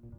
Yo!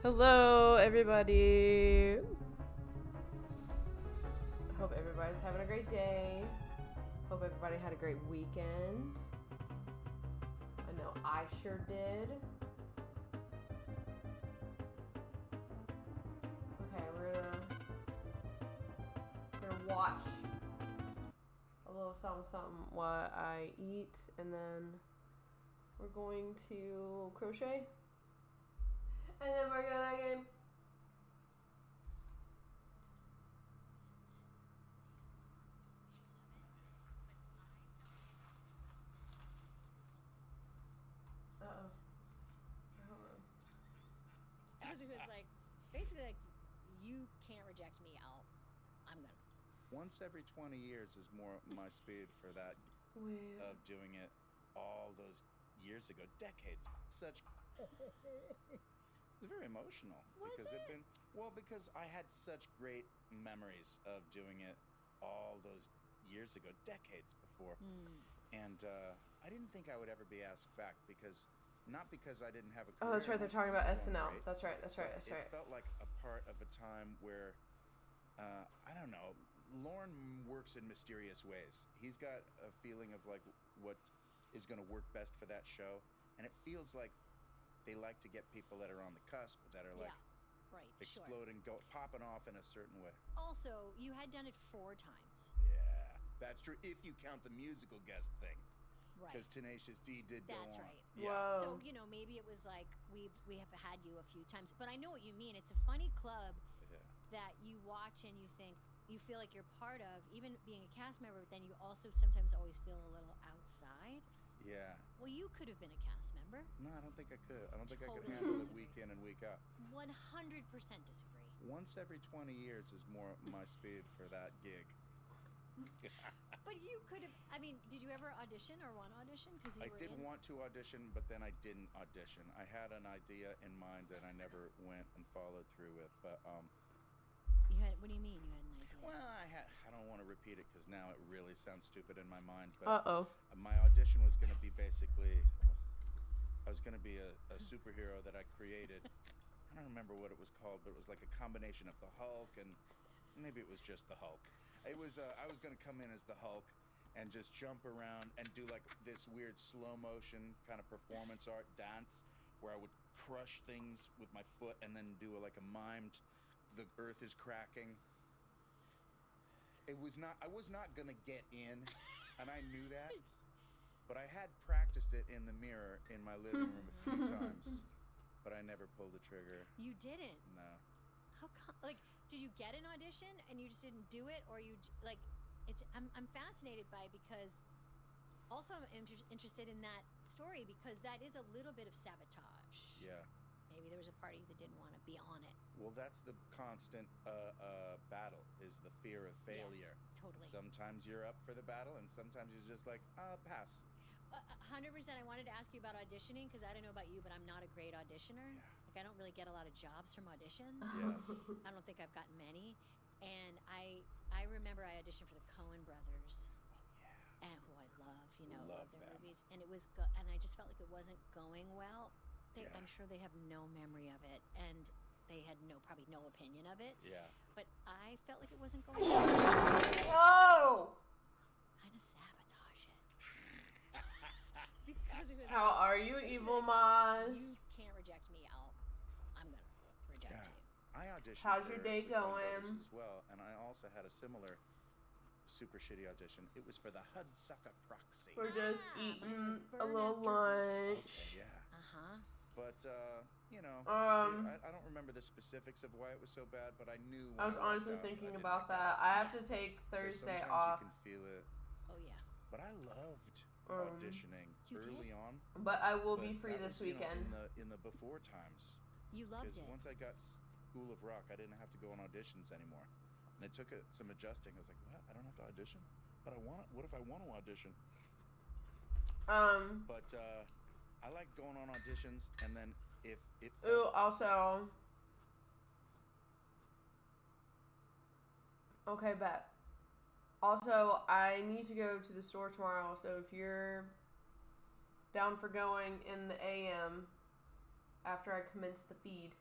Hello, everybody. Hope everybody's having a great day. Hope everybody had a great weekend. I know I sure did. Okay, we're gonna watch a little something while I eat, and then we're going to crochet, and then we're gonna Uh-oh. Hold on. Because it was like, basically like, you can't reject me, I'm gonna. Once every 20 years is more my speed for that of doing it all those years ago, decades. Such it was very emotional. Was because it? Because I had such great memories of doing it all those years ago, decades before. And I didn't think I would ever be asked back not because I didn't have a career. Oh, that's right. They're talking about SNL. Right, That's right. It felt like a part of a time where, I don't know, Lorne works in mysterious ways. He's got a feeling of like what is going to work best for that show. And it feels like they like to get people that are on the cusp, that are like exploding, popping off in a certain way. Also, you had done it 4 times. Yeah, that's true. If you count the musical guest thing. Right. Because Tenacious D did go on. That's right. Yeah. Whoa. So, maybe it was like we have had you a few times. But I know what you mean. It's a funny club that you watch and you feel like you're part of, even being a cast member, but then you also sometimes always feel a little outside. Yeah. Well, you could have been a cast member. No, I don't think I could. I don't think I could Totally handle it disagree. week in and week out. 100% disagree. Once every 20 years is more my speed for that gig. But you could have, did you ever audition or want to audition? Because I did want to audition, but then I didn't audition. I had an idea in mind that I never went and followed through with, but what do you mean you had an idea? well, I don't want to repeat it because now it really sounds stupid in my mind, but my audition was going to be basically, I was going to be a superhero that I created. I don't remember what it was called, but it was like a combination of the Hulk and maybe it was just the Hulk. It was I was going to come in as the Hulk and just jump around and do like this weird slow motion kind of performance art dance where I would crush things with my foot and then do like a mimed the earth is cracking. I was not going to get in and I knew that. But I had practiced it in the mirror in my living room a few times. But I never pulled the trigger. You didn't? No. How come? Like, did you get an audition and you just didn't do it, or you like? I'm fascinated by it because, also I'm interested in that story because that is a little bit of sabotage. Yeah. maybe there was a part of you that didn't want to be on it. Well, that's the constant battle, is the fear of failure. Yeah, totally. Sometimes you're up for the battle, and sometimes you're just like, pass. 100%. I wanted to ask you about auditioning, because I don't know about you, but I'm not a great auditioner. Yeah. Like, I don't really get a lot of jobs from auditions. Yeah. I don't think I've gotten many. And I remember I auditioned for the Coen Brothers. Yeah. And who I love, Love their them. movies. And it was, and I just felt like it wasn't going well. Yeah. I'm sure they have no memory of it, and they had probably no opinion of it. Yeah. But I felt like it wasn't going well. Oh! Kind of sabotage it. Because it was, How are you, Evil Maz? you can't reject me. I'm gonna reject Yeah. you. I auditioned How's for your day the Coen Brothers going? as well, and I also had a similar super shitty audition. It was for the Hudsucker Proxy. We're just mine was eating a burn little after lunch. Okay, yeah. Uh-huh. But, I don't remember the specifics of why it was so bad, but I knew when I was walked honestly out, thinking I didn't about like that. I have to take There's Thursday sometimes off. you can feel it. Oh, yeah. But I loved Um, auditioning You early did? on. But I will but be free that this was, you know, weekend. in the before times. You loved Because it. once I got School of Rock, I didn't have to go on auditions anymore. And it took some adjusting. I was like, what? I don't have to audition? But what if I want to audition? But I like going on auditions, and then if it Ooh, also. Okay, bet. Also, I need to go to the store tomorrow, so if you're down for going in the AM after I commence the feed.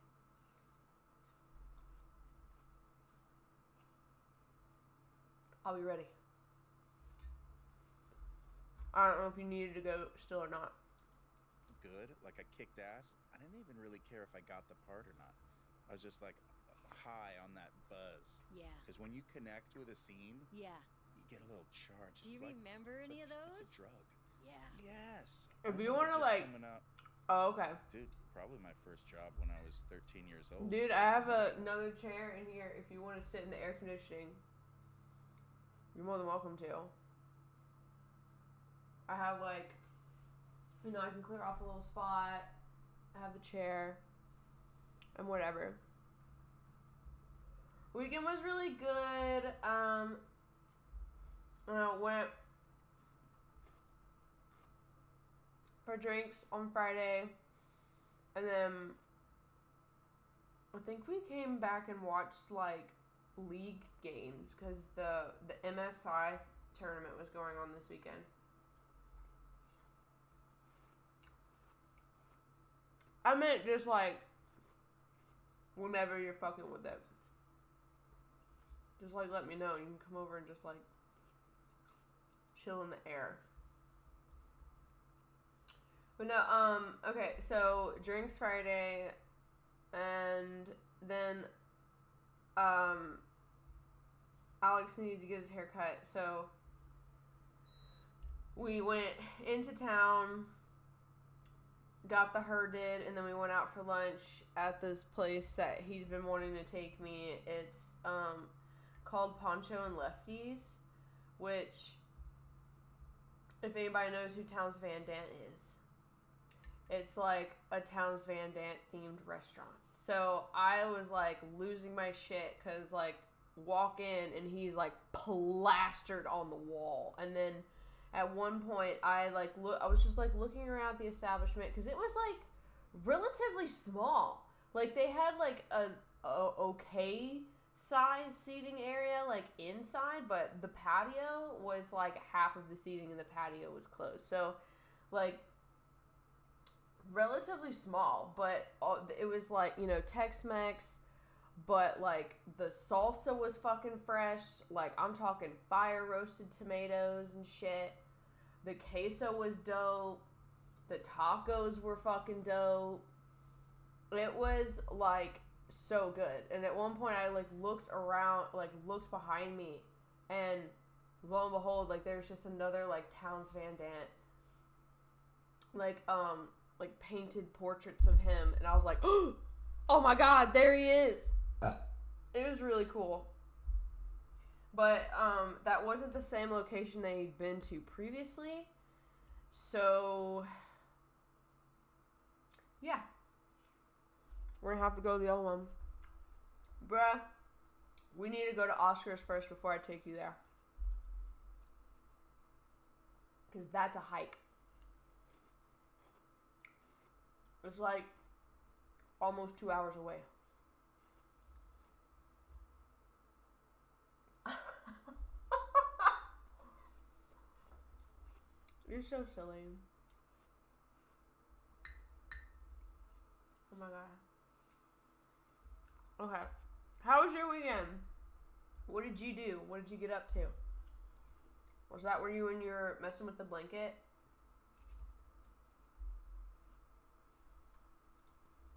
I'll be ready. I don't know if you needed to go still or not. good, like I kicked ass, I didn't even really care if I got the part or not. I was just like high on that buzz. Yeah. Because when you connect with a scene, Yeah. you get a little charge. Do you remember any of those? It's a drug. Yeah. Yes. If I you remember want to just like, coming out, oh okay, dude, probably my first job when I was 13 years old. dude, I have another chair in here. If you want to sit in the air conditioning, you're more than welcome to. I have like, you know, I can clear off a little spot. I have the chair and whatever. Weekend was really good. I went for drinks on Friday, and then I think we came back and watched like league games because the MSI tournament was going on this weekend. I meant just like whenever you're fucking with it. Just like let me know. You can come over and just like chill in the air. But no, okay, so drinks Friday, and then Alex needed to get his hair cut, so we went into town, got the herded, and then we went out for lunch at this place that he's been wanting to take me. It's called Poncho and Lefties, which, if anybody knows who Townes Van Dant is, it's like a Townes Van Dant themed restaurant. So I was like losing my shit because like walk in and he's like plastered on the wall, and then at one point I was just like looking around the establishment because it was like relatively small. Like they had like a okay size seating area like inside, but the patio was like half of the seating and the patio was closed. So like relatively small, but it was like, you know, Tex-Mex, but like the salsa was fucking fresh. Like I'm talking fire roasted tomatoes and shit. The queso was dope. The tacos were fucking dope. It was like so good. And at one point I like looked around, like looked behind me, and lo and behold, like there's just another like Townes Van Dant like painted portraits of him, and I was like, oh my god, there he is. It was really cool. But that wasn't the same location they'd been to previously. So yeah. We're gonna have to go to the other one. Bruh, we need to go to Oscars first before I take you there. Because that's a hike. It's like almost 2 hours away. You're so silly. Oh my god. Okay. How was your weekend? What did you do? What did you get up to? Was that where you and you're messing with the blanket?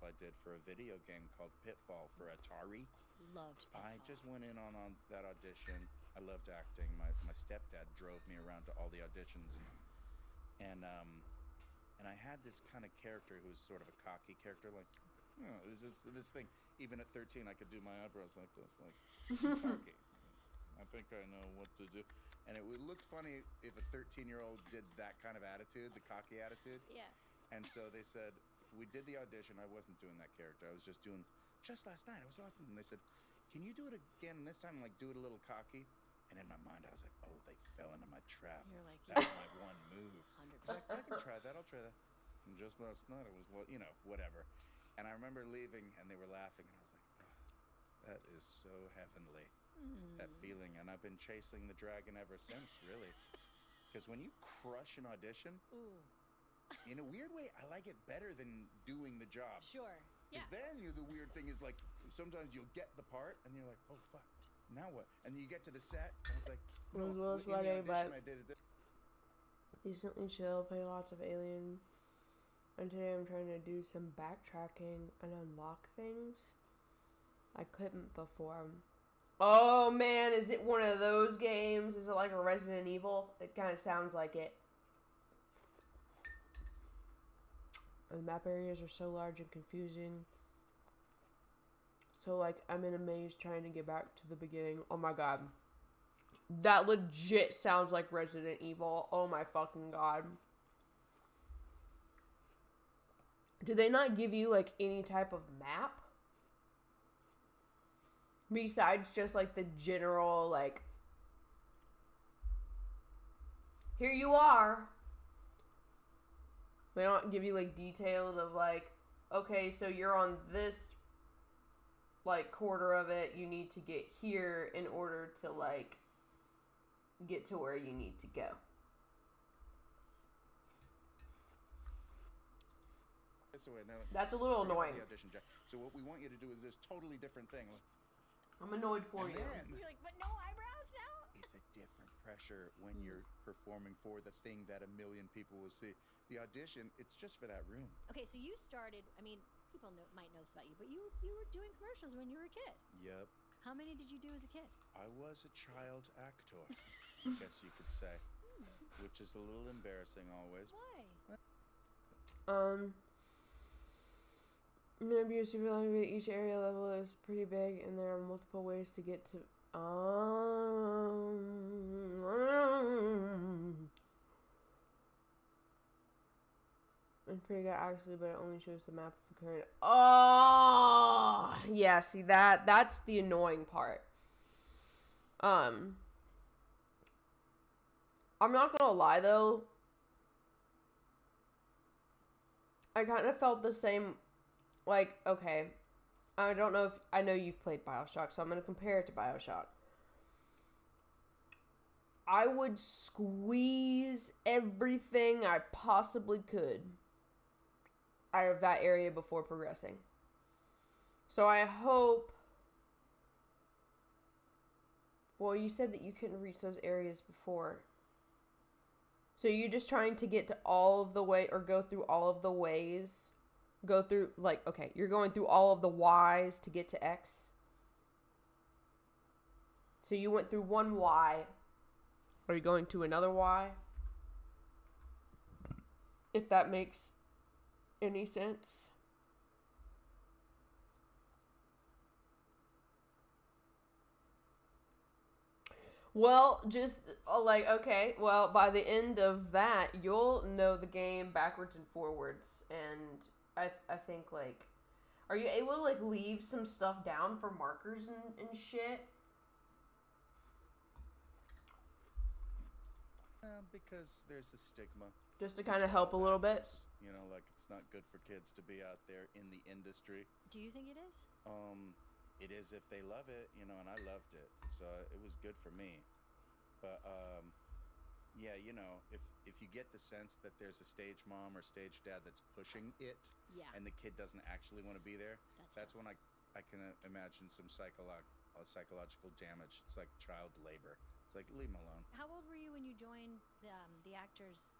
I did for a video game called Pitfall for Atari. Loved Pitfall. I just went in on that audition. I loved acting. My stepdad drove me around to all the auditions, and I had this kind of character who was sort of a cocky character, like, this thing. Even at 13, I could do my eyebrows like this, like cocky. I think I know what to do. And it looked funny if a 13-year-old did that kind of attitude, the cocky attitude. Yeah. And so they said, we did the audition. I wasn't doing that character. I was just last night. I was watching. And they said, can you do it again this time? Like, do it a little cocky. And in my mind, I was like, oh, they fell into my trap. You're like, that's my one move. 100%. Like, I can try that. I'll try that. And just last night, it was, well, whatever. And I remember leaving, and they were laughing. And I was like, oh, that is so heavenly, that feeling. And I've been chasing the dragon ever since, really. Because when you crush an audition, in a weird way, I like it better than doing the job. Sure. Because then the weird thing is, like, sometimes you'll get the part, and you're like, oh, fuck. Now what? And you get to the set, and it's like, no, in the audition, I did it. Decently chill, play lots of Alien. And today I'm trying to do some backtracking and unlock things I couldn't before. Oh man, is it one of those games? Is it like a Resident Evil? It kind of sounds like it. The map areas are so large and confusing. So, like, I'm in a maze trying to get back to the beginning. Oh my god. That legit sounds like Resident Evil. Oh my fucking god. Do they not give you, like, any type of map? Besides just, like, the general, like, here you are. They don't give you, like, detailed of, like, okay, so you're on this, like, quarter of it. You need to get here in order to, like, get to where you need to go. That's a little annoying. So what we want you to do is this totally different thing. I'm annoyed for you. You're like, but no eyebrows now? It's a different pressure when you're performing for the thing that a million people will see. The audition, it's just for that room. Okay, so you started, I mean, people might know this about you, but you were doing commercials when you were a kid. Yep. How many did you do as a kid? I was a child actor, I guess you could say. Which is a little embarrassing always. Why? Maybe a super long video. Each area level is pretty big, and there are multiple ways to get to. It's pretty good actually, but it only shows the map of the current. Oh, yeah. See that's the annoying part. I'm not gonna lie though. I kind of felt the same. Like, okay, I don't know if, I know you've played BioShock, so I'm going to compare it to BioShock. I would squeeze everything I possibly could out of that area before progressing. So I hope, well, you said that you couldn't reach those areas before. So you're just trying to get to all of the way, or go through all of the ways. Go through, like, okay, you're going through all of the Y's to get to X. So you went through one Y. Are you going to another Y? If that makes any sense. Well, just, like, okay, well, by the end of that, you'll know the game backwards and forwards, and I think, like, Are you able to, like, leave some stuff down for markers and shit? Because there's a stigma. Just to kind of help a little bit? You know, like, it's not good for kids to be out there in the industry. Do you think it is? It is if they love it, you know, and I loved it. So it was good for me. But, yeah, you know, if you get the sense that there's a stage mom or stage dad that's pushing it, and the kid doesn't actually want to be there, that's when I can imagine some psychological damage. It's like child labor. It's like, leave them alone. How old were you when you joined the actors?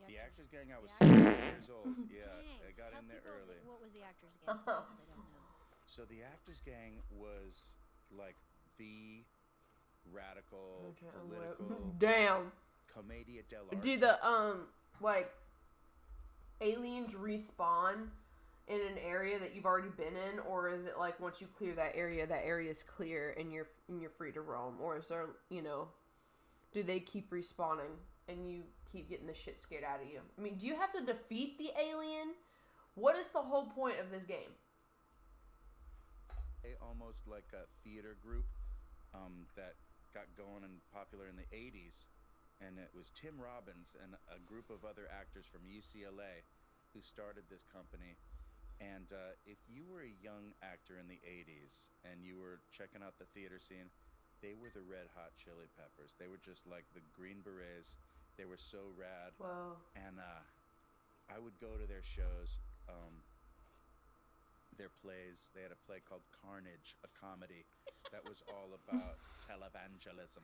The actors gang, I was 16 years old. Yeah, Dang, I got in there early. What was the actors gang? For people that don't know. So the actors gang was like the radical political damn commedia dell'arte. Do the like aliens respawn in an area that you've already been in, or is it like once you clear that area is clear and you're free to roam, or is there, you know, do they keep respawning and you keep getting the shit scared out of you? I mean, do you have to defeat the alien? What is the whole point of this game? Almost like a theater group that got going and popular in the 80s, and it was Tim Robbins and a group of other actors from UCLA who started this company. And if you were a young actor in the 80s and you were checking out the theater scene, they were the Red Hot Chili Peppers. They were just like the Green Berets. They were so rad. Wow. And I would go to their shows, their plays. They had a play called Carnage, a comedy that was all about televangelism.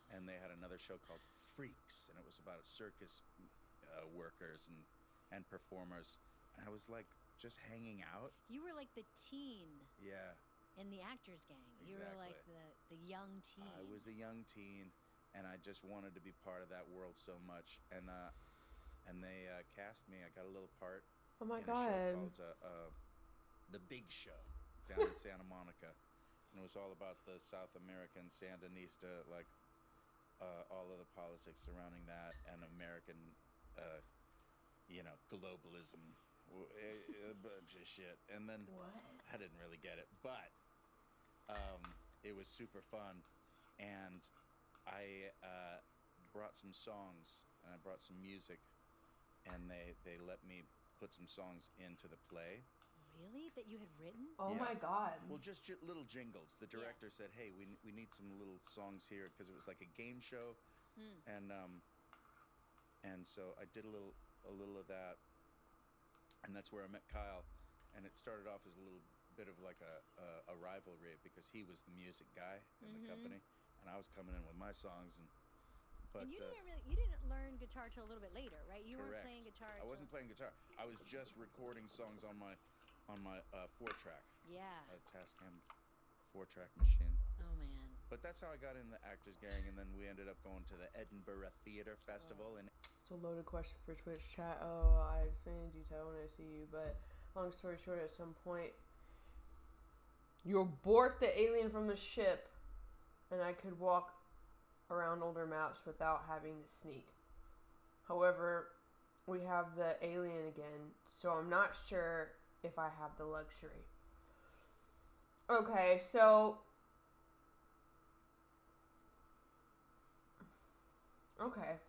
And they had another show called Freaks, and it was about circus workers and performers. And I was like just hanging out. You were like the teen. Yeah. In the actors gang. Exactly. You were like the young teen. I was the young teen, and I just wanted to be part of that world so much. And they cast me. I got a little part. Oh my in God. A show called The Big Show down in Santa Monica. And it was all about the South American Sandinista, like all of the politics surrounding that, and American, you know, globalism, a bunch of shit. And then what? I didn't really get it, but it was super fun. And I brought some songs, and I brought some music, and they let me put some songs into the play. Really? That you had written? Oh Yeah. my God. Well, just little jingles. The director said, "Hey, we need some little songs here," because it was like a game show, and so I did a little of that, and that's where I met Kyle, and it started off as a little bit of like a rivalry because he was the music guy in the company, and I was coming in with my songs, but and you didn't learn guitar till a little bit later, right? You correct. weren't playing guitar. I wasn't playing guitar. I was just recording songs on my 4-track. Yeah. A Tascam 4-track machine. Oh man. But that's how I got in the actors gang, and then we ended up going to the Edinburgh Theatre Festival. And it's a loaded question for Twitch chat. Oh, I explain in detail when I see you, but long story short, at some point you abort the alien from the ship, and I could walk around older maps without having to sneak. However, we have the alien again, so I'm not sure if I have the luxury. Okay, so okay.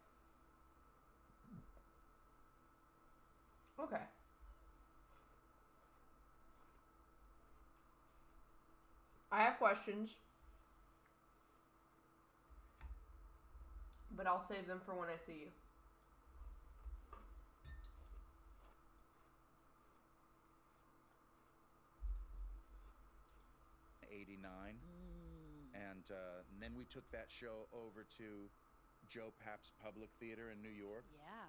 I have questions, but I'll save them for when I see you. And then we took that show over to Joe Papp's Public Theater in New York. Yeah.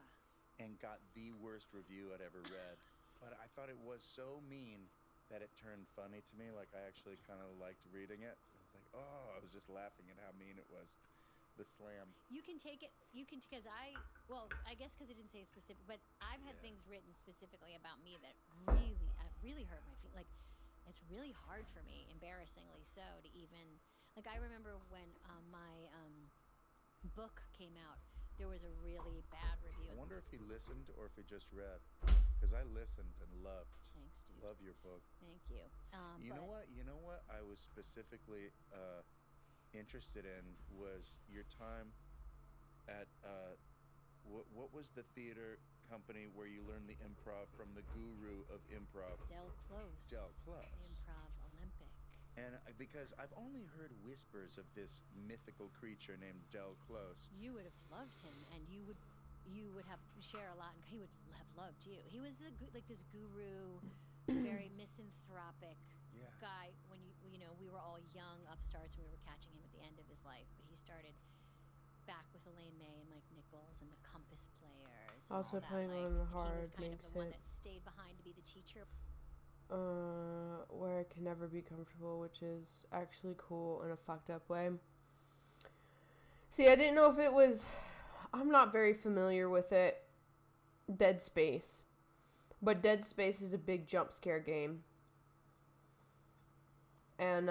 And got the worst review I'd ever read. But I thought it was so mean that it turned funny to me. Like, I actually kind of liked reading it. I was like, oh, I was just laughing at how mean it was. The slam. You can take it, because I guess because it didn't say specific, but I've had things written specifically about me that really hurt my feelings. Like, it's really hard for me, embarrassingly so, to even, like, I remember when my book came out, there was a really bad review. I wonder if he listened or if he just read, because because I listened and loved. Thanks, dude. Love your book. Thank you. You know what I was specifically interested in was your time at what was the theater company where you learned the improv from the guru of improv? Del Close. Del Close. Improv Olympic. And because I've only heard whispers of this mythical creature named Del Close. You would have loved him, and you would have share a lot, and he would have loved you. He was like this guru, very misanthropic guy. When we were all young upstarts, and we were catching him at the end of his life, but he started back with Elaine May and Mike Nichols and the Compass Players. Also playing on the hard he was kind makes of the one that stayed behind to be the teacher. Where I can never be comfortable, which is actually cool in a fucked up way. See, I didn't know if it was... I'm not very familiar with it. Dead Space. But Dead Space is a big jump scare game. And,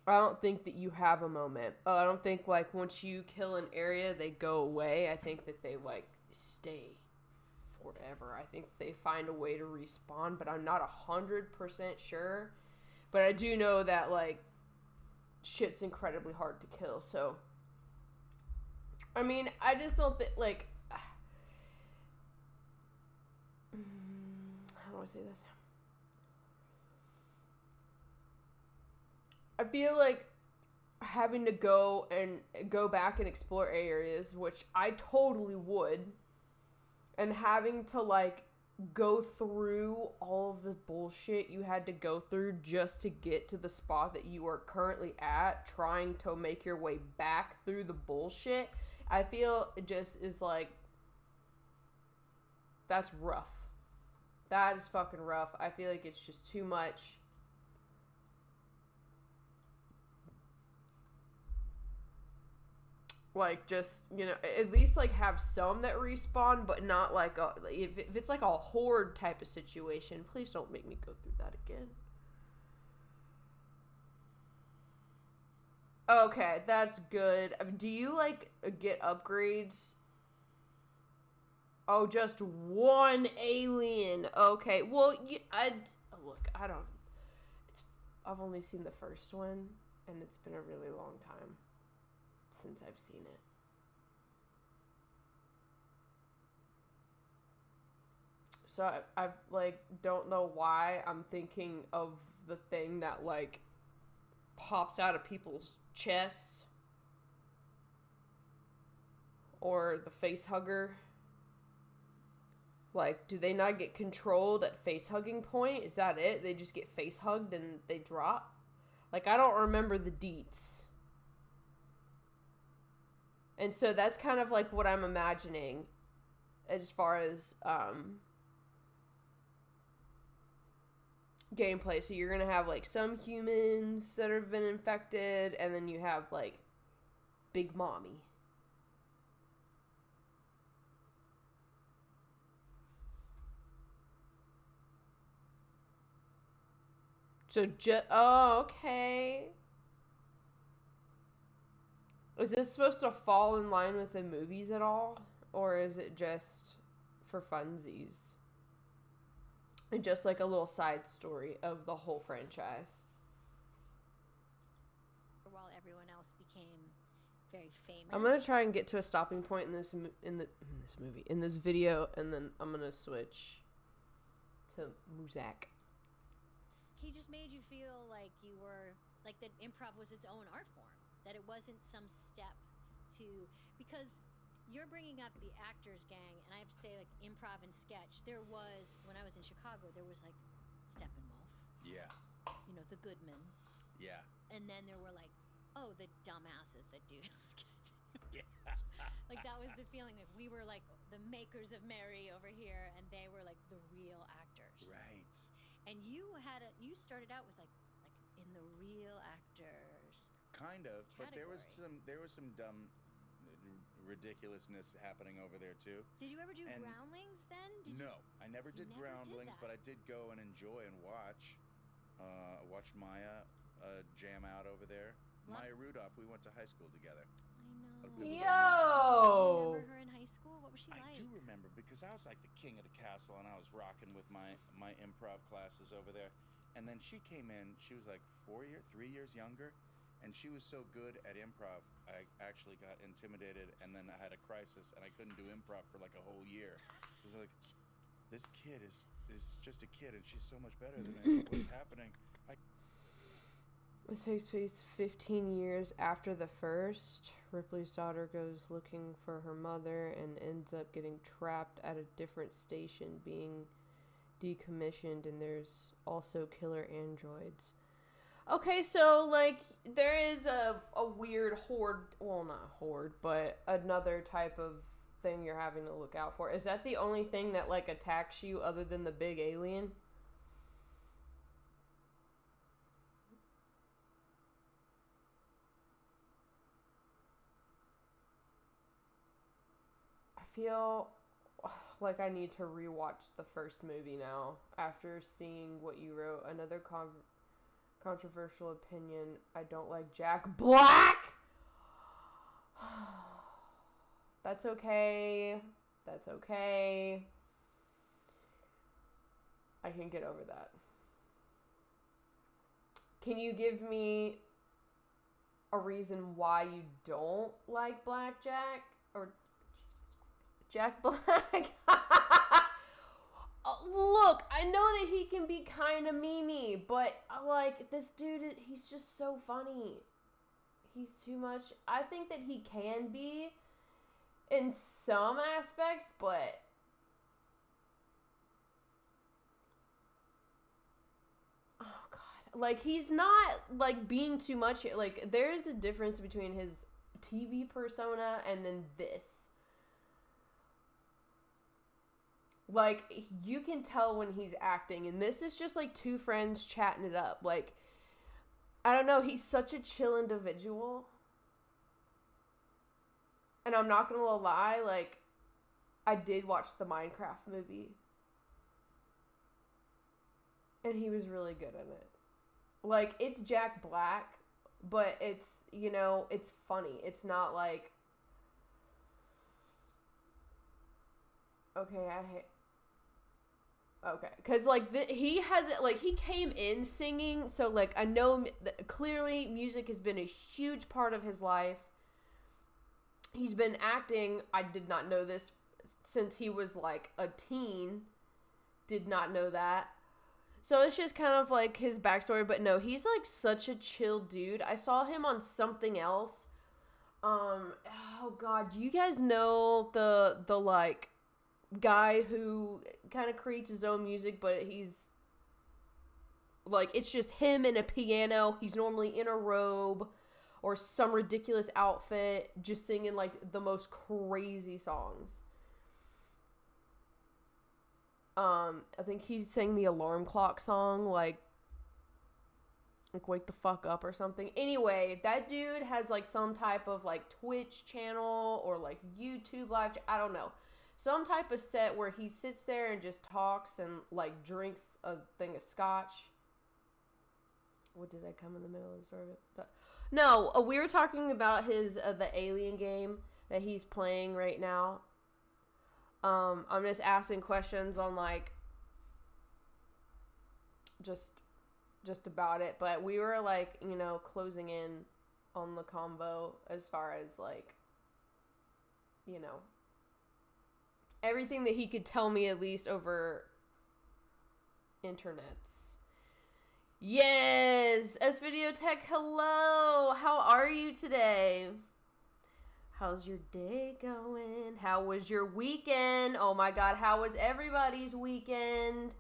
I don't think that you have a moment. I don't think, like, once you kill an area, they go away. I think that they, like, stay forever. I think they find a way to respawn, but I'm not 100% sure. But I do know that, like, shit's incredibly hard to kill, so... I mean, I just don't think, like... How do I say this? I feel like having to go back and explore areas, which I totally would, and having to, like, go through all of the bullshit you had to go through just to get to the spot that you are currently at, trying to make your way back through the bullshit, I feel it just is, like, that's rough. That is fucking rough. I feel like it's just too much. Like, just, at least, like, have some that respawn, but not, like, if it's, like, a horde type of situation, please don't make me go through that again. Okay, that's good. Do you, like, get upgrades? Oh, just one alien. Okay, well, look, I've only seen the first one, and it's been a really long time since I've seen it. So I like, don't know why I'm thinking of the thing that, like, pops out of people's chests. Or the face hugger. Like, do they not get controlled at face hugging point? Is that it? They just get face hugged and they drop? Like, I don't remember the deets. And so that's kind of like what I'm imagining as far as gameplay. So you're going to have, like, some humans that have been infected, and then you have, like, Big Mommy. So, oh, okay. Is this supposed to fall in line with the movies at all? Or is it just for funsies? And just like a little side story of the whole franchise? While everyone else became very famous. I'm going to try and get to a stopping point in this video, and then I'm going to switch to Muzak. He just made you feel like you were, like, that improv was its own art form. That it wasn't some step to, because you're bringing up the Actors Gang, and I have to say, like, improv and sketch, there was, when I was in Chicago, there was, like, Steppenwolf. Yeah. The Goodman. Yeah. And then there were, like, the dumbasses that do sketch. Yeah. Like, that was the feeling that we were, like, the makers of Mary over here, and they were, like, the real actors. Right. And you started out with, like in the real actors. Kind of, category. But there was some dumb ridiculousness happening over there too. Did you ever do Groundlings then? No, I never did Groundlings, but I did go and enjoy and watch Maya jam out over there. Maya Rudolph, we went to high school together. I know. Do you remember her in high school? What was she like? I do remember, because I was like the king of the castle, and I was rocking with my improv classes over there. And then she came in. She was like 3 years younger, and she was so good at improv, I actually got intimidated, and then I had a crisis, and I couldn't do improv for like a whole year. It was like, this kid is just a kid, and she's so much better than me. What's happening? It takes place 15 years after the first. Ripley's daughter goes looking for her mother and ends up getting trapped at a different station, being decommissioned, and there's also killer androids. Okay, so, like, there is a weird horde, well, not horde, but another type of thing you're having to look out for. Is that the only thing that, like, attacks you other than the big alien? Feel like I need to rewatch the first movie now after seeing what you wrote. Another controversial opinion. I don't like Jack Black. That's okay. That's okay. I can get over that. Can you give me a reason why you don't like Blackjack? Or Jack Black? Look, I know that he can be kind of memey, but like this dude, he's just so funny. He's too much. I think that he can be in some aspects, but oh god, like he's not like being too much. Like there's a difference between his TV persona and then this. Like, you can tell when he's acting, and this is just, like, two friends chatting it up. Like, I don't know, he's such a chill individual. And I'm not gonna lie, like, I did watch the Minecraft movie. And he was really good in it. Like, it's Jack Black, but it's, you know, it's funny. It's not like, okay, okay, because, like, he has, like, he came in singing, so, like, I know clearly music has been a huge part of his life. He's been acting, I did not know this, since he was, like, a teen. Did not know that. So it's just kind of, like, his backstory, but no, he's, like, such a chill dude. I saw him on something else. Oh, God, do you guys know the like, guy who kind of creates his own music, but he's like, it's just him and a piano. He's normally in a robe or some ridiculous outfit, just singing like the most crazy songs. I think he sang the Alarm Clock song, like Wake the Fuck Up or something. Anyway, that dude has like some type of like Twitch channel or like YouTube live, I don't know. Some type of set where he sits there and just talks and, like, drinks a thing of scotch. What, did I come in the middle of the story? No, we were talking about his, the Alien game that he's playing right now. I'm just asking questions on, like, just about it. But we were, like, you know, closing in on the convo as far as, like, you know, everything that he could tell me, at least over internets. Yes! S-Videotech, hello! How are you today? How's your day going? How was your weekend? Oh my god, how was everybody's weekend?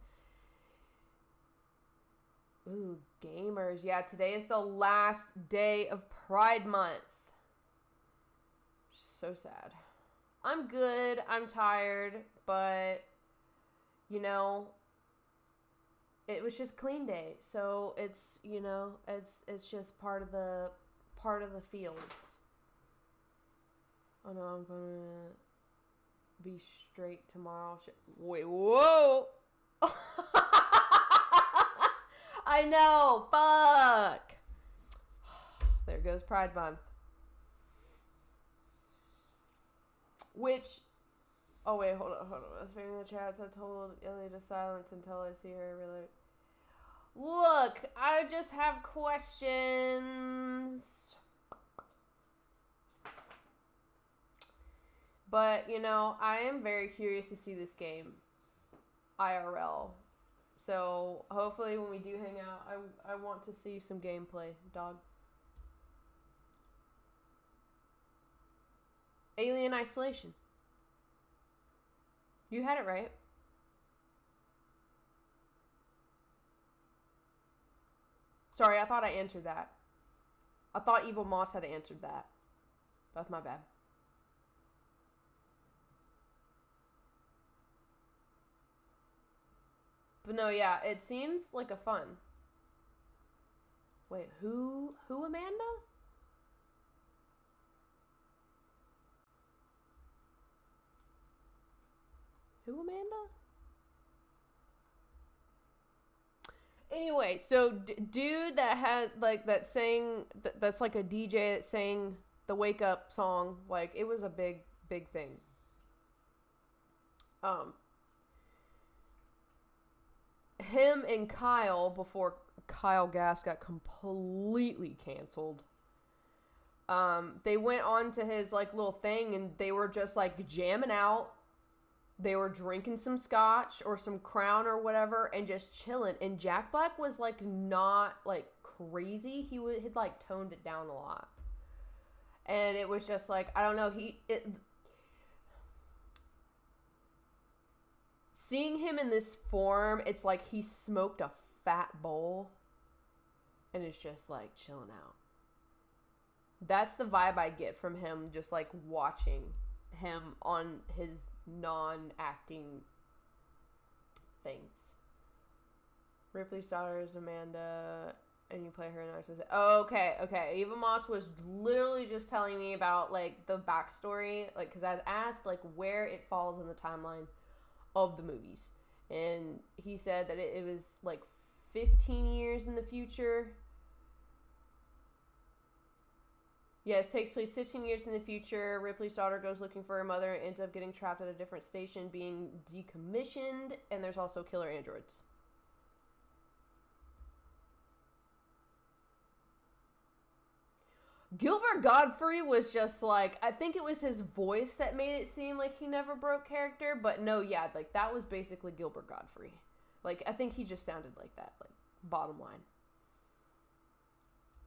Ooh, gamers. Yeah, today is the last day of Pride Month. So sad. I'm good. I'm tired, but you know, it was just clean day, so it's, you know, it's just part of the fields. Oh no, I'm gonna be straight tomorrow. Wait, whoa! I know. Fuck. There goes Pride Month. Which, oh wait, hold on. I was reading the chats. I told Ilya to silence until I see her really. Look, I just have questions. But, you know, I am very curious to see this game IRL. So, hopefully when we do hang out, I want to see some gameplay, dog. Alien Isolation. You had it right. Sorry, I thought I answered that. I thought Evil Moss had answered that. That's my bad. But no, yeah, it seems like a fun. Wait, who Amanda? Who Amanda? Anyway, so dude that had like that sang that's like a DJ that sang the wake up song, like it was a big thing. Him and Kyle, before Kyle Gass got completely canceled, they went on to his like little thing and they were just like jamming out. They were drinking some scotch or some Crown or whatever and just chilling. And Jack Black was like not like crazy. He'd like toned it down a lot. And it was just like, I don't know, seeing him in this form, it's like he smoked a fat bowl and it's just like chilling out. That's the vibe I get from him, just like watching him on his non-acting things. Ripley's daughter is Amanda, and you play her in Narcissus. Oh, okay. Eva Moss was literally just telling me about like the backstory, like because I asked like where it falls in the timeline of the movies, and he said that it was like 15 years in the future. Yes, takes place 15 years in the future. Ripley's daughter goes looking for her mother and ends up getting trapped at a different station, being decommissioned, and there's also killer androids. Gilbert Gottfried was just like, I think it was his voice that made it seem like he never broke character, but no, yeah, like that was basically Gilbert Gottfried. Like, I think he just sounded like that, like, bottom line.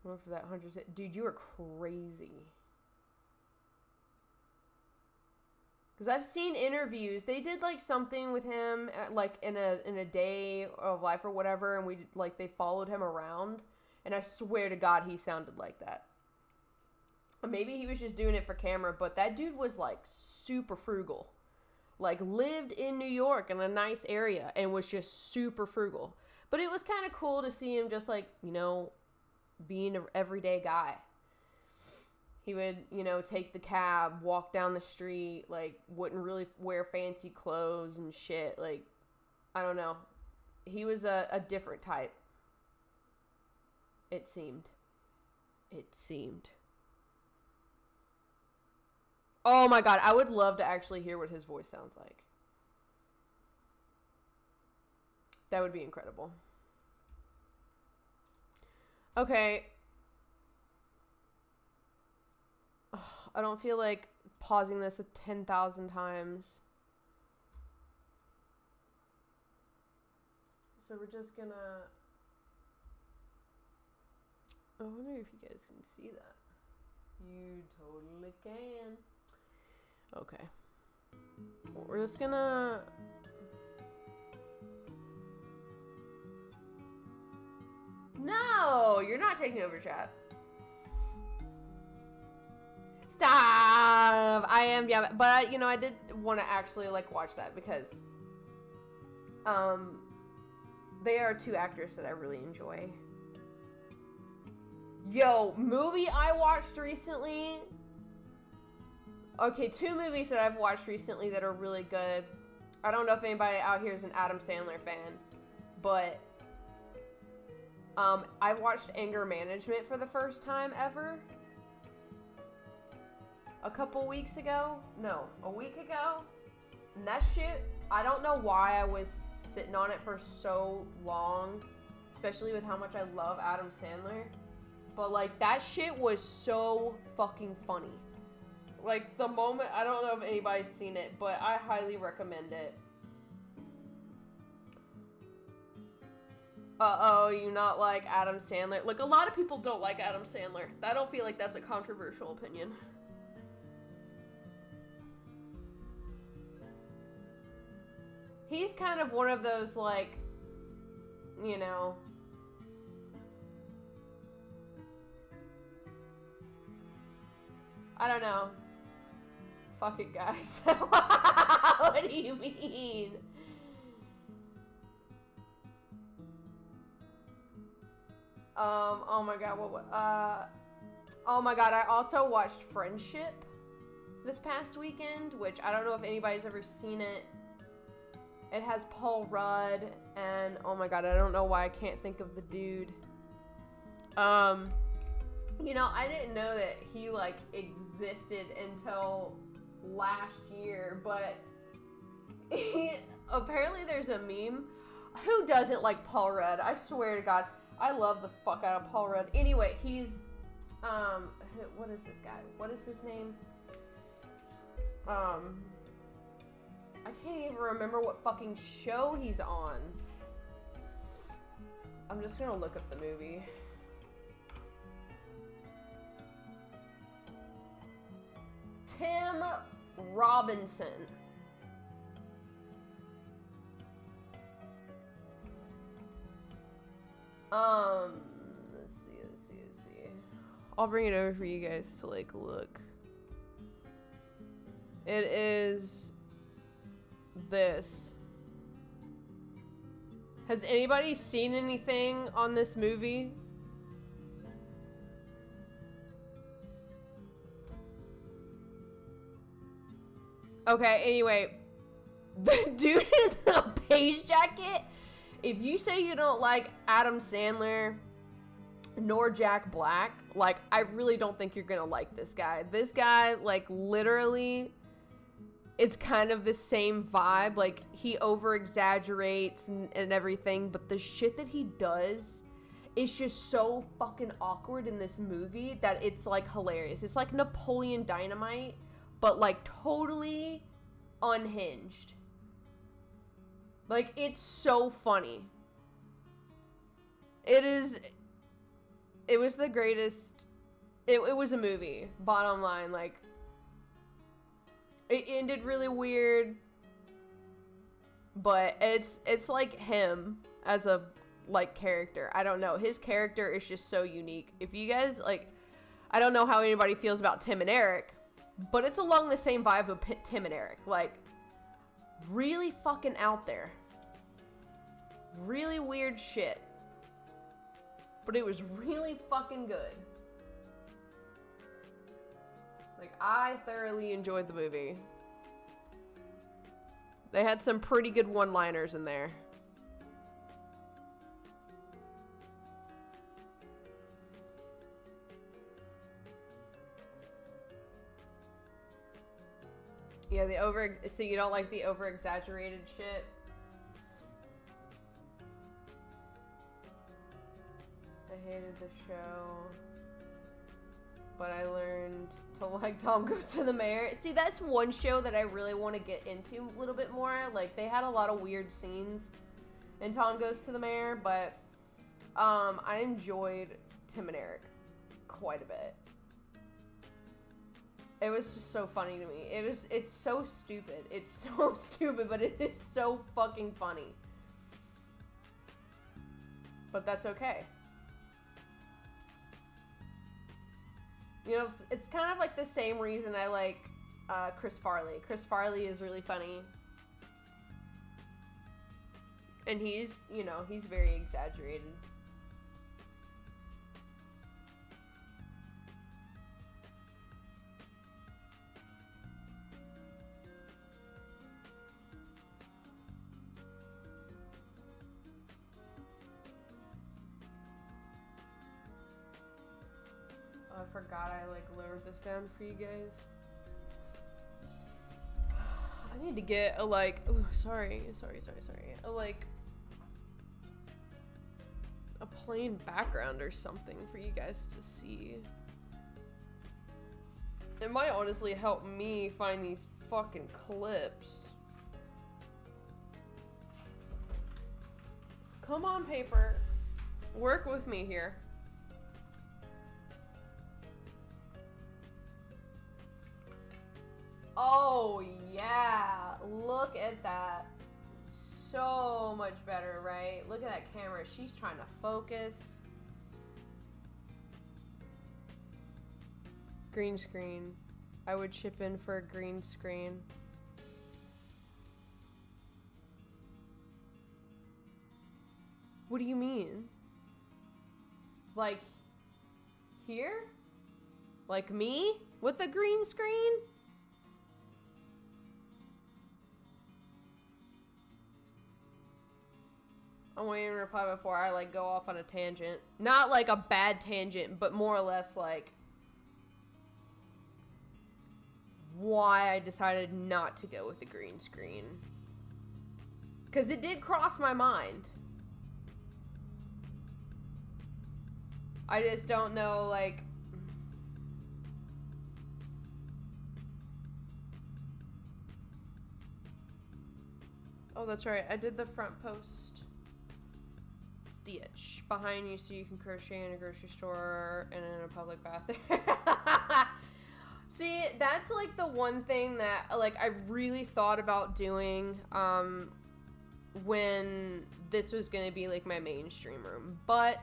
Going for that 100. Dude, you are crazy. Because I've seen interviews. They did like something with him, like in a day of life or whatever, and they followed him around. And I swear to God, he sounded like that. Maybe he was just doing it for camera, but that dude was like super frugal. Like lived in New York in a nice area and was just super frugal. But it was kind of cool to see him just like, you know, being an everyday guy. He would, you know, take the cab, walk down the street, like, wouldn't really wear fancy clothes and shit. Like, I don't know. He was a different type. It seemed. Oh my God, I would love to actually hear what his voice sounds like. That would be incredible. Okay. I don't feel like pausing this 10,000 times. So we're just gonna... I wonder if you guys can see that. You totally can. Okay. We're just gonna... No! You're not taking over, chat. Stop! I am, yeah, but, you know, I did want to actually, like, watch that because, they are two actors that I really enjoy. Yo, movie I watched recently. Okay, two movies that I've watched recently that are really good. I don't know if anybody out here is an Adam Sandler fan, but, I watched Anger Management for the first time ever. a couple weeks ago. No, a week ago. And that shit, I don't know why I was sitting on it for so long, especially with how much I love Adam Sandler. But, like, that shit was so fucking funny. Like, the moment, I don't know if anybody's seen it, but I highly recommend it. Uh-oh, you not like Adam Sandler? Like, a lot of people don't like Adam Sandler. I don't feel like that's a controversial opinion. He's kind of one of those, like, you know... I don't know. Fuck it, guys. What do you mean? Oh my god, oh my god, I also watched Friendship this past weekend, which I don't know if anybody's ever seen it. It has Paul Rudd, and oh my god, I don't know why I can't think of the dude. You know, I didn't know that he, like, existed until last year, but apparently there's a meme. Who doesn't like Paul Rudd? I swear to God, I love the fuck out of Paul Rudd. Anyway, he's, what is this guy? What is his name? I can't even remember what fucking show he's on. I'm just gonna look up the movie. Tim Robinson. Let's see. I'll bring it over for you guys to, like, look. It is this. Has anybody seen anything on this movie? Okay, anyway, the dude in the beige jacket, if you say you don't like Adam Sandler nor Jack Black, like, I really don't think you're gonna like this guy. This guy, like, literally, it's kind of the same vibe. Like, he over-exaggerates and everything, but the shit that he does is just so fucking awkward in this movie that it's, like, hilarious. It's like Napoleon Dynamite, but, like, totally unhinged. Like, it's so funny. It was the greatest. It was a movie, bottom line. Like, it ended really weird, but it's like him as a, like, character. I don't know. His character is just so unique. If you guys, like, I don't know how anybody feels about Tim and Eric, but it's along the same vibe of Tim and Eric. Like, really fucking out there. Really weird shit. But it was really fucking good. Like, I thoroughly enjoyed the movie. They had some pretty good one-liners in there. Yeah, so you don't like the over-exaggerated shit? I hated the show, but I learned to like Tom Goes to the Mayor. See, that's one show that I really want to get into a little bit more. Like, they had a lot of weird scenes in Tom Goes to the Mayor, but I enjoyed Tim and Eric quite a bit. It was just so funny to me. It's so stupid. It's so stupid, but it is so fucking funny. But that's okay. You know, it's kind of like the same reason I like Chris Farley. Chris Farley is really funny. And he's, you know, he's very exaggerated. I forgot I, like, lowered this down for you guys. I need to get a, like, ooh, sorry. A, like, a plain background or something for you guys to see. It might honestly help me find these fucking clips. Come on, paper. Work with me here. Oh, yeah. Look at that. So much better, right? Look at that camera. She's trying to focus. Green screen. I would chip in for a green screen. What do you mean? Like, here? Like me? With a green screen? I won't even reply before I, like, go off on a tangent. Not, like, a bad tangent, but more or less, like, why I decided not to go with the green screen. Because it did cross my mind. I just don't know, like... Oh, that's right. I did the front post stitch behind you so you can crochet in a grocery store and in a public bathroom. See, that's, like, the one thing that, like, I really thought about doing when this was going to be, like, my mainstream room. But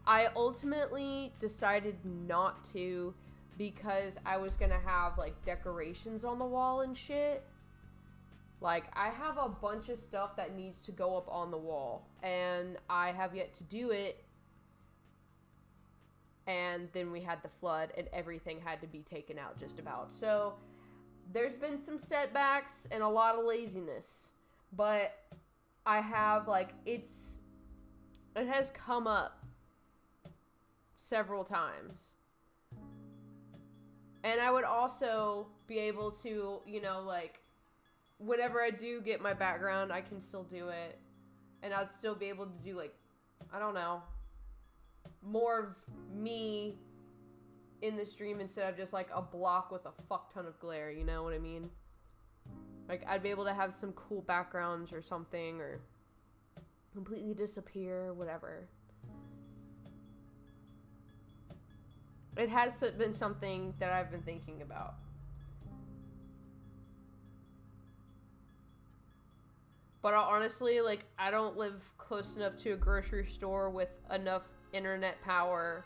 I ultimately decided not to because I was going to have, like, decorations on the wall and shit. Like, I have a bunch of stuff that needs to go up on the wall, and I have yet to do it. And then we had the flood, and everything had to be taken out just about. So, there's been some setbacks and a lot of laziness. But I have, like, it has come up several times. And I would also be able to, you know, like, whenever I do get my background, I can still do it. And I'd still be able to do, like, I don't know, more of me in the stream instead of just, like, a block with a fuck ton of glare, you know what I mean? Like, I'd be able to have some cool backgrounds or something, or completely disappear, whatever. It has been something that I've been thinking about. But honestly, like, I don't live close enough to a grocery store with enough internet power.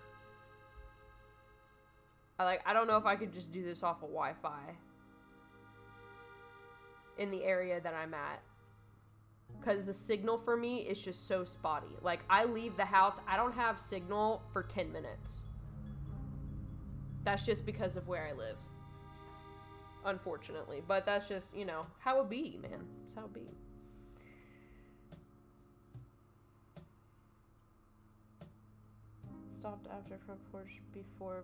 I don't know if I could just do this off of Wi-Fi in the area that I'm at. Because the signal for me is just so spotty. Like, I leave the house, I don't have signal for 10 minutes. That's just because of where I live. Unfortunately. But that's just, you know, how it be, man. It's how it be. Stopped after front porch before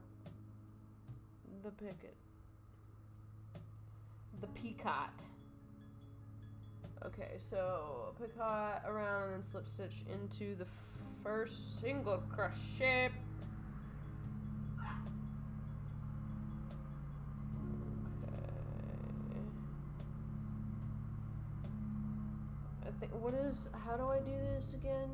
the picket. The peacock. Okay, so picot around and then slip stitch into the first single crochet. Okay. I think, how do I do this again?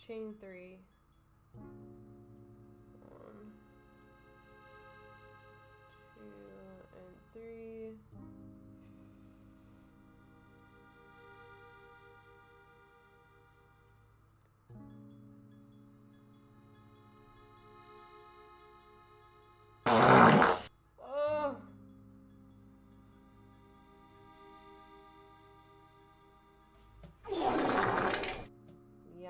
Chain 3. 1, 2, and 3. Oh. Yeah.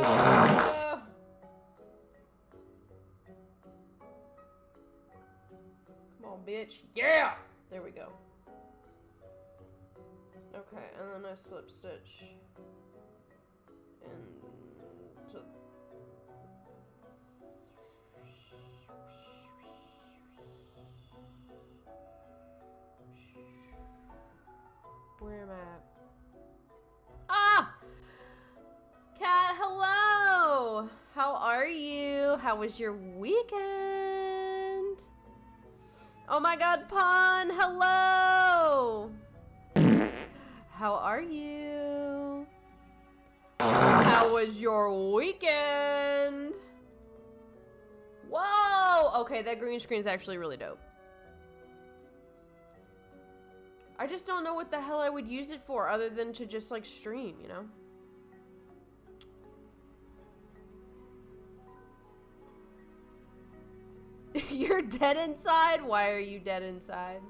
Come on, bitch. Yeah! There we go. Okay, and then I slip stitch into... Where am I at? Ah! Cat, hello! How are you? How was your weekend? Oh my god, Pon, hello! How are you? How was your weekend? Whoa! Okay, that green screen is actually really dope. I just don't know what the hell I would use it for other than to just like stream, you know? You're dead inside? Why are you dead inside?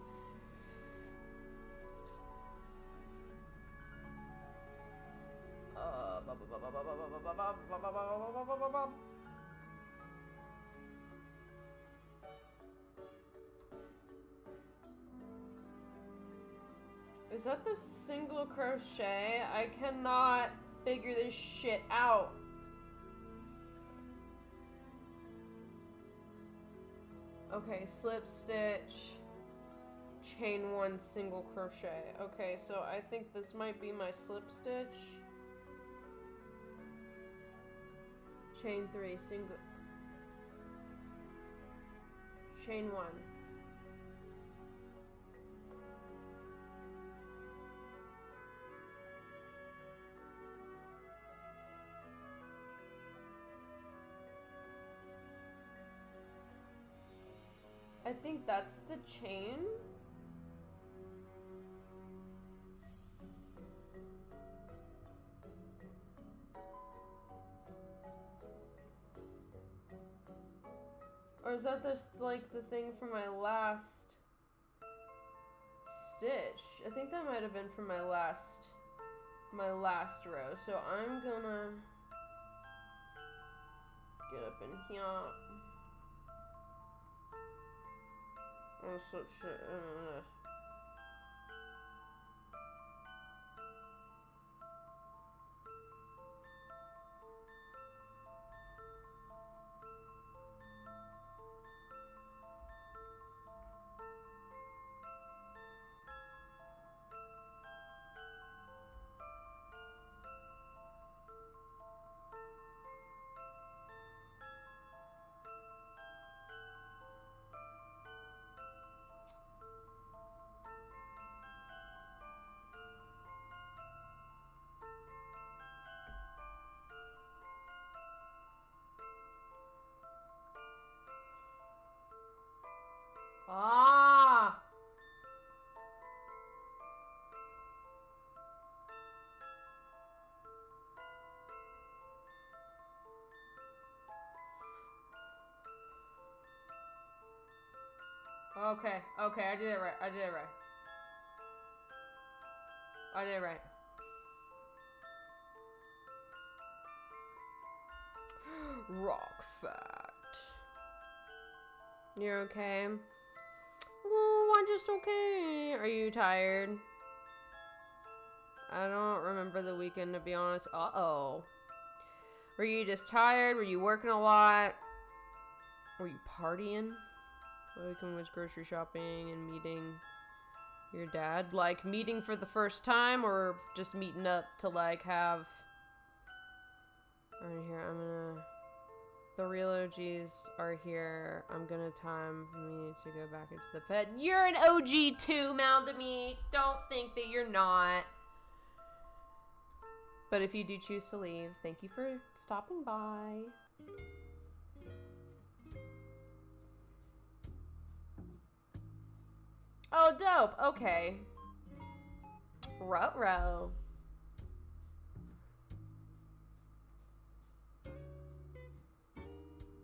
Is that the single crochet? I cannot figure this shit out. Okay, slip stitch, chain one, single crochet. Okay, so I think this might be my slip stitch. Chain three, single, chain one. I think that's the chain. Or is that just like the thing from my last stitch? I think that might have been from my last row. So I'm gonna get up in here. Oh, slip shit. Ah! Okay, I did it right. I did it right. Rock fact. You're okay? Oh, I'm just okay. Are you tired? I don't remember the weekend, to be honest. Uh-oh. Were you just tired? Were you working a lot? Were you partying? The weekend was grocery shopping and meeting your dad. Like, meeting for the first time, or just meeting up to, like, have... Alright, here, I'm gonna... The real OGs are here. I'm gonna time for me to go back into the pet. You're an OG too, Maldemie. Don't think that you're not. But if you do choose to leave, thank you for stopping by. Oh, dope. Okay. Ruh-roh.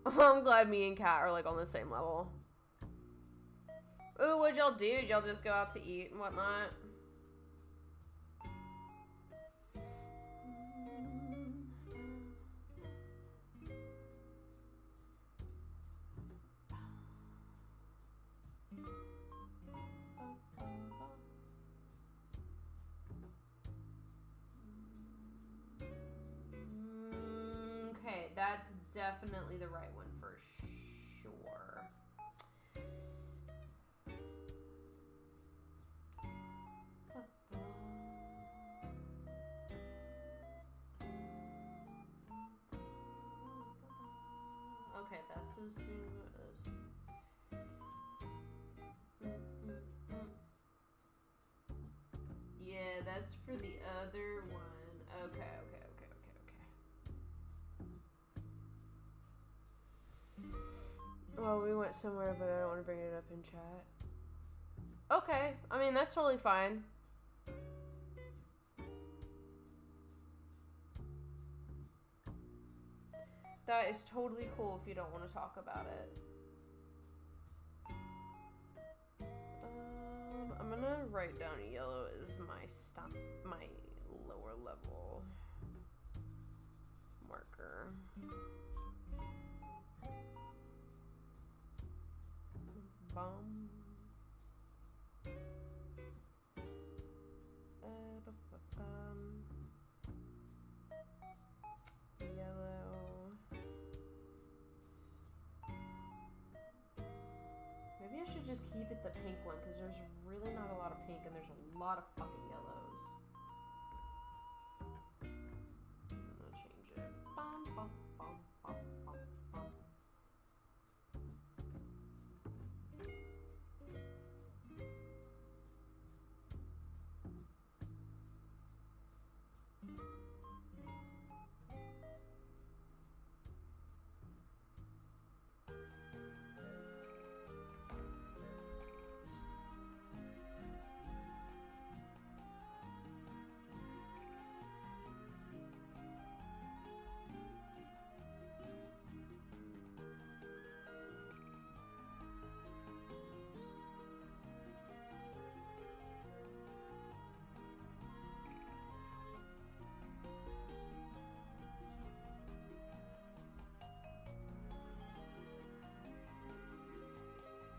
I'm glad me and Kat are like on the same level. Ooh, what'd y'all do? Did y'all just go out to eat and whatnot? is Yeah, that's for the other one. Okay. Well, we went somewhere, but I don't want to bring it up in chat. Okay, I mean, that's totally fine. That is totally cool if you don't want to talk about it. I'm gonna write down yellow as my lower level marker. Bum. Yellow. Maybe I should just keep it the pink one because there's really not a lot of pink and there's a lot of fucking yellows. I'm gonna change it. Bum, bum, bum, bum, bum, bum.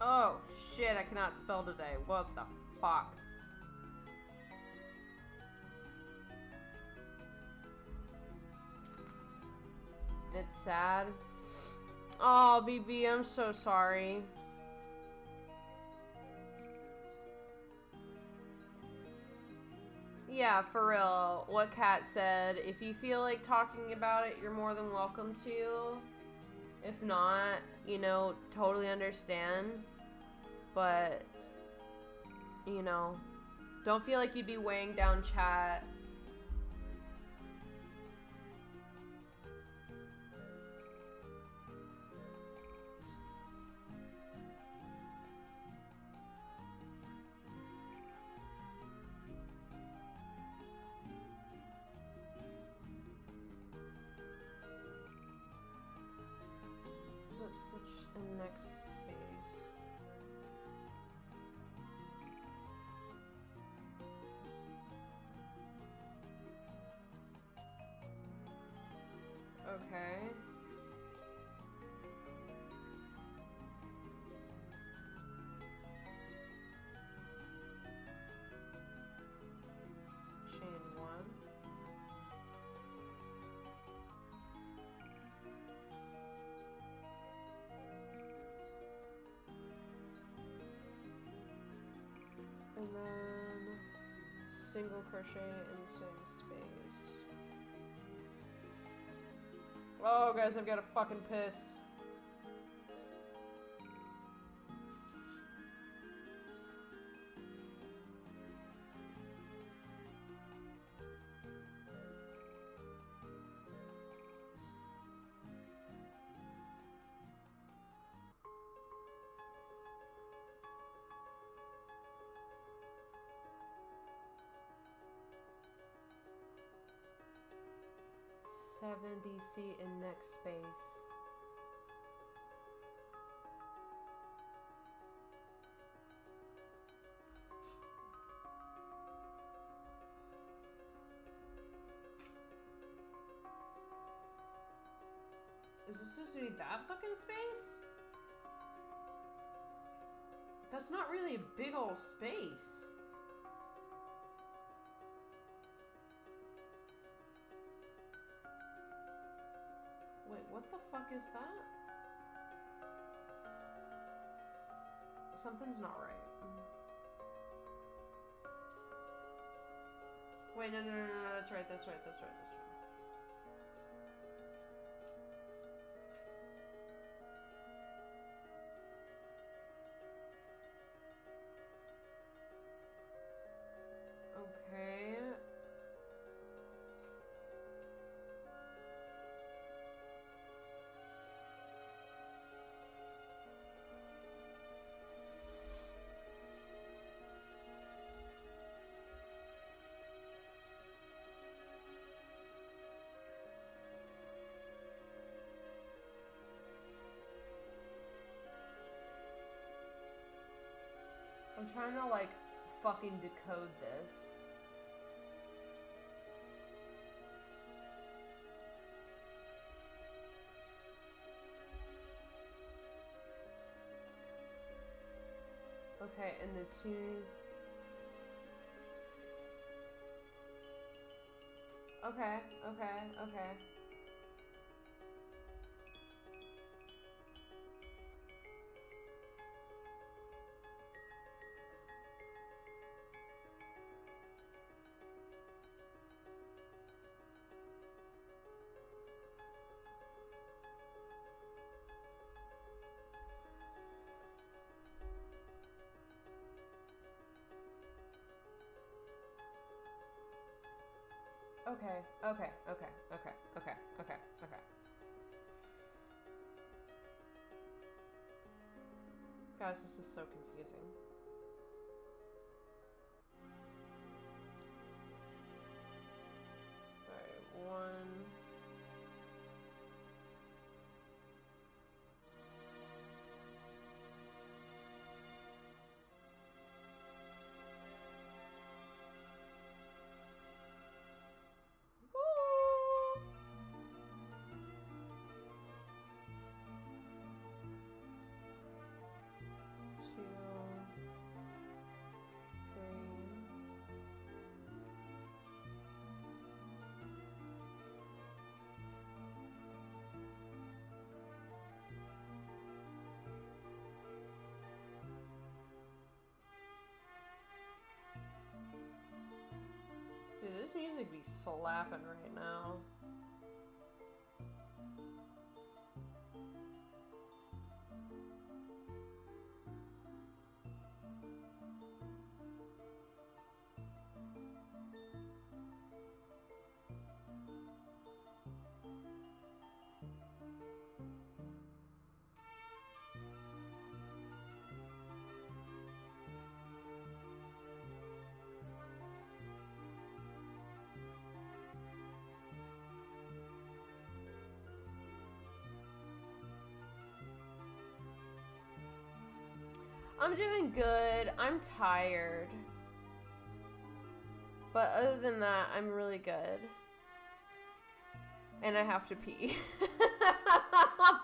Oh shit, I cannot spell today. What the fuck? It's sad. Oh, BB, I'm so sorry. Yeah, for real. What Kat said, if you feel like talking about it, you're more than welcome to. If not, you know, totally understand. But, you know, don't feel like you'd be weighing down chat. Slip stitch in the next space. Okay. Chain one. And then single crochet in the same space. Oh, guys, I've got to fucking piss. DC in next space. Is this supposed to be that fucking space? That's not really a big old space. Wait, what the fuck is that? Something's not right. Wait, no, that's right. I'm trying to, like, fucking decode this. Okay, and the two... Okay, okay, okay. Okay, okay, okay, okay, okay, okay, okay. Guys, this is so confusing. Alright, one. Dude, this music be slapping right now. I'm doing good. I'm tired. But other than that, I'm really good. And I have to pee.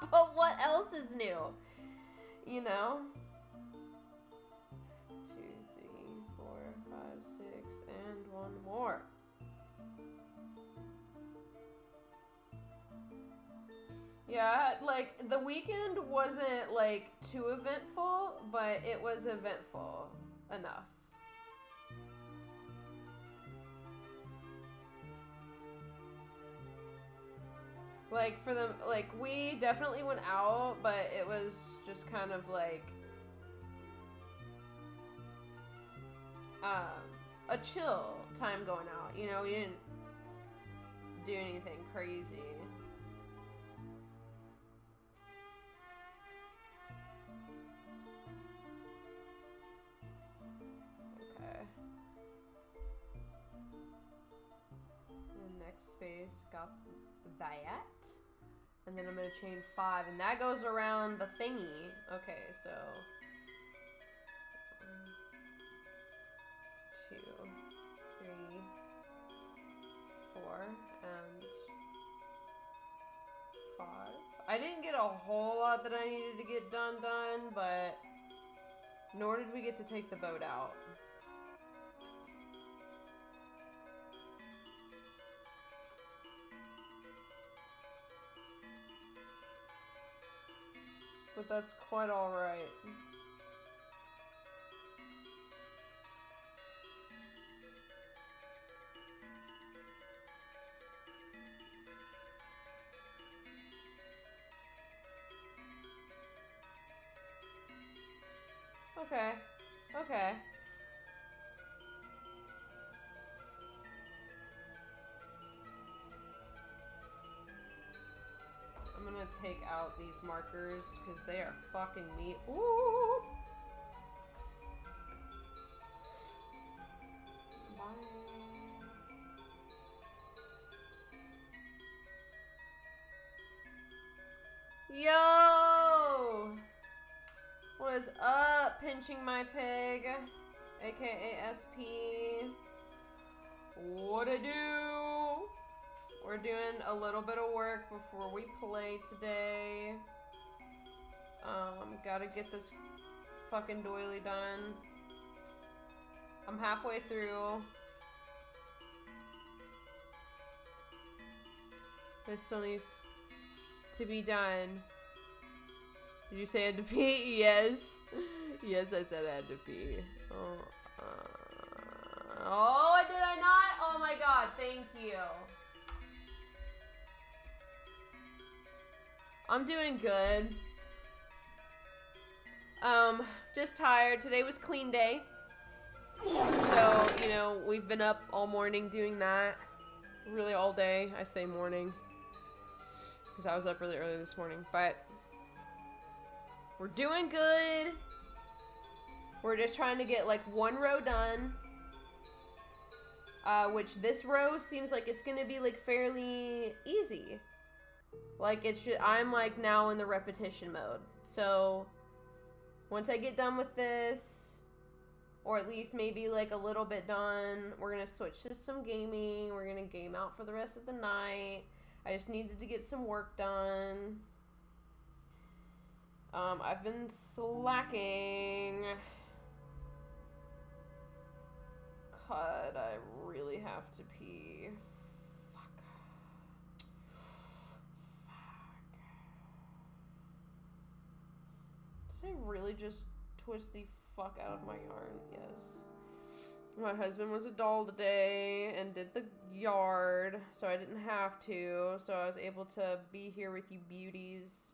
But what else is new? You know? 2, 3, 4, 5, 6, and one more. Yeah, like, the weekend wasn't, like, too eventful, but it was eventful enough. Like, for the, like, we definitely went out, but it was just kind of, like, a chill time going out, you know? We didn't do anything crazy. Space, got that, and then I'm gonna chain 5, and that goes around the thingy. Okay, so 1, 2, 3, 4, and 5. I didn't get a whole lot that I needed to get done, but nor did we get to take the boat out. But that's quite alright. Okay. Okay. I'm gonna take out these markers because they are fucking me. Ooh! Bye. Yo! What What is up, Pinching My Pig, aka SP? What I do? We're doing a little bit of work before we play today. Gotta get this fucking doily done. I'm halfway through. This still needs to be done. Did you say I had to pee? Yes. Yes, I said I had to pee. Oh, did I not? Oh my god, thank you. I'm doing good. Just tired. Today was clean day. So, you know, we've been up all morning doing that. Really all day. I say morning. Because I was up really early this morning. But we're doing good. We're just trying to get like one row done. Which this row seems like it's going to be like fairly easy. Like it should, I'm like now in the repetition mode. So once I get done with this, or at least maybe like a little bit done, we're going to switch to some gaming. We're going to game out for the rest of the night. I just needed to get some work done. I've been slacking. God, I really have to pee. Did I really just twist the fuck out of my yarn? Yes. My husband was a doll today and did the yard, so I didn't have to. So I was able to be here with you beauties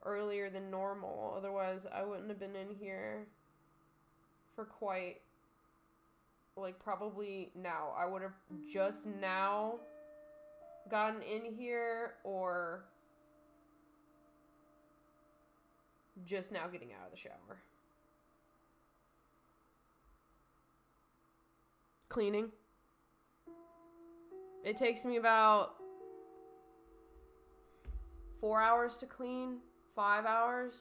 earlier than normal. Otherwise, I wouldn't have been in here for quite, like, probably now. I would have just now gotten in here, or just now getting out of the shower. Cleaning. It takes me about 4 hours to clean, 5 hours.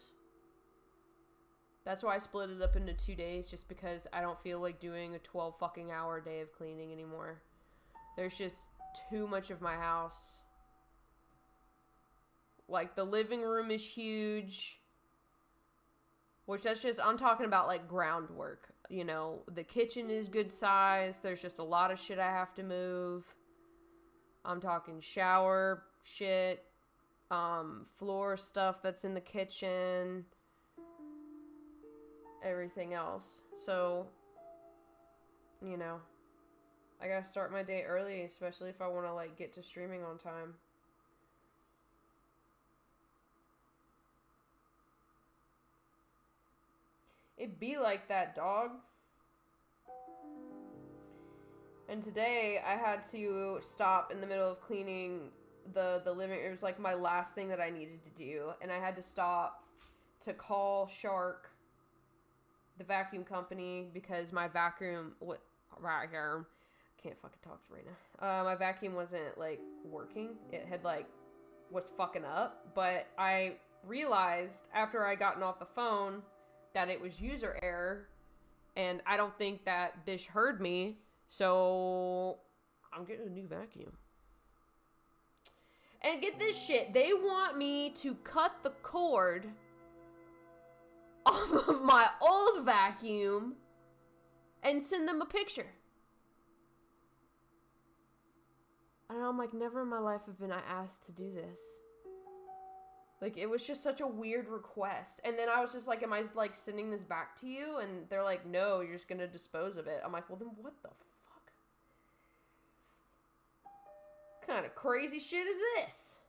That's why I split it up into 2 days, just because I don't feel like doing a 12 fucking hour day of cleaning anymore. There's just too much of my house. Like, the living room is huge. Which that's just, I'm talking about like groundwork. You know, the kitchen is good size. There's just a lot of shit I have to move. I'm talking shower shit, floor stuff that's in the kitchen, everything else. So, you know, I gotta start my day early, especially if I want to like get to streaming on time. It be like that, dog. And today, I had to stop in the middle of cleaning the living room. It was like my last thing that I needed to do. And I had to stop to call Shark, the vacuum company, because my vacuum, right here, can't fucking talk right now. My vacuum wasn't, like, working. It had, like, was fucking up. But I realized after I gotten off the phone that it was user error, and I don't think that bitch heard me, so I'm getting a new vacuum. And get this shit, they want me to cut the cord off of my old vacuum and send them a picture. And I'm like, never in my life have been I asked to do this. Like, it was just such a weird request. And then I was just like, am I, like, sending this back to you? And they're like, no, you're just going to dispose of it. I'm like, well, then what the fuck? What kind of crazy shit is this?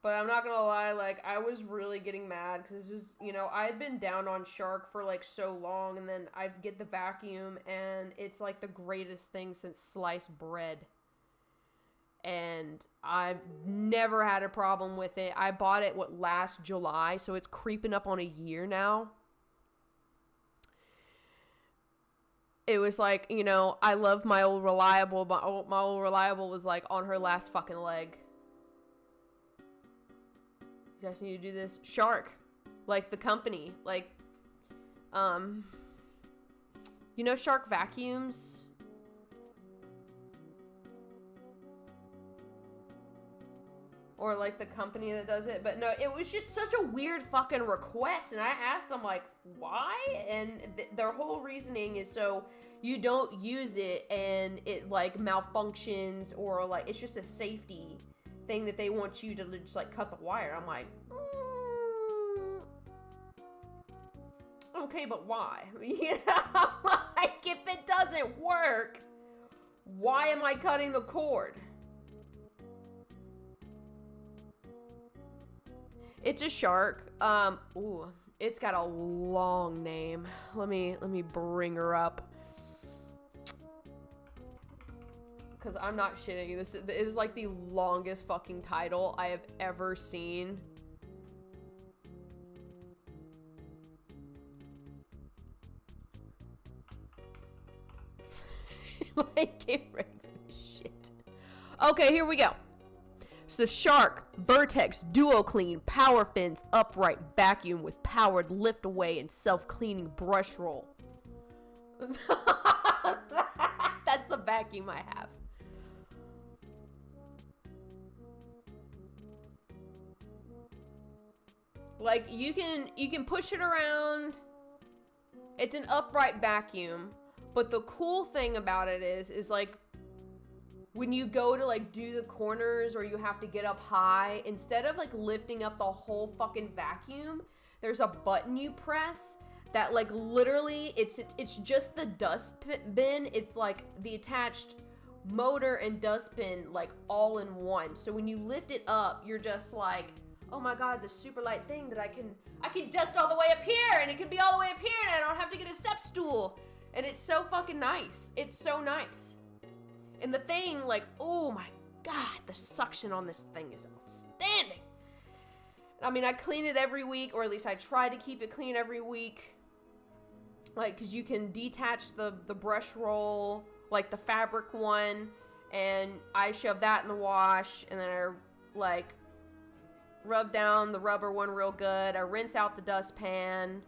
But I'm not going to lie, like, I was really getting mad. Because this was, you know, I had been down on Shark for, like, so long. And then I get the vacuum, and it's, like, the greatest thing since sliced bread. And I've never had a problem with it. I bought it, last July, so it's creeping up on a year now. It was like, you know, I love my old Reliable, but my old Reliable was like on her last fucking leg. You guys need to do this. Shark. Like the company. Like, you know Shark vacuums? Or like the company that does it. But no, it was just such a weird fucking request. And I asked them like, why? And their whole reasoning is so you don't use it and it like malfunctions, or like it's just a safety thing that they want you to just like cut the wire. I'm like, okay, but why? You know, like if it doesn't work, why am I cutting the cord? It's a Shark. Ooh, it's got a long name. Let me bring her up. Cause I'm not shitting. This is like the longest fucking title I have ever seen. Like, get ready for this shit. Okay, here we go. So Shark Vertex Duo Clean Power Fins Upright Vacuum with powered lift away and self-cleaning brush roll. That's the vacuum I have. Like you can push it around. It's an upright vacuum, but the cool thing about it is like when you go to like do the corners or you have to get up high, instead of like lifting up the whole fucking vacuum, there's a button you press that like literally it's just the dust bin. It's like the attached motor and dustbin like all in one. So when you lift it up, you're just like, oh my god, this super light thing that I can dust all the way up here, and it can be all the way up here, and I don't have to get a step stool. And it's so fucking nice. It's so nice. And the thing, like, oh my god, the suction on this thing is outstanding. I mean, I clean it every week, or at least I try to keep it clean every week. Like, because you can detach the brush roll, like the fabric one, and I shove that in the wash, and then I, like, rub down the rubber one real good. I rinse out the dustpan.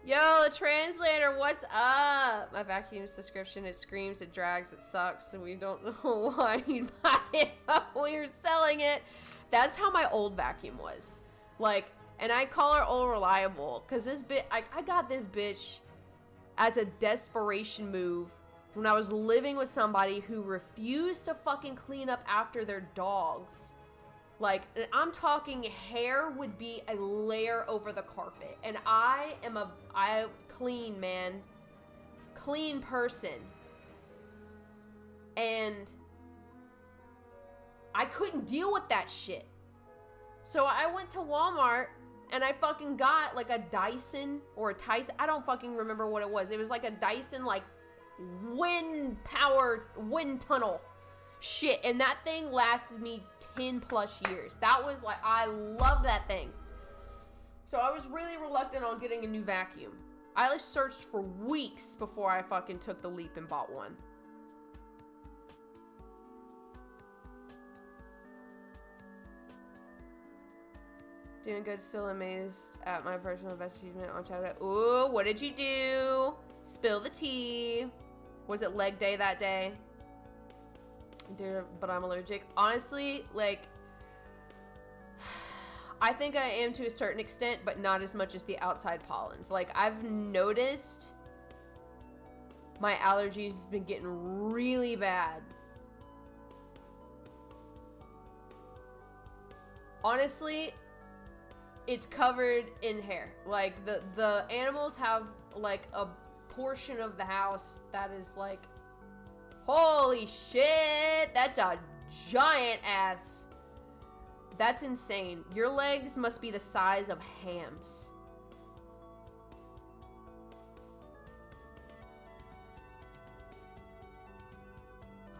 Yo, the translator, what's up? My vacuum subscription, it screams, it drags, it sucks, and we don't know why you'd buy it, but we're selling it. That's how my old vacuum was. Like, and I call her old reliable, because this I got this bitch as a desperation move when I was living with somebody who refused to fucking clean up after their dogs. Like, I'm talking hair would be a layer over the carpet. And I clean, man. Clean person. And I couldn't deal with that shit. So I went to Walmart and I fucking got like a Dyson or a Tyson. I don't fucking remember what it was. It was like a Dyson, like, wind tunnel shit. And that thing lasted me 10 plus years. That was like, I love that thing. So I was really reluctant on getting a new vacuum. I like searched for weeks before I fucking took the leap and bought one. Doing good, still amazed at my personal best achievement on Saturday. Ooh, what did you do? Spill the tea. Was it leg day that day? Dude, but I'm allergic. Honestly, like, I think I am to a certain extent, but not as much as the outside pollens. Like, I've noticed my allergies has been getting really bad. Honestly, it's covered in hair. Like, the animals have, like, a portion of the house that is, like, holy shit, that's a giant ass. That's insane. Your legs must be the size of hams.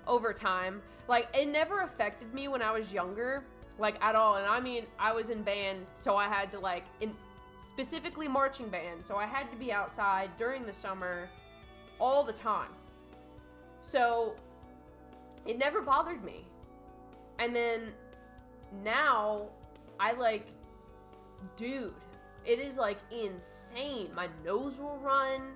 Over time. Like, it never affected me when I was younger. Like, at all. And I mean, I was in band, so I had to, like, specifically marching band. So I had to be outside during the summer all the time. So it never bothered me. And then now, I like, dude, it is like insane. My nose will run,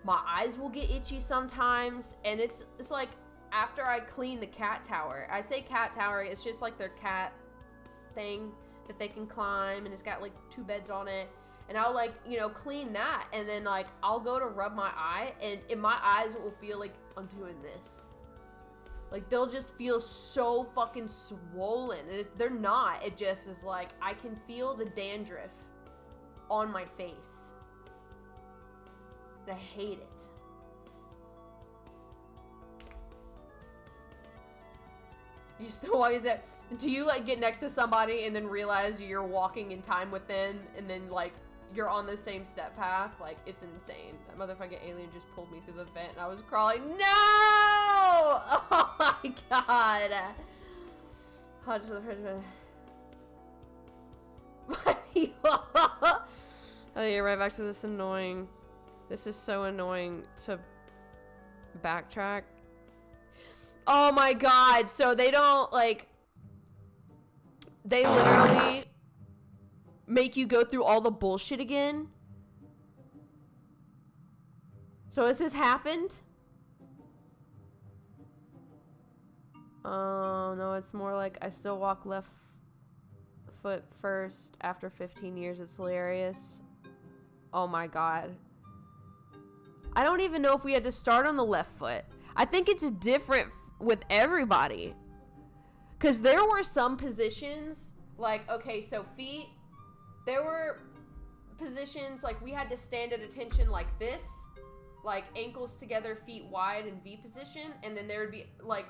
my eyes will get itchy sometimes, and it's like after I clean the cat tower. I say cat tower, it's just like their cat thing that they can climb, and it's got like 2 beds on it. And I'll like, you know, clean that, and then like I'll go to rub my eye, and in my eyes it will feel like I'm doing this. Like they'll just feel so fucking swollen, and they're not. It just is like I can feel the dandruff on my face, and I hate it. You still always that. Do you like get next to somebody and then realize you're walking in time with them, and then like you're on the same step path? Like, it's insane. That motherfucking alien just pulled me through the vent and I was crawling. No! Oh my god. Hodge to the fridge. Oh, you're right back to this annoying. This is so annoying to backtrack. Oh my god. So they don't like. They literally make you go through all the bullshit again. So has this happened? Oh, no, it's more like I still walk left foot first after 15 years. It's hilarious. Oh my god. I don't even know if we had to start on the left foot. I think it's different with everybody. Because there were some positions, like, okay, so feet, there were positions, like, we had to stand at attention like this, like, ankles together, feet wide, in V position, and then there would be, like,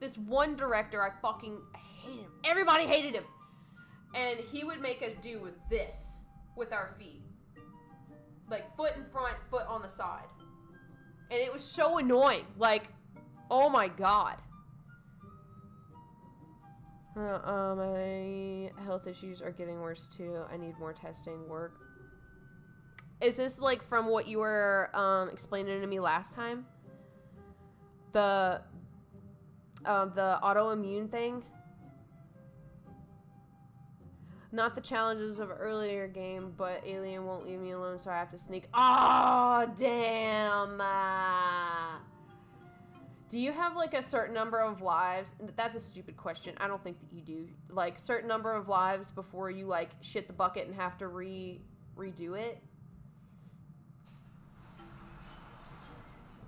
this one director, I fucking hated him. Everybody hated him. And he would make us do with this, with our feet. Like, foot in front, foot on the side. And it was so annoying. Like, oh my god. My health issues are getting worse too. I need more testing work. Is this like from what you were explaining to me last time? The autoimmune thing? Not the challenges of an earlier game, but Alien won't leave me alone, so I have to sneak. Oh, damn. Do you have, like, a certain number of lives? That's a stupid question. I don't think that you do. Like, certain number of lives before you, like, shit the bucket and have to redo it?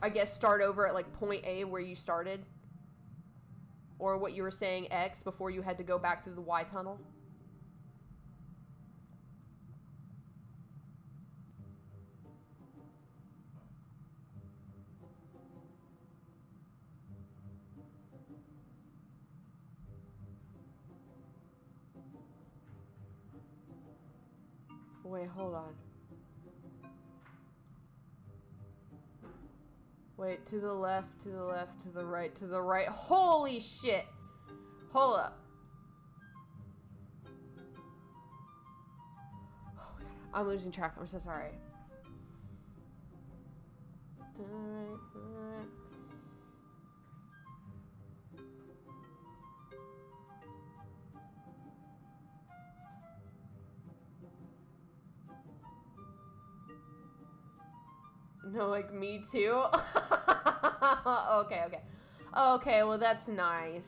I guess start over at, like, point A where you started? Or what you were saying, X, before you had to go back through the Y tunnel? Wait, hold on. Wait, to the left, to the left, to the right, to the right. Holy shit! Hold up. Oh my god, I'm losing track. I'm so sorry. To the right, to the right. No, like, me too? Okay. Okay, well, that's nice.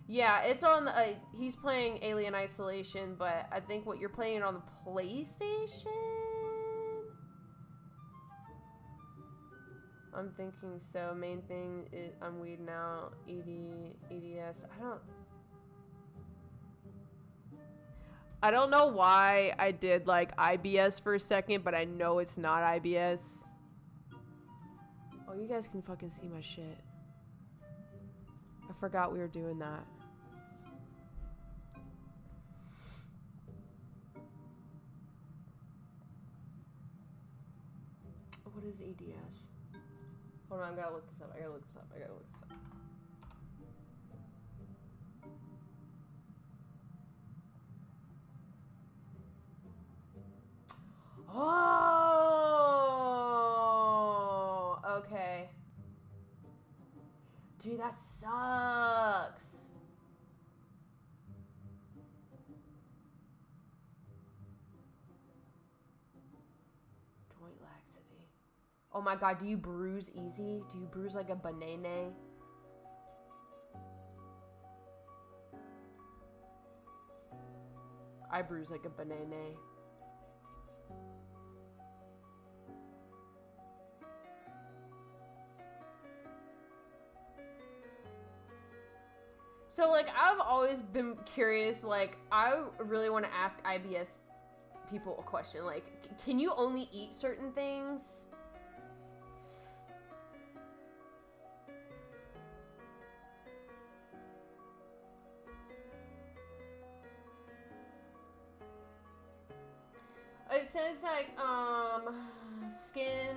Yeah, it's on the, he's playing Alien Isolation, but I think what you're playing on the PlayStation? I'm thinking so. Main thing is, I'm weeding out EDS. I don't know why I did, like, IBS for a second, but I know it's not IBS. Oh, you guys can fucking see my shit. I forgot we were doing that. What is EDS? Hold on, I gotta look this up. Oh, okay. Dude, that sucks. Oh my god, do you bruise easy? Do you bruise like a banana? I bruise like a banana. So, like, I've always been curious, like, I really want to ask IBS people a question. Like, can you only eat certain things? It says, like, skin,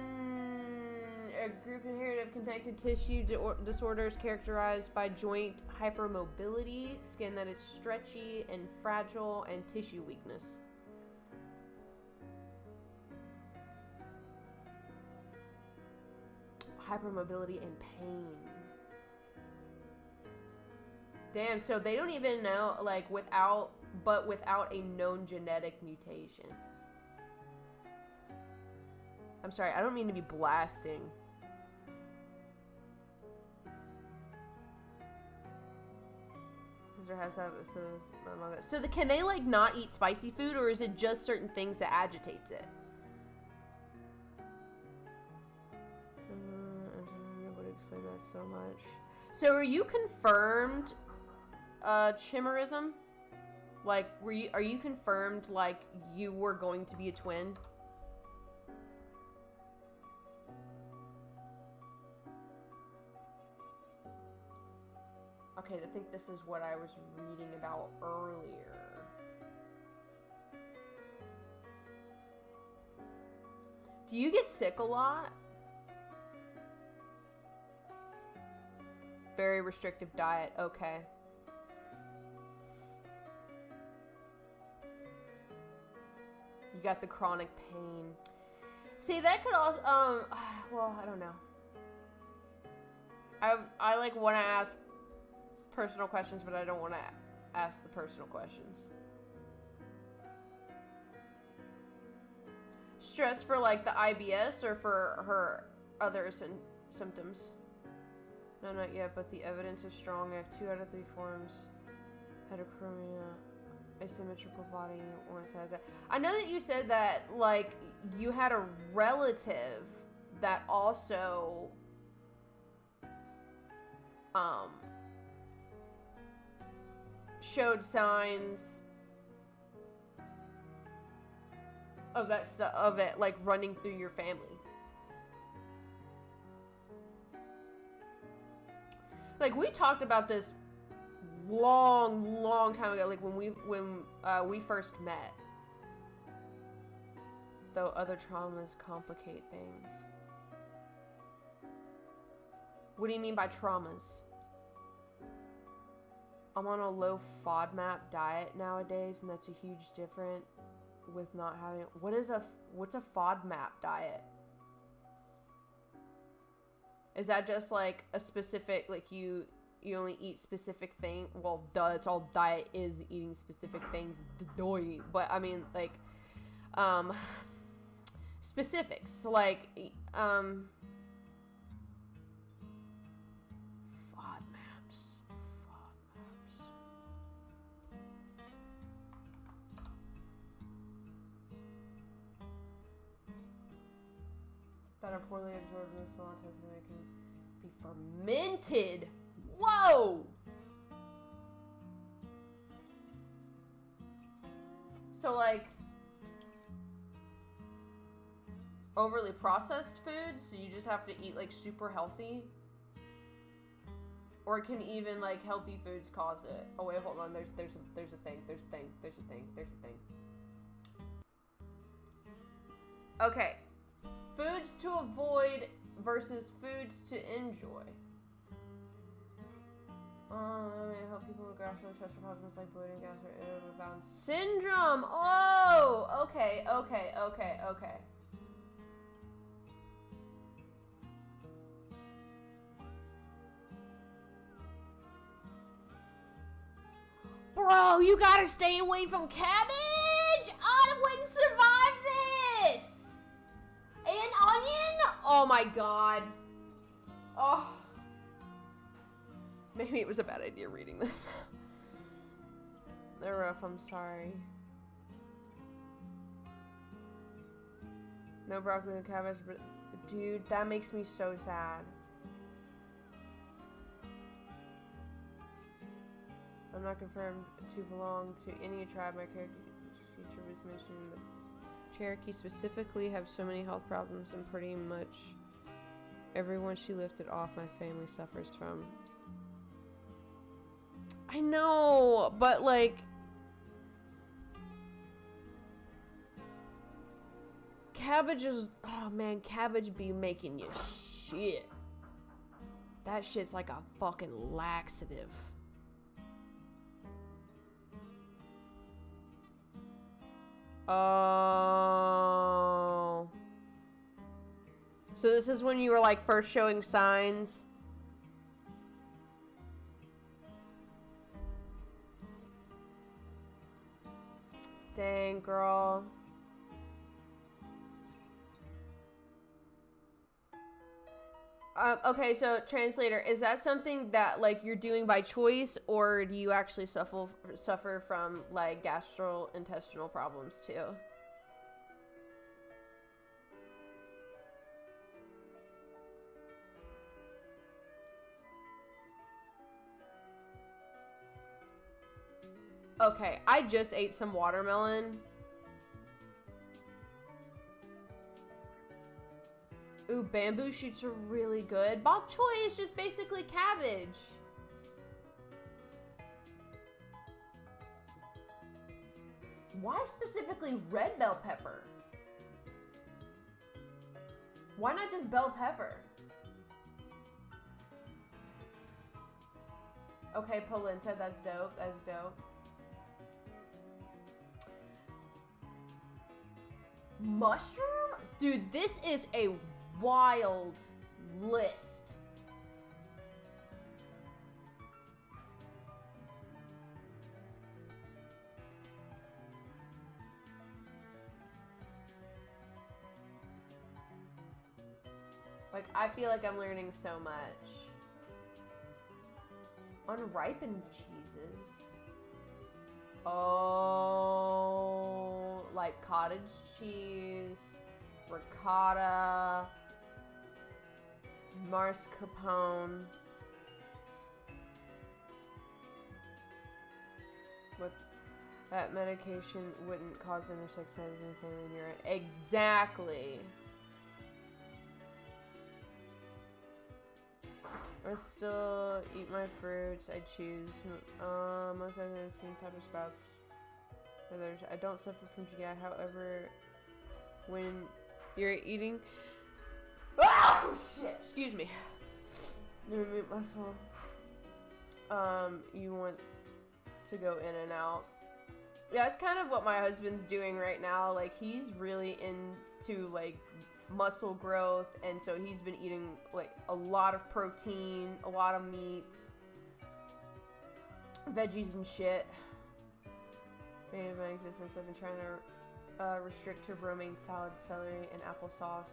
a group inherited of connective tissue disorders characterized by joint hypermobility, skin that is stretchy and fragile, and tissue weakness. Hypermobility and pain. Damn, so they don't even know, like, without a known genetic mutation. I'm sorry, I don't mean to be blasting. Sister has to have so can they, like, not eat spicy food, or is it just certain things that agitates it? I would explain that so much. So are you confirmed chimerism? Like, are you confirmed, like, you were going to be a twin? Okay, I think this is what I was reading about earlier. Do you get sick a lot? Very restrictive diet, okay. You got the chronic pain. See, that could also, well, I don't know. I like want to ask personal questions, but I don't want to ask the personal questions. Stress for, like, the IBS or for her other symptoms? No, not yet, but the evidence is strong. I have 2 out of 3 forms. Heterochromia, asymmetrical body, one side. That. I know that you said that, like, you had a relative that also, showed signs of that stuff, of it, like, running through your family. Like, we talked about this long time ago, like, when we first met. Though other traumas complicate things. What do you mean by traumas? I'm on a low FODMAP diet nowadays, and that's a huge difference with not having... What's a FODMAP diet? Is that just, like, a specific, like, you only eat specific things? Well, duh, it's all diet is eating specific things. But, I mean, like, specifics. Like, FODMAPs. That are poorly absorbed in the small intestine and can be fermented. Whoa! So, like, overly processed foods, so you just have to eat, like, super healthy? Or can even, like, healthy foods cause it? Oh wait, hold on, there's a thing. Okay. Foods to avoid versus foods to enjoy. I mean, help people with gastrointestinal problems like bloating, gas, or irritable bowel syndrome. Oh, okay. Bro, you gotta stay away from cabbage. I wouldn't survive this. And onion? Oh my god. Oh. Maybe it was a bad idea reading this. They're rough, I'm sorry. No broccoli and cabbage, but dude, that makes me so sad. I'm not confirmed to belong to any tribe. My character feature was mentioned. The Cherokee specifically have so many health problems, and pretty much everyone she lifted off my family suffers from. I know, but like, cabbage is, oh man, cabbage be making you shit. That shit's like a fucking laxative. Oh. So this is when you were like first showing signs. Dang, girl. Okay, so translator, is that something that like you're doing by choice, or do you actually suffer from like gastrointestinal problems too? Okay, I just ate some watermelon. Ooh, bamboo shoots are really good. Bok choy is just basically cabbage. Why specifically red bell pepper? Why not just bell pepper? Okay, polenta, that's dope. That's dope. Mushroom? Dude, this is a wild list. Like, I feel like I'm learning so much. Unripened cheeses. Oh, like cottage cheese, ricotta, mascarpone. With that medication wouldn't cause intersex anything in urine. Exactly. I still eat my fruits. I choose most of the green pepper sprouts. I don't suffer from GI. However, when you're eating, oh shit! Excuse me. You want to go in and out. Yeah, that's kind of what my husband's doing right now. Like, he's really into like muscle growth, and so he's been eating like a lot of protein, a lot of meats, veggies and shit. Made my existence, I've been trying to restrict to romaine salad, celery, and applesauce.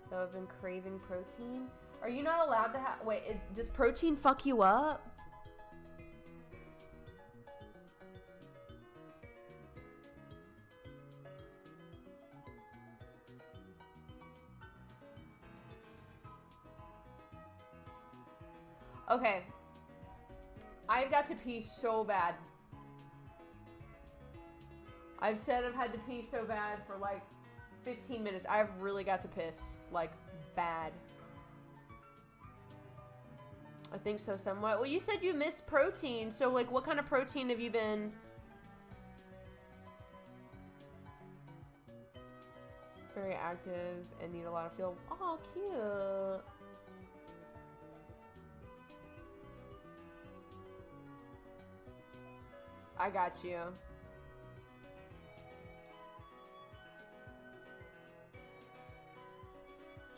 Though I've been craving protein. Are you not allowed to have? Wait, does protein fuck you up? Okay. I've got to pee so bad. I've said I've had to pee so bad for like 15 minutes. I've really got to piss. Like, bad. I think so somewhat. Well, you said you missed protein. So, like, what kind of protein have you been? Very active and need a lot of fuel. Oh, cute. I got you.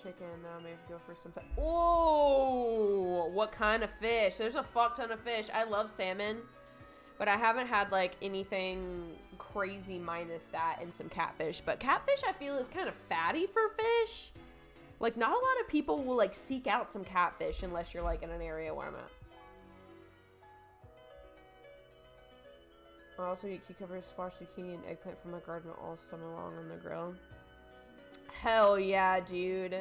Chicken, maybe go for some fish. Oh, what kind of fish? There's a fuck ton of fish. I love salmon, but I haven't had like anything crazy minus that and some catfish. But catfish I feel is kind of fatty for fish. Like, not a lot of people will, like, seek out some catfish unless you're, like, in an area where I'm at. I also eat cucumbers, squash, zucchini, and eggplant from my garden all summer long on the grill. Hell yeah, dude.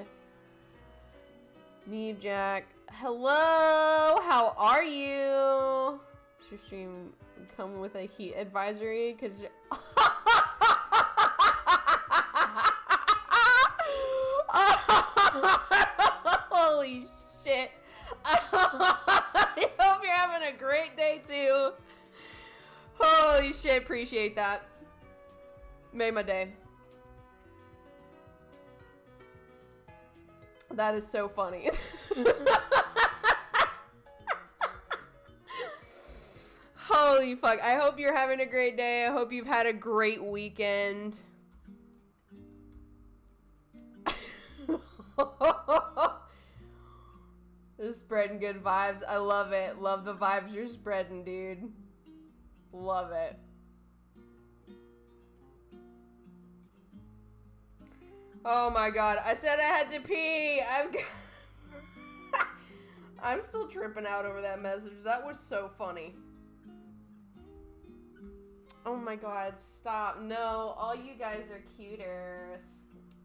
Neve Jack. Hello! How are you? Should your stream come with a heat advisory? Because holy shit. I hope you're having a great day too. Holy shit, appreciate that. Made my day. That is so funny. Holy fuck. I hope you're having a great day. I hope you've had a great weekend. Just spreading good vibes. I love it. Love the vibes you're spreading, dude. Love it. Oh my god. I said I had to pee. I'm still tripping out over that message. That was so funny. Oh my god. Stop. No. All you guys are cuter.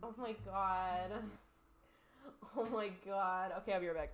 Oh my god. Oh my god. Okay, I'll be right back.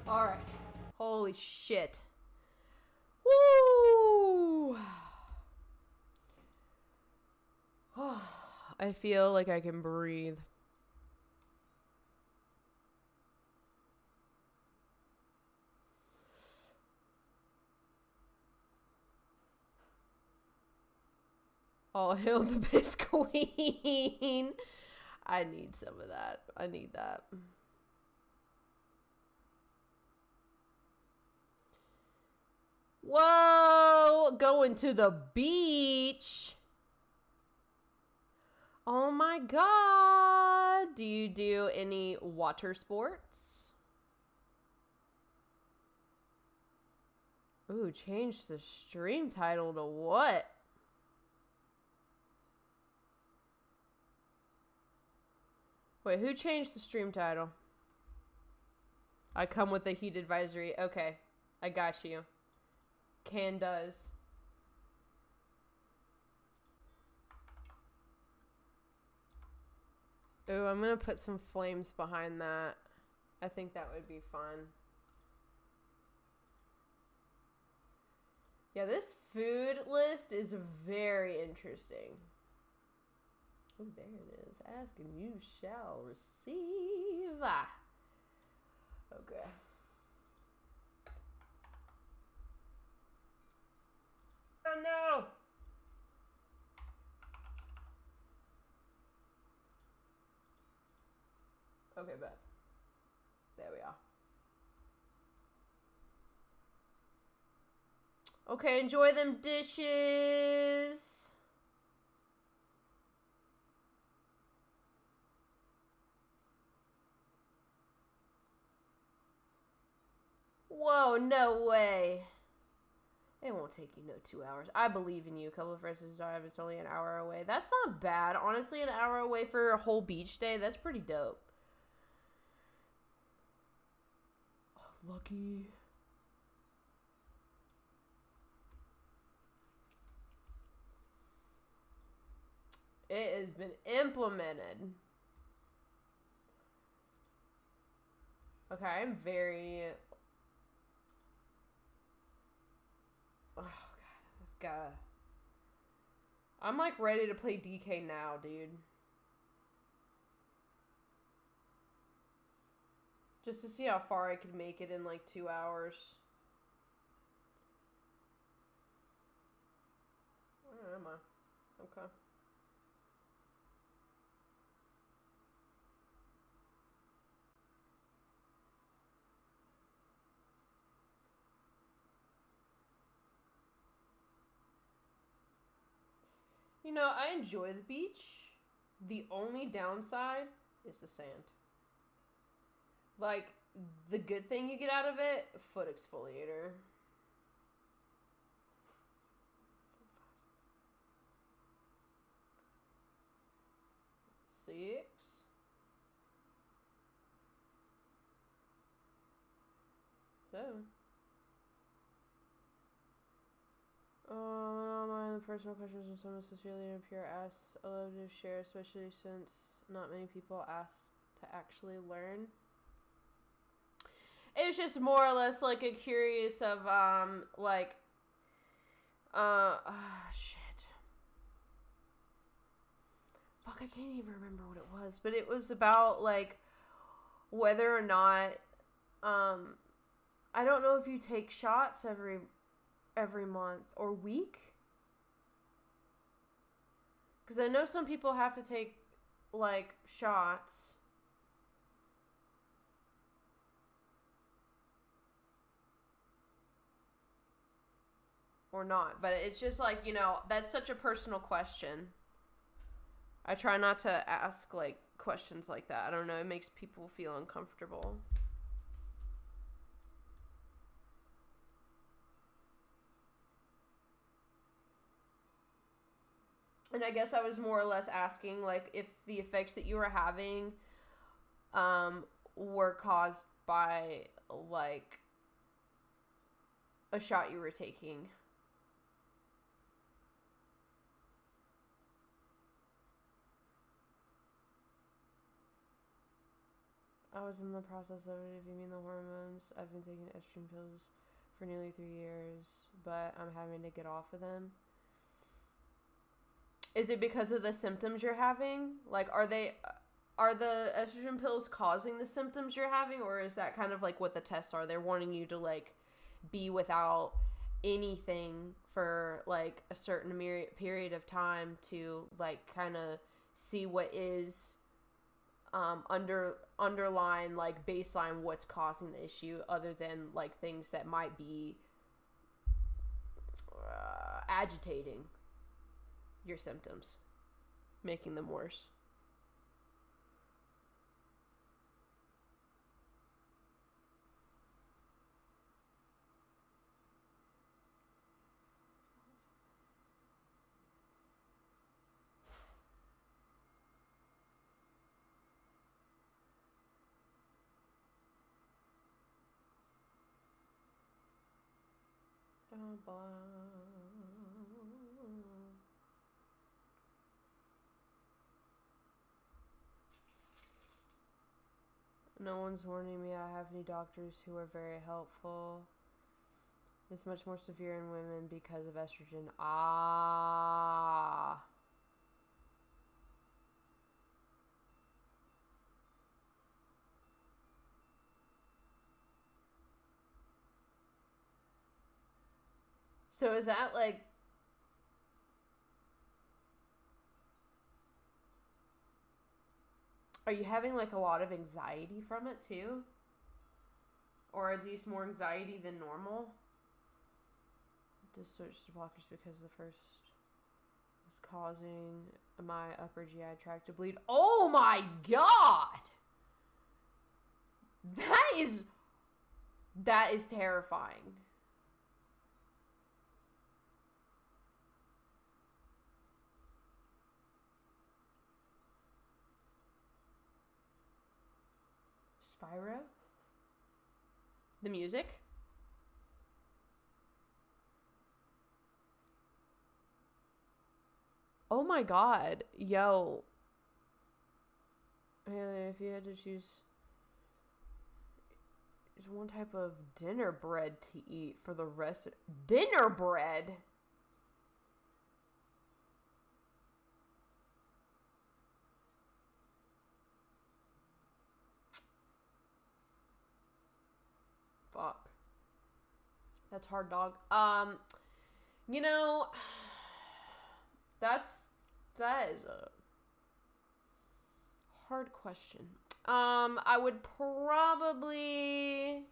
Alright. Holy shit. Woo! I feel like I can breathe. All hail the piss queen. I need some of that. I need that. Whoa! Going to the beach. Oh my god. Do you do any water sports? Ooh, change the stream title to what? Wait, who changed the stream title? I come with a heat advisory. Okay, I got you. Can does. Ooh, I'm gonna put some flames behind that. I think that would be fun. Yeah, this food list is very interesting. Oh, there it is. Ask and you shall receive. Okay. Oh no! Okay, bet. There we are. Okay, enjoy them dishes. Whoa, no way. It won't take you no 2 hours. I believe in you. Couple of friends drive. It's only an hour away. That's not bad. Honestly, an hour away for a whole beach day, that's pretty dope. Oh, lucky. It has been implemented. Okay, I'm very... Oh, God. I've got... I'm, like, ready to play DK now, dude. Just to see how far I could make it in, like, 2 hours. Where am I? Okay. You know, I enjoy the beach. The only downside is the sand. Like, the good thing you get out of it, foot exfoliator. Six. Seven. I don't mind the personal questions when someone sincerely and pure asks. I love to share, especially since not many people ask to actually learn. It was just more or less like a curious of, like, shit. Fuck, I can't even remember what it was, but it was about, like, whether or not, I don't know if you take shots every month or week. Because I know some people have to take, like, shots. Or not. But it's just like, you know, that's such a personal question. I try not to ask, like, questions like that. I don't know. It makes people feel uncomfortable. And I guess I was more or less asking, like, if the effects that you were having were caused by, like, a shot you were taking. I was in the process of it, if you mean the hormones. I've been taking estrogen pills for nearly 3 years, but I'm having to get off of them. Is it because of the symptoms you're having? Like, are the estrogen pills causing the symptoms you're having, or is that kind of like what the tests are? They're wanting you to like be without anything for like a certain period of time to like kind of see what is underlying, like baseline, what's causing the issue, other than like things that might be agitating your symptoms, making them worse. No one's warning me. I have new doctors who are very helpful. It's much more severe in women because of estrogen. Ah. So is that like... Are you having like a lot of anxiety from it too? Or at least more anxiety than normal? Just switched to blockers because the first was causing my upper GI tract to bleed. Oh my god! That is terrifying. Spyro? The music? Oh my god. Yo. Haley, if you had to choose one type of dinner bread to eat for the rest of... Dinner bread? Fuck. That's hard, dog. You know, that is a hard question. I would probably...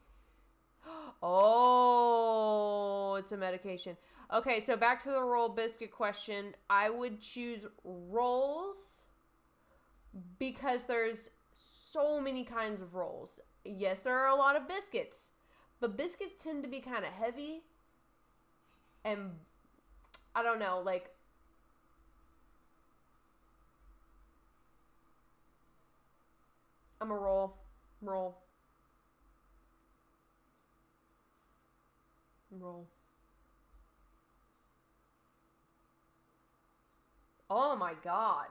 Oh, it's a medication. Okay, so back to the roll biscuit question. I would choose rolls because there's so many kinds of rolls. Yes, there are a lot of biscuits, but biscuits tend to be kind of heavy. And I don't know, like... I'm a roll. Roll. Oh my god.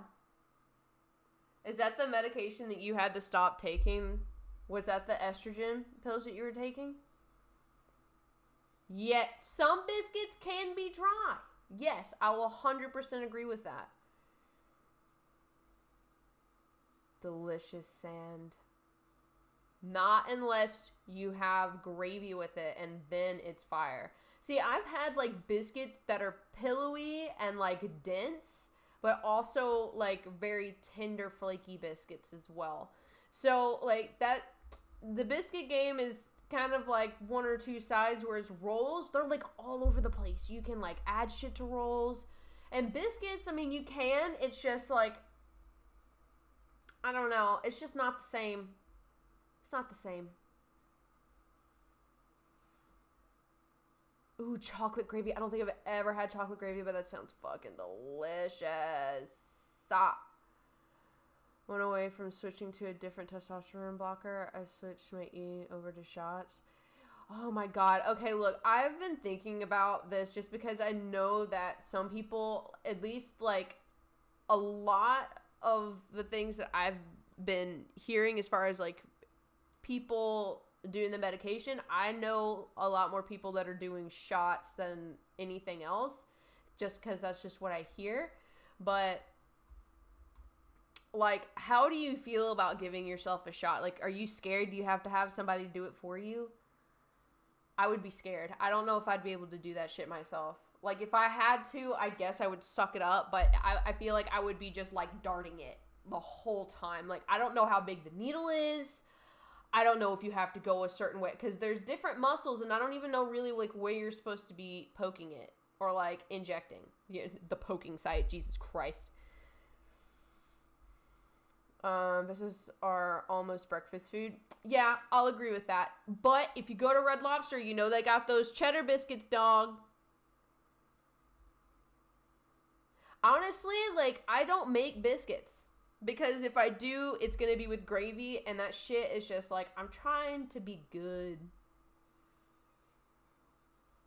Is that the medication that you had to stop taking? Was that the estrogen pills that you were taking? Yet some biscuits can be dry. Yes, I will 100% agree with that. Delicious sand. Not unless you have gravy with it and then it's fire. See, I've had like biscuits that are pillowy and like dense, but also like very tender, flaky biscuits as well. So like that, the biscuit game is kind of like one or two sides, whereas rolls, they're like all over the place. You can like add shit to rolls. And biscuits, I mean, you can. It's just like, I don't know. It's just not the same. It's not the same. Ooh, chocolate gravy. I don't think I've ever had chocolate gravy, but that sounds fucking delicious. Stop. Went away from switching to a different testosterone blocker. I switched my E over to shots. Oh my god. Okay, look, I've been thinking about this just because I know that some people, at least like a lot of the things that I've been hearing as far as like people doing the medication. I know a lot more people that are doing shots than anything else, just because that's just what I hear. But, like, how do you feel about giving yourself a shot? Like, are you scared? Do you have to have somebody do it for you? I would be scared. I don't know if I'd be able to do that shit myself. Like, if I had to, I guess I would suck it up, but I feel like I would be just, like, darting it the whole time. Like, I don't know how big the needle is. I don't know if you have to go a certain way, because there's different muscles, and I don't even know really, like, where you're supposed to be poking it, or, like, injecting. Yeah, the poking site, Jesus Christ. This is our almost breakfast food. Yeah, I'll agree with that. But if you go to Red Lobster, you know they got those cheddar biscuits, dog. Honestly, like, I don't make biscuits. Because if I do, it's going to be with gravy. And that shit is just like, I'm trying to be good.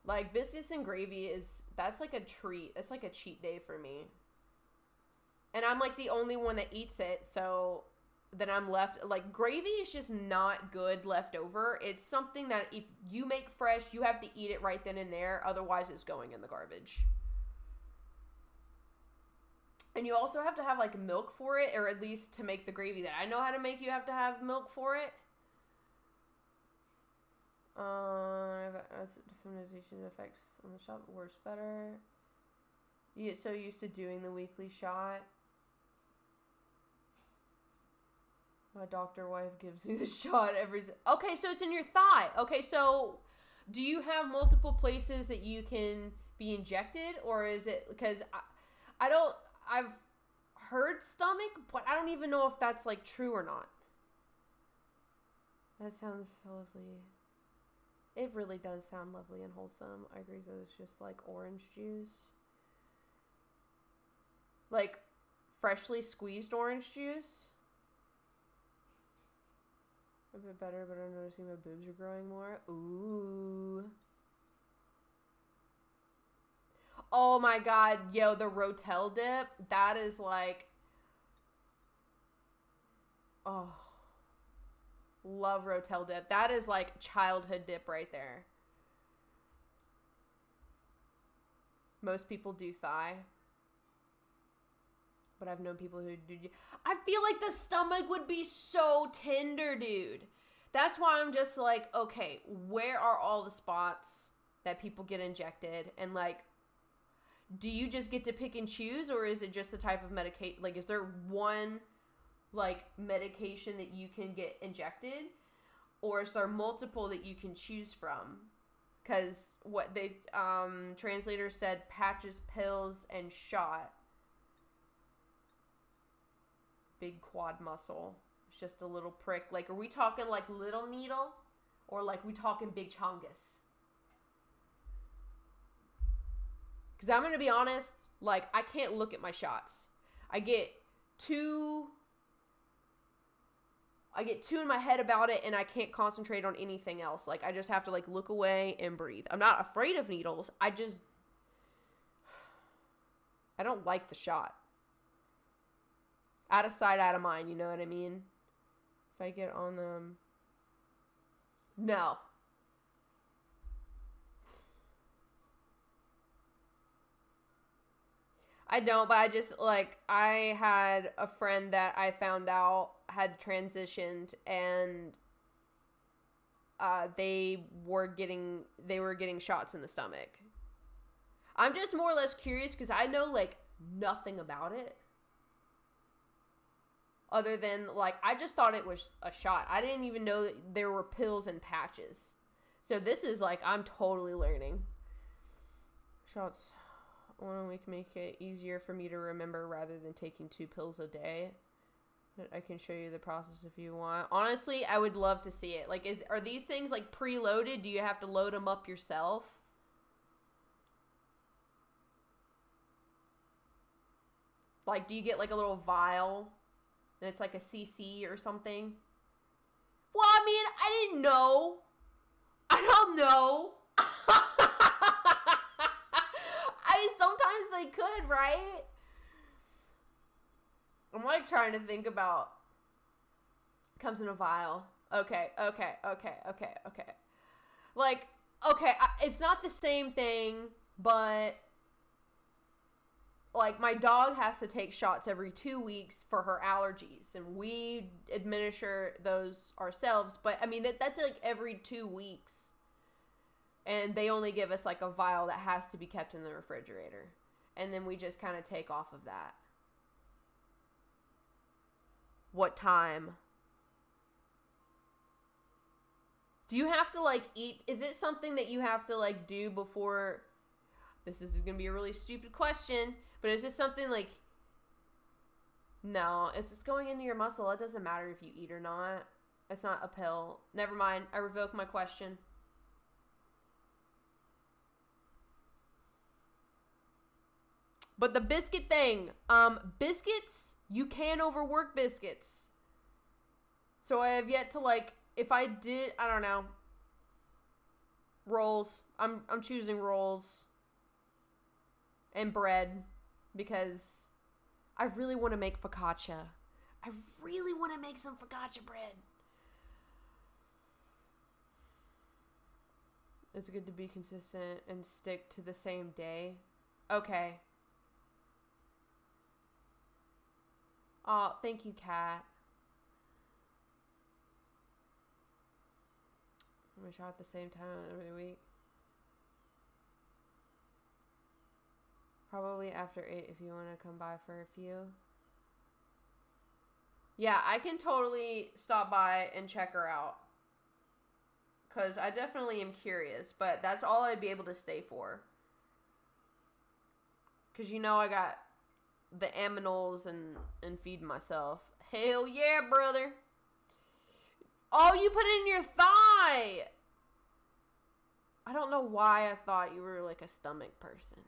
Like, biscuits and gravy that's like a treat. It's like a cheat day for me. And I'm like the only one that eats it. So then I'm left, like, gravy is just not good left over. It's something that if you make fresh, you have to eat it right then and there. Otherwise, it's going in the garbage. And you also have to have, like, milk for it, or at least to make the gravy that I know how to make, you have to have milk for it. Feminization effects on the shot, worse, better. You get so used to doing the weekly shot. My doctor wife gives me the shot every day. Okay, so it's in your thigh. Okay, so do you have multiple places that you can be injected, or is it, because I've heard stomach, but I don't even know if that's, like, true or not. That sounds so lovely. It really does sound lovely and wholesome. I agree that it's just like orange juice. Like, freshly squeezed orange juice. A bit better, but I'm noticing my boobs are growing more. Ooh. Oh my god, yo, the Rotel dip, that is like, oh, love Rotel dip. That is like childhood dip right there. Most people do thigh, but I've known people who do. I feel like the stomach would be so tender, dude. That's why I'm just like, okay, where are all the spots that people get injected? And, like, do you just get to pick and choose, or is it just a type of medication? Like, is there one, like, medication that you can get injected, or is there multiple that you can choose from? Because what they, translator said, patches, pills, and shot. Big quad muscle. It's just a little prick. Like, are we talking, like, little needle, or, like, we talking big chongus? Because I'm going to be honest, like, I can't look at my shots. I get too in my head about it, and I can't concentrate on anything else. Like, I just have to, like, look away and breathe. I'm not afraid of needles. I don't like the shot. Out of sight, out of mind, you know what I mean? If I get on them. No. I don't, but I just, like, I had a friend that I found out had transitioned, and they were getting shots in the stomach. I'm just more or less curious, because I know, like, nothing about it. Other than, like, I just thought it was a shot. I didn't even know that there were pills and patches. So this is, like, I'm totally learning. Shots. One week make it easier for me to remember rather than taking 2 pills a day. But I can show you the process if you want. Honestly, I would love to see it. Like, are these things, like, preloaded? Do you have to load them up yourself? Like, do you get, like, a little vial? And it's like a CC or something? Well, I mean, I didn't know. I don't know. Sometimes they could, right? I'm like trying to think about. Comes in a vial. Okay. Like, okay, it's not the same thing, but, like, my dog has to take shots every 2 weeks for her allergies, and we administer those ourselves, but, I mean, that's, like, every 2 weeks, and they only give us, like, a vial that has to be kept in the refrigerator, and then we just kind of take off of that. What time? Do you have to, like, eat? Is it something that you have to, like, do before? This is going to be a really stupid question, but is this something, like, no, it's just going into your muscle. It doesn't matter if you eat or not. It's not a pill. Never mind. I revoke my question. But the biscuit thing, biscuits, you can overwork biscuits. So I have yet to, like, if I did, I don't know, rolls. I'm choosing rolls and bread because I really want to make focaccia. I really want to make some focaccia bread. It's good to be consistent and stick to the same day. Okay. Oh, thank you, Kat. We shot at the same time every week. Probably after 8 if you want to come by for a few. Yeah, I can totally stop by and check her out. Because I definitely am curious, but that's all I'd be able to stay for. Because you know I got the aminals and feeding myself. Hell yeah, brother. Oh, you put it in your thigh. I don't know why I thought you were like a stomach person.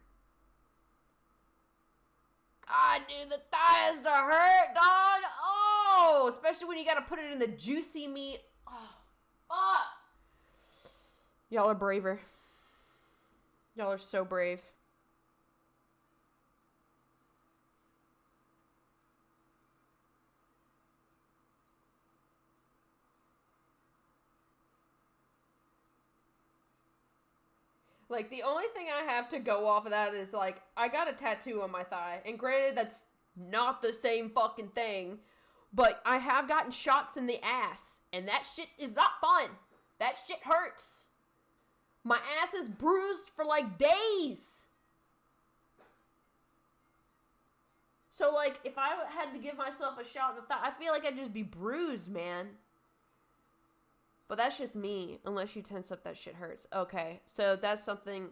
God, dude, the thigh has to hurt, dog. Oh, especially when you gotta put it in the juicy meat. Oh, fuck. Y'all are braver. Y'all are so brave. Like, the only thing I have to go off of that is, like, I got a tattoo on my thigh. And granted, that's not the same fucking thing. But I have gotten shots in the ass. And that shit is not fun. That shit hurts. My ass is bruised for, like, days. So, like, if I had to give myself a shot in the thigh, I feel like I'd just be bruised, man. But that's just me. Unless you tense up, that shit hurts. Okay, so that's something.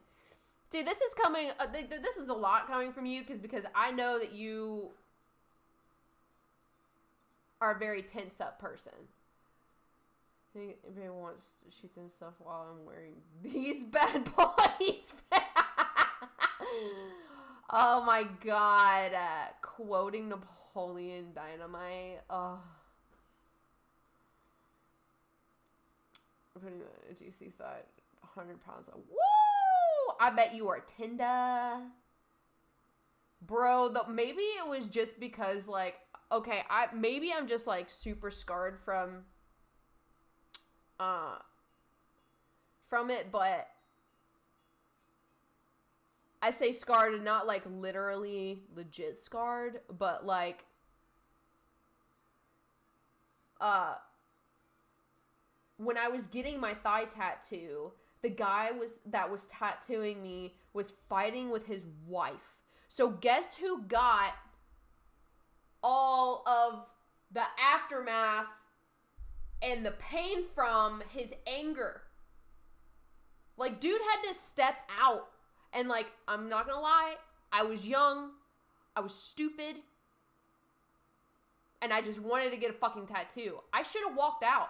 Dude, this is coming. This is a lot coming from you because I know that you are a very tense up person. I think everybody wants to shoot themselves while I'm wearing these bad boys. Oh my god. Quoting Napoleon Dynamite. Oh. Putting a juicy thigh, 100 pounds of, woo! I bet you are tender. Bro, maybe it was just because, like, okay, maybe I'm just, like, super scarred from it, but I say scarred and not, like, literally legit scarred, but, like, when I was getting my thigh tattoo, the guy that was tattooing me was fighting with his wife. So guess who got all of the aftermath and the pain from his anger? Like, dude had to step out. And, like, I'm not gonna lie, I was young, I was stupid, and I just wanted to get a fucking tattoo. I should have walked out.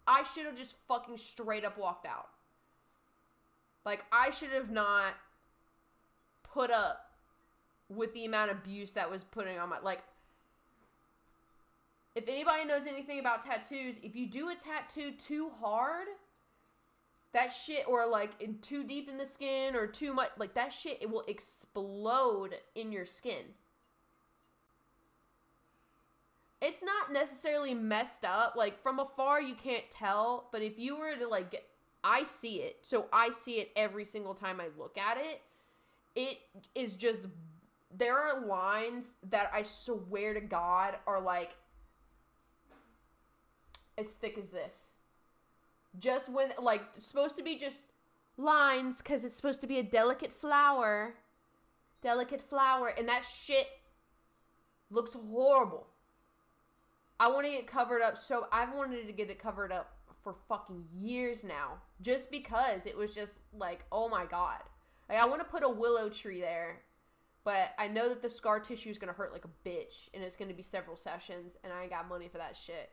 I should have just fucking straight up walked out. Like, I should have not put up with the amount of abuse that was putting on my, like, if anybody knows anything about tattoos, if you do a tattoo too hard, that shit, or like too deep in the skin or too much, like that shit, it will explode in your skin. it's not necessarily messed up. Like, from afar, you can't tell. But if you were to, like, I see it. So I see it every single time I look at it. It is just, there are lines that I swear to God are, like, as thick as this. Just when, like, it's supposed to be just lines, because it's supposed to be a delicate flower. Delicate flower. And that shit looks horrible. I want to get covered up, so I've wanted to get it covered up for fucking years now. Just because it was just like, oh my God. Like, I want to put a willow tree there, but I know that the scar tissue is going to hurt like a bitch, and it's going to be several sessions, and I ain't got money for that shit.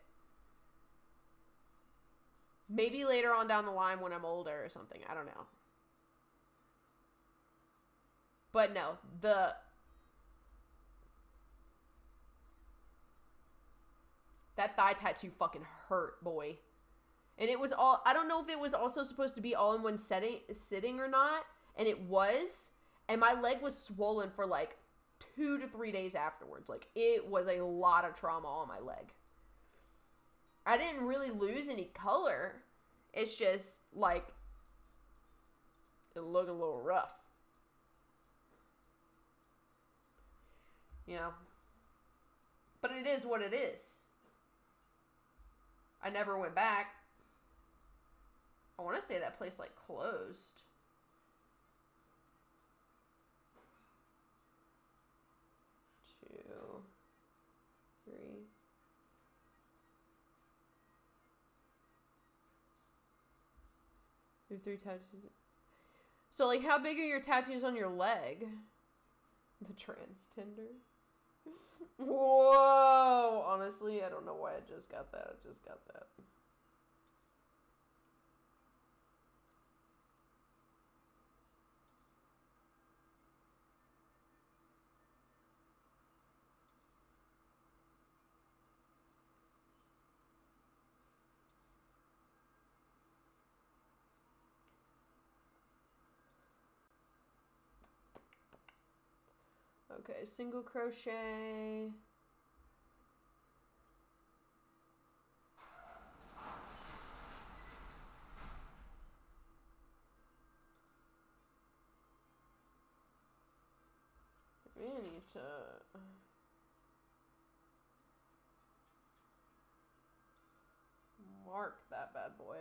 Maybe later on down the line when I'm older or something. I don't know. But no, that thigh tattoo fucking hurt, boy. And it was all, I don't know if it was also supposed to be all in one sitting or not. And it was. And my leg was swollen for like 2 to 3 days afterwards. Like, it was a lot of trauma on my leg. I didn't really lose any color. It's just like, it looked a little rough. You know. But it is what it is. I never went back. I want to say that place, like, closed. Two, three. You have 3 tattoos. So, like, how big are your tattoos on your leg? The trans Tinder. Whoa! Honestly, I don't know why I just got that. I just got that. Okay, single crochet. We need to mark that bad boy.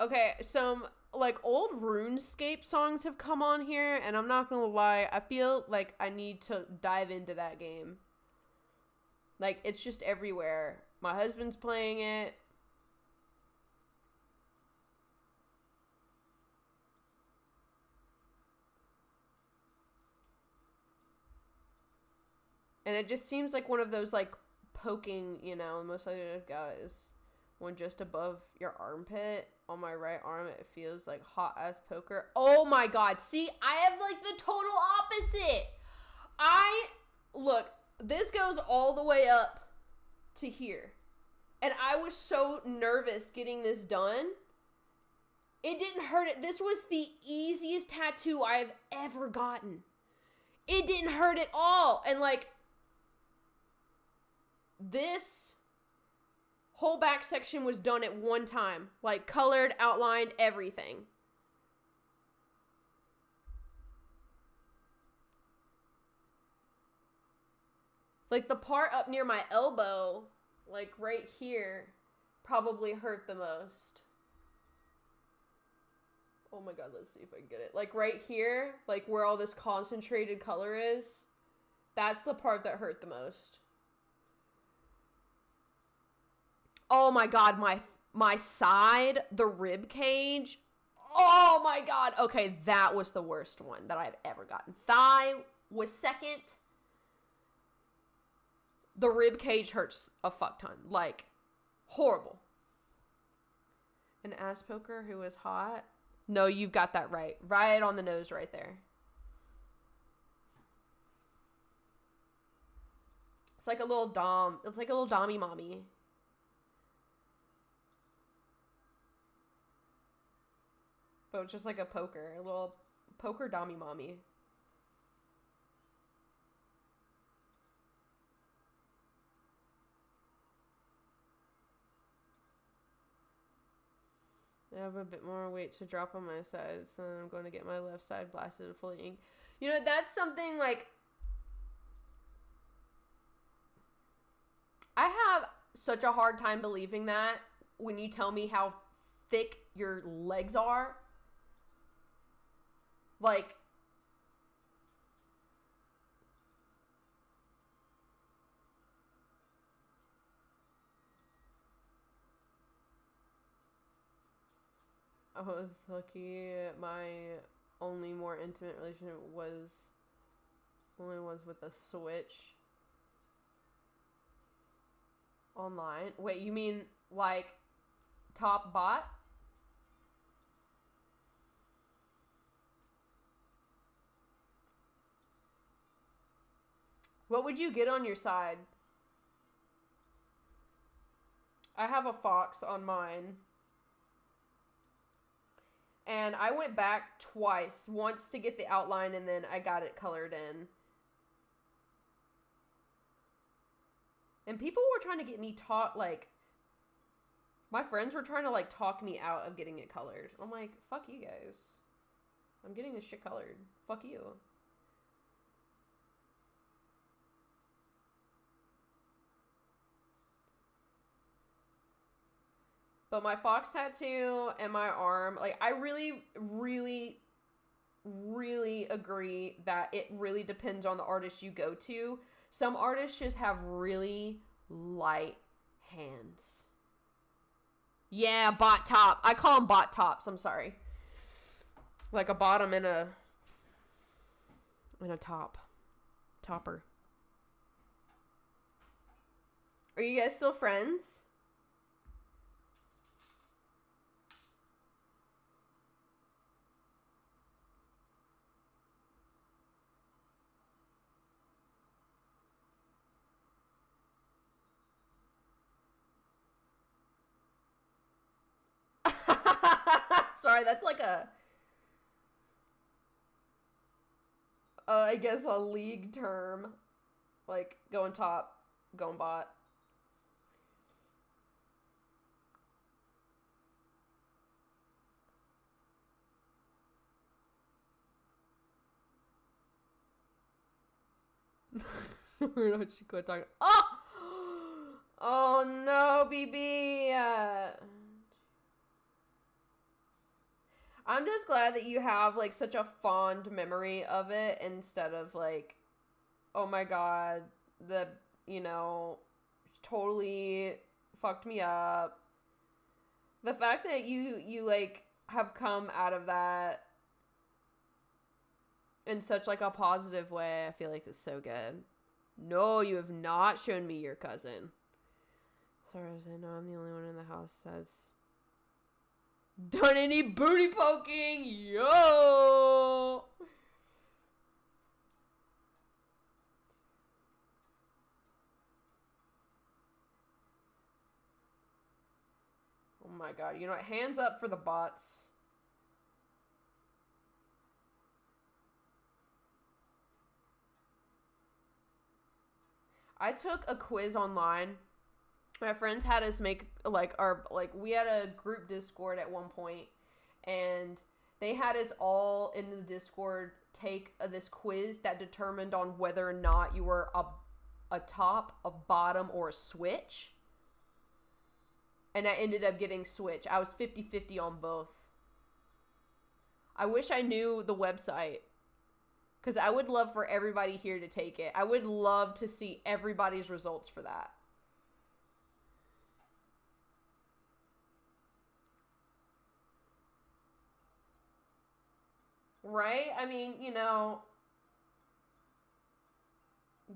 Okay, some, like, old RuneScape songs have come on here, and I'm not gonna lie, I feel like I need to dive into that game. Like, it's just everywhere. My husband's playing it. And it just seems like one of those, like, poking, you know, most likely I've got is one just above your armpit. On my right arm, it feels like hot ass poker. Oh my God. See, I have, like, the total opposite. Look, this goes all the way up to here. And I was so nervous getting this done. It didn't hurt it. This was the easiest tattoo I've ever gotten. It didn't hurt at all. And, like, this whole back section was done at one time. Like, colored, outlined, everything. Like, the part up near my elbow, like, right here, probably hurt the most. Oh my God, let's see if I can get it. Like, right here, like, where all this concentrated color is, that's the part that hurt the most. Oh my God, my side, the rib cage. Oh my God. Okay, that was the worst one that I've ever gotten. Thigh was second. The rib cage hurts a fuck ton. Like, horrible. An ass poker who is hot. No, you've got that right. Right on the nose right there. It's like a little dom. It's like a little dommy mommy. But it's just like a poker. A little poker dummy mommy. I have a bit more weight to drop on my sides, so then I'm going to get my left side blasted with fully ink. You know, that's something like... I have such a hard time believing that when you tell me how thick your legs are. Like... I was lucky. My only more intimate relationship was with a Switch online. Wait, you mean like top bot? What would you get on your side? I have a Fox on mine. And I went back twice. Once to get the outline, and then I got it colored in. And people were trying to get me like... My friends were trying to, like, talk me out of getting it colored. I'm like, fuck you guys. I'm getting this shit colored. Fuck you. But my Fox tattoo and my arm, like, I really, really, really agree that it really depends on the artist you go to. Some artists just have really light hands. Yeah, bot top. I call them bot tops. I'm sorry. Like a bottom and a top. Topper. Are you guys still friends? Sorry, that's like I guess a league term. Like, going top, going bot. We're not quit talking. Oh! Oh no, BB! I'm just glad that you have, like, such a fond memory of it instead of, like, oh my god, totally fucked me up. The fact that you, like, have come out of that in such, like, a positive way, I feel like it's so good. No, you have not shown me your cousin. Sorry, I know I'm the only one in the house that's done any booty poking. Yo! Oh my god. You know what? Hands up for the bots. I took a quiz online. My friends had us make, we had a group Discord at one point, and they had us all in the Discord take this quiz that determined on whether or not you were a top, a bottom, or a switch. And I ended up getting switch. I was 50-50 on both. I wish I knew the website, because I would love for everybody here to take it. I would love to see everybody's results for that. Right? I mean,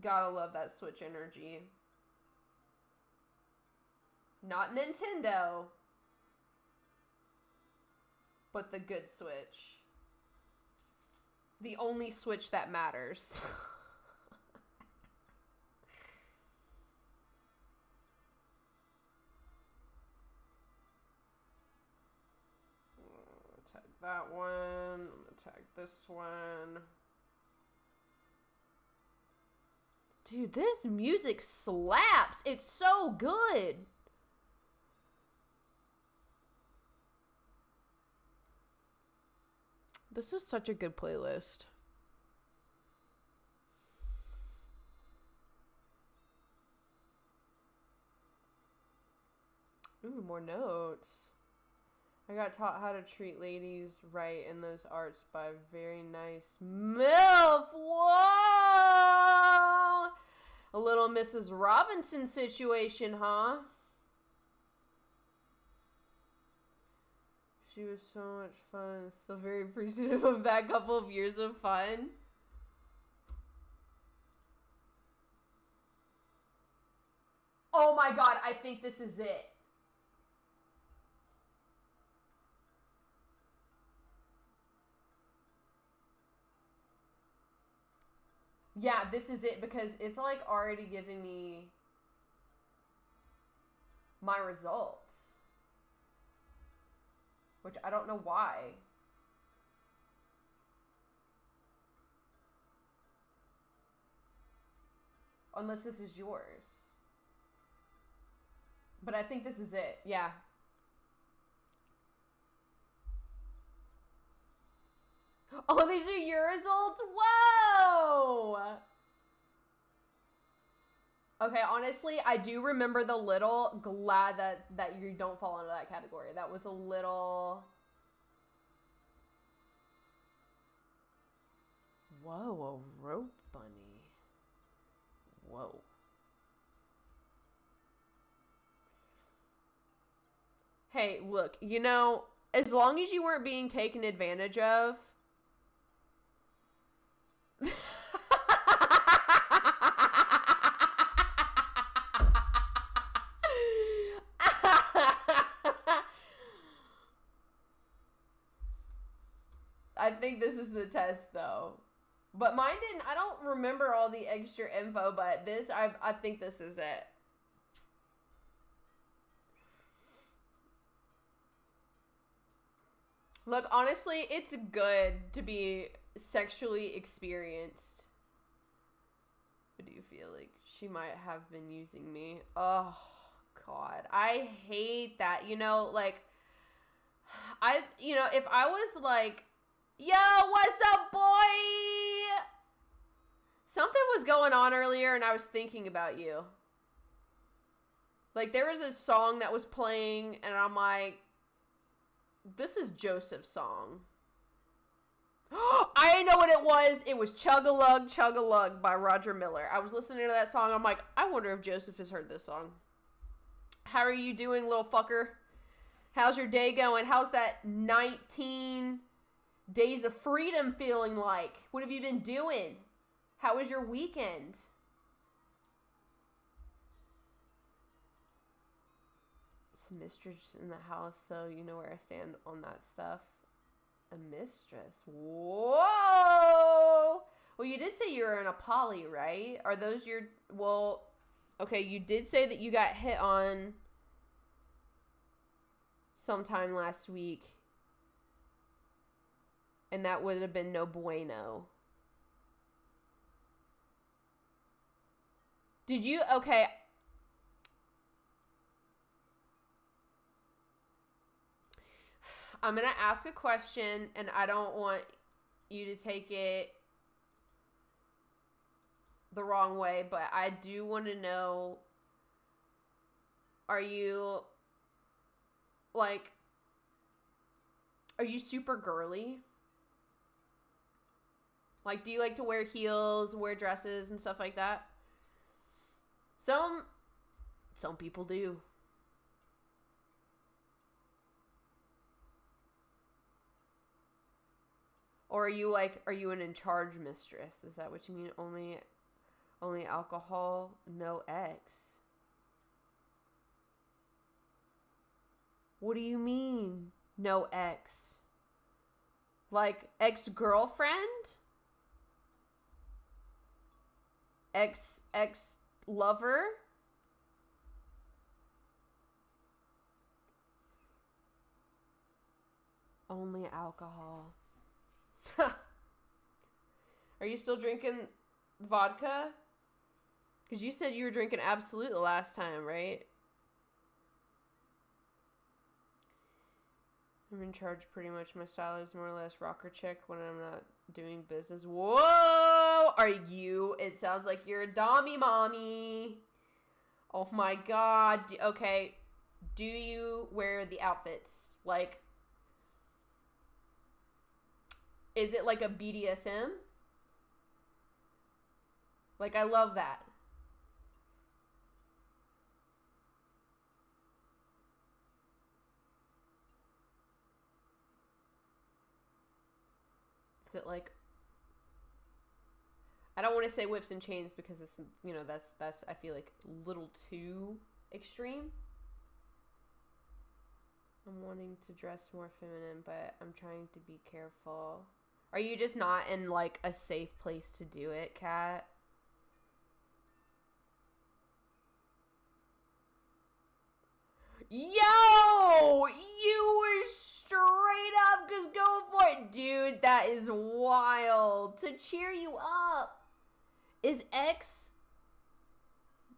gotta love that Switch energy. Not Nintendo, but the good Switch. The only Switch that matters. that one. I'm gonna tag this one. Dude, this music slaps. It's so good. This is such a good playlist. Ooh, more notes. I got taught how to treat ladies right in those arts by very nice MILF. Whoa! A little Mrs. Robinson situation, huh? She was so much fun. Still very appreciative of that couple of years of fun. Oh my god, I think this is it. Yeah, this is it because it's like already giving me my results. Which I don't know why. Unless this is yours. But I think this is it. Yeah. Oh, these are your results? Whoa! Okay, honestly, I do remember the little. Glad that you don't fall into that category. That was a little... Whoa, a rope bunny. Whoa. Hey, look, you know, as long as you weren't being taken advantage of... I think this is the test, though. But mine didn't... I don't remember all the extra info, but this... I think this is it. Look, honestly, it's good to be sexually experienced. What do you feel like? She might have been using me. Oh, God. I hate that. You know, like... if I was like... Yo, what's up, boy? Something was going on earlier and I was thinking about you. Like, there was a song that was playing and I'm like, this is Joseph's song. I know what it was. It was Chug-a-Lug, Chug-a-Lug by Roger Miller. I was listening to that song. I'm like, I wonder if Joseph has heard this song. How are you doing, little fucker? How's your day going? How's that 19... Days of freedom feeling like? What have you been doing? How was your weekend? It's a mistress in the house, so you know where I stand on that stuff. A mistress. Whoa! Well, you did say you were in a poly, right? Are those your... Well, okay, you did say that you got hit on sometime last week. And that would have been no bueno. Did you... Okay. I'm going to ask a question, and I don't want you to take it the wrong way, but I do want to know, are you, like, are you super girly? Like, do you like to wear heels, wear dresses, and stuff like that? Some people do. Or are you an in charge mistress? Is that what you mean? Only alcohol, no X. What do you mean, no X? Like, ex-girlfriend? Ex-lover? Oh only alcohol. Are you still drinking vodka? Because you said you were drinking Absolut the last time, right? I'm in charge pretty much. My style is more or less rocker chick when I'm not doing business. Whoa! Are you? It sounds like you're a dommy mommy. Oh my god. Okay. Do you wear the outfits? Like, is it like a BDSM? Like, I love that. Is it like, I don't want to say whips and chains because it's, you know, that's I feel like a little too extreme. I'm wanting to dress more feminine, but I'm trying to be careful. Are you just not in like a safe place to do it, Kat? Yo! You were straight up just going for it. Dude, that is wild. To cheer you up. Is X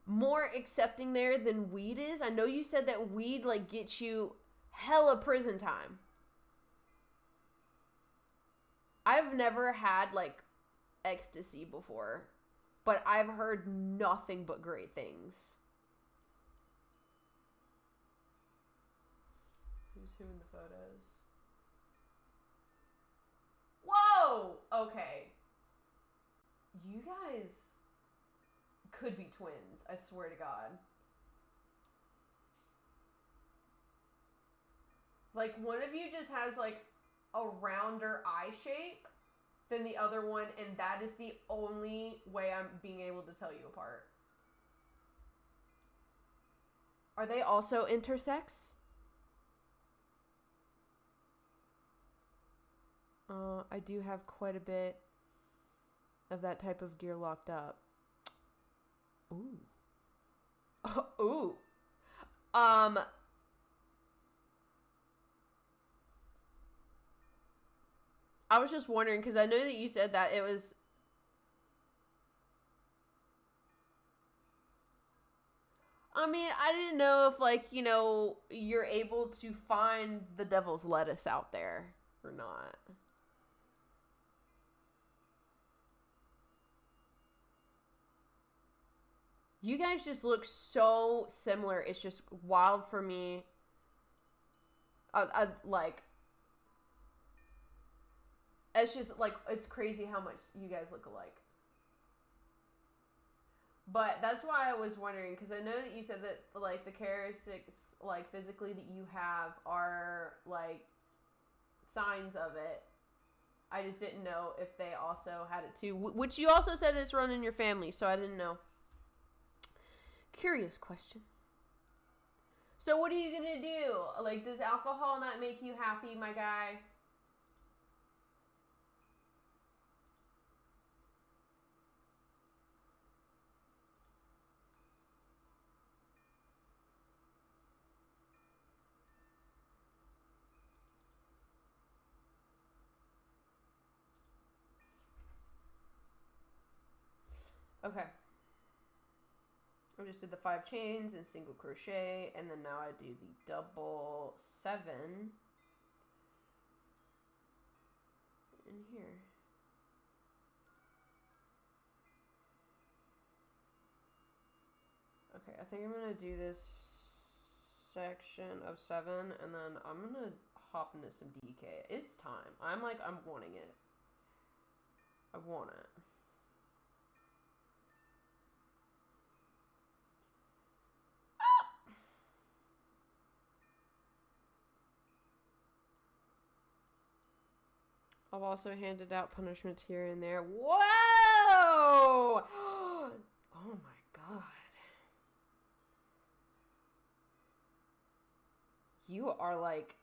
more accepting there than weed is? I know you said that weed like gets you hella prison time. I've never had like ecstasy before, but I've heard nothing but great things. Who's who in the photos? Whoa! Okay. You guys could be twins, I swear to God. Like, one of you just has, like, a rounder eye shape than the other one, and that is the only way I'm being able to tell you apart. Are they also intersex? I do have quite a bit of that type of gear locked up. Ooh. Ooh. I was just wondering, because I know that you said that it was... I mean, I didn't know if, like, you know, you're able to find the devil's lettuce out there or not. You guys just look so similar. It's just wild for me. Like, it's just, like, it's crazy how much you guys look alike. But that's why I was wondering, because I know that you said that, like, the characteristics, like, physically that you have are, like, signs of it. I just didn't know if they also had it too. Which you also said it's run in your family, so I didn't know. Curious question. So what are you gonna do? Like, does alcohol not make you happy, my guy? Okay. I just did the 5 chains and single crochet, and then now I do the double 7 in here. Okay, I think I'm gonna do this section of 7, and then I'm gonna hop into some DK. It's time. I'm wanting it. I want it. I've also handed out punishments here and there. Whoa! Oh my god. You are like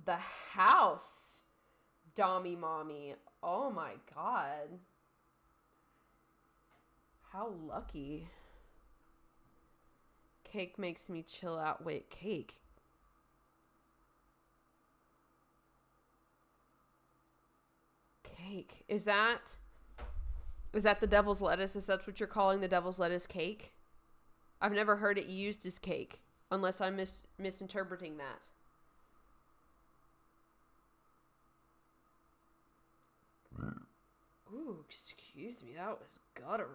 the house, Dommy Mommy. Oh my god. How lucky. Cake makes me chill out. Wait, cake? cake. Is that the devil's lettuce? Is that what you're calling the devil's lettuce cake? I've never heard it used as cake, unless I'm misinterpreting that. Ooh, excuse me, that was guttural.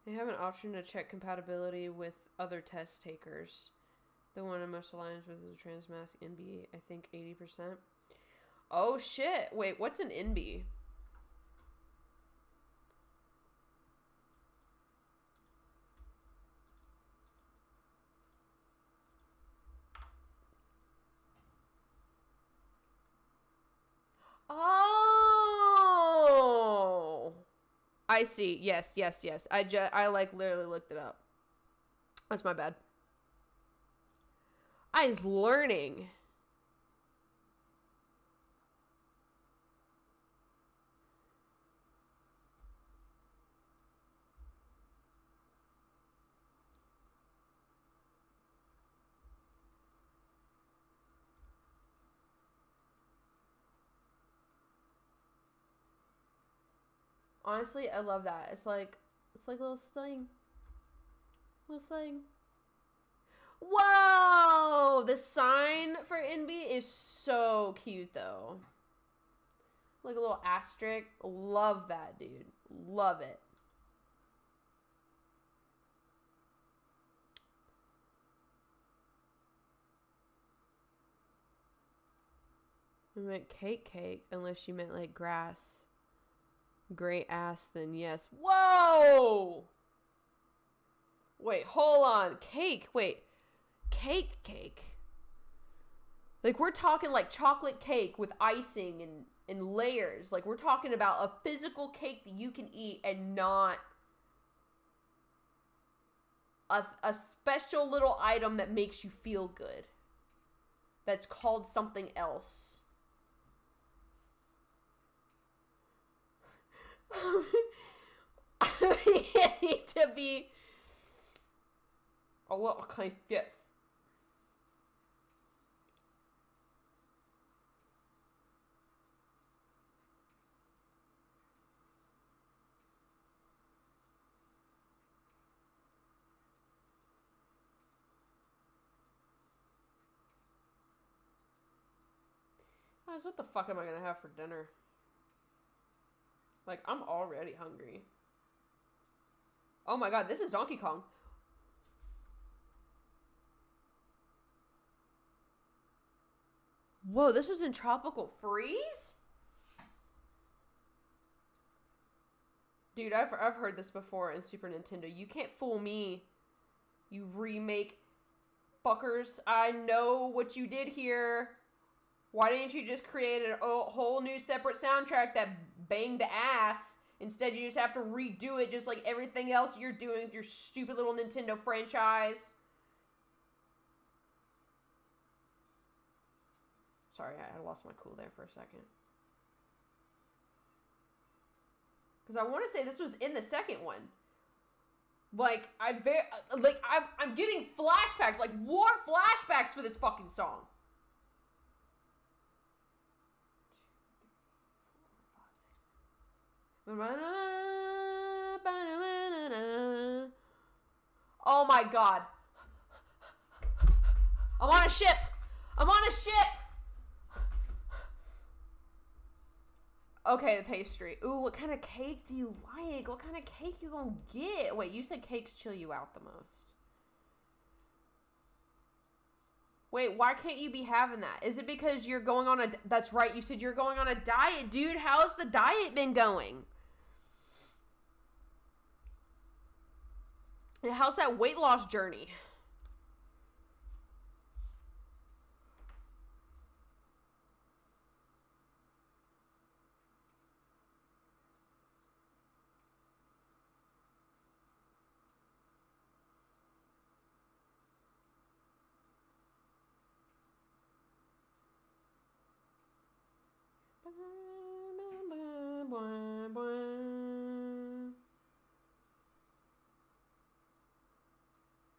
They have an option to check compatibility with other test takers. The one I'm most aligned with is a Transmask NB, I think 80%. Oh shit, wait, what's an NB? Oh, I see. Yes. I like literally looked it up. That's my bad. I was learning. Honestly, I love that. It's like a little sling. Little sling. Whoa! The sign for NB is so cute, though. Like a little asterisk. Love that, dude. Love it. I meant cake, unless you meant like grass. Great ass, then yes. Whoa! Wait, hold on. Cake. Wait. Cake. Like, we're talking like chocolate cake with icing and layers. Like, we're talking about a physical cake that you can eat and not a special little item that makes you feel good. That's called something else. I need to be a little confused. Guys, what the fuck am I gonna have for dinner? Like, I'm already hungry. Oh my god, this is Donkey Kong. Whoa, this was in Tropical Freeze? Dude, I've heard this before in Super Nintendo. You can't fool me, you remake fuckers. I know what you did here. Why didn't you just create a whole new separate soundtrack that banged ass? Instead, you just have to redo it just like everything else you're doing with your stupid little Nintendo franchise. Sorry, I lost my cool there for a second. Because I want to say this was in the second one. Like, I'm getting flashbacks, like war flashbacks for this fucking song. Oh my god. I'm on a ship. Okay, the pastry. Ooh, what kind of cake do you like? What kind of cake you gonna get? Wait, you said cakes chill you out the most. Wait, why can't you be having that? Is it because you're going on a... That's right, you said you're going on a diet. Dude, how's the diet been going? How's that weight loss journey?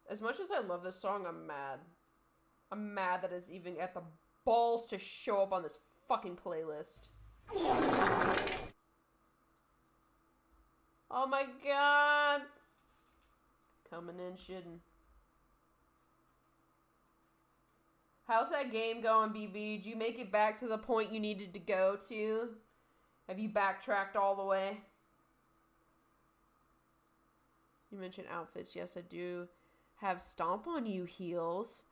As much as I love this song, I'm mad. I'm mad that it's even got the balls to show up on this fucking playlist. Oh my god. Coming in shitting. How's that game going, BB? Did you make it back to the point you needed to go to? Have you backtracked all the way? You mentioned outfits. Yes, I do have Stomp on You heels.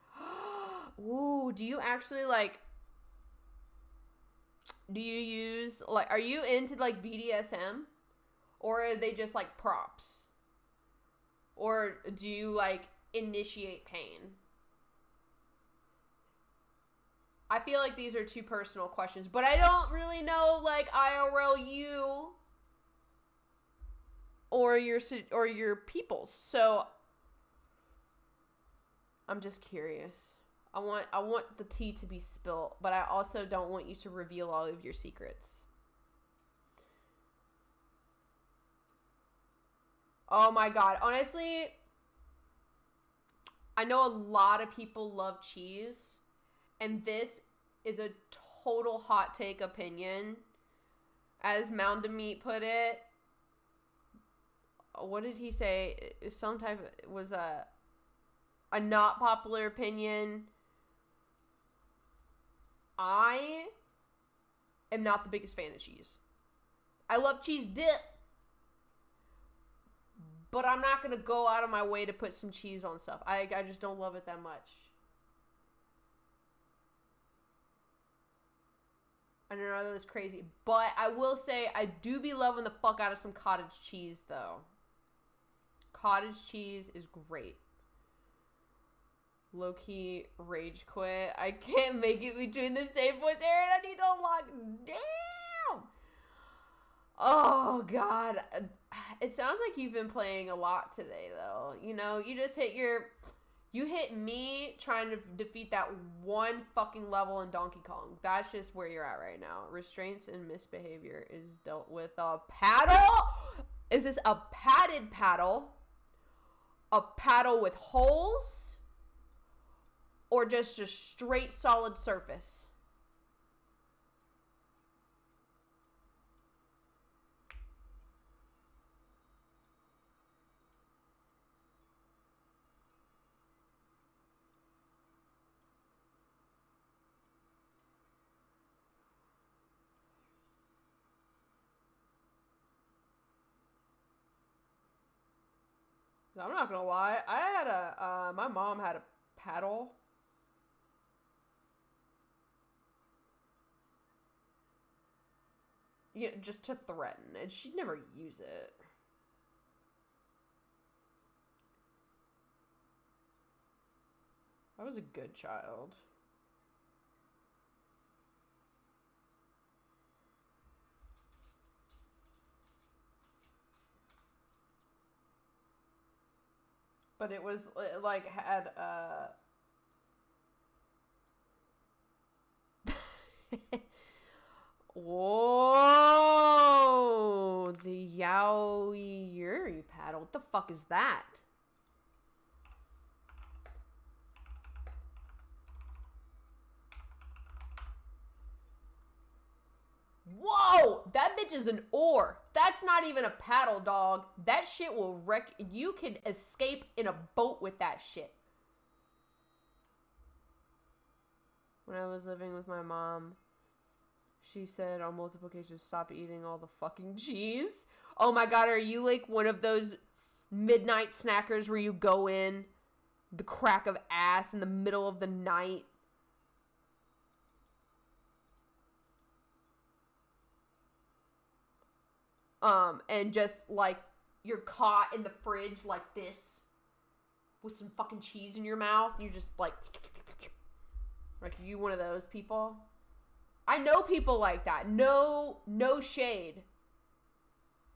Ooh, do you actually, like... Do you use... Like, are you into, like, BDSM? Or are they just, like, props? Or do you, like, initiate pain? I feel like these are two personal questions, but I don't really know, like, IRL you or your peoples. So I'm just curious. I want the tea to be spilt, but I also don't want you to reveal all of your secrets. Oh my god, honestly, I know a lot of people love cheese. And this is a total hot take opinion. As Mound of Meat put it. What did he say? Some type of, it was a not popular opinion. I am not the biggest fan of cheese. I love cheese dip. But I'm not going to go out of my way to put some cheese on stuff. I just don't love it that much. I don't know, that's crazy. But I will say, I do be loving the fuck out of some cottage cheese, though. Cottage cheese is great. Low-key rage quit. I can't make it between the same voice, Aaron. I need to unlock. Damn! Oh, God. It sounds like you've been playing a lot today, though. You know, you just hit your... You hit me trying to defeat that one fucking level in Donkey Kong. That's just where you're at right now. Restraints and misbehavior is dealt with a paddle? Is this a padded paddle? A paddle with holes? Or just a straight solid surface? I'm not gonna lie. I had my mom had a paddle. Yeah, just to threaten, and she'd never use it. I was a good child. But it was, like, had, Whoa! The Yaoi Yuri paddle. What the fuck is that? Whoa! That bitch is an oar. That's not even a paddle, dog. That shit will wreck. You can escape in a boat with that shit. When I was living with my mom, she said on multiple occasions, stop eating all the fucking cheese. Oh my god, are you like one of those midnight snackers where you go in the crack of ass in the middle of the night? And just, like, you're caught in the fridge like this with some fucking cheese in your mouth. You're just, like, are you one of those people? I know people like that. No shade.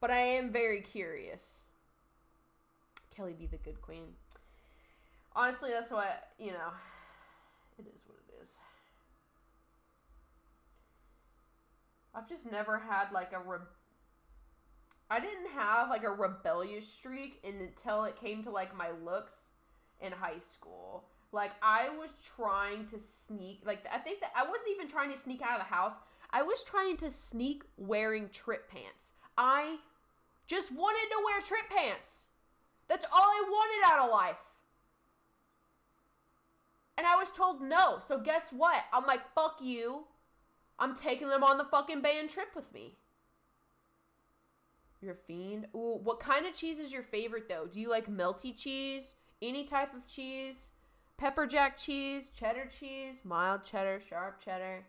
But I am very curious. Kelly be the good queen. Honestly, that's what, you know, it is what it is. I've just never had, like, I didn't have, like, a rebellious streak until it came to, like, my looks in high school. Like, I was trying to sneak, like, I think that I wasn't even trying to sneak out of the house. I was trying to sneak wearing trip pants. I just wanted to wear trip pants. That's all I wanted out of life. And I was told no. So guess what? I'm like, fuck you. I'm taking them on the fucking band trip with me. You're a fiend? Ooh, what kind of cheese is your favorite, though? Do you like melty cheese? Any type of cheese? Pepper jack cheese? Cheddar cheese? Mild cheddar? Sharp cheddar?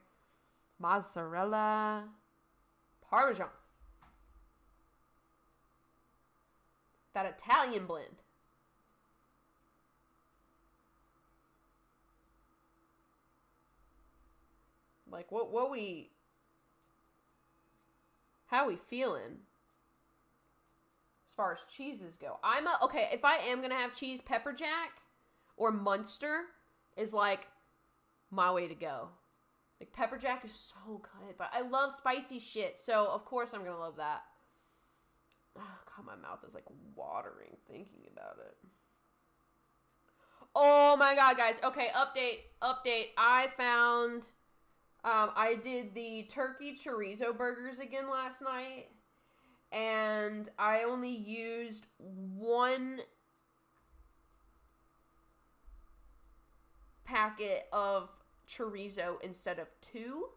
Mozzarella? Parmesan? That Italian blend. Like, how we feeling? As far as cheeses go. Okay, if I am gonna have cheese, pepper jack or Munster is like my way to go. Like, pepper jack is so good, but I love spicy shit, so of course I'm gonna love that. Oh, God, my mouth is like watering thinking about it. Oh my God, guys. Okay, update. I found, I did the turkey chorizo burgers again last night, and I only used one packet of chorizo instead of 2,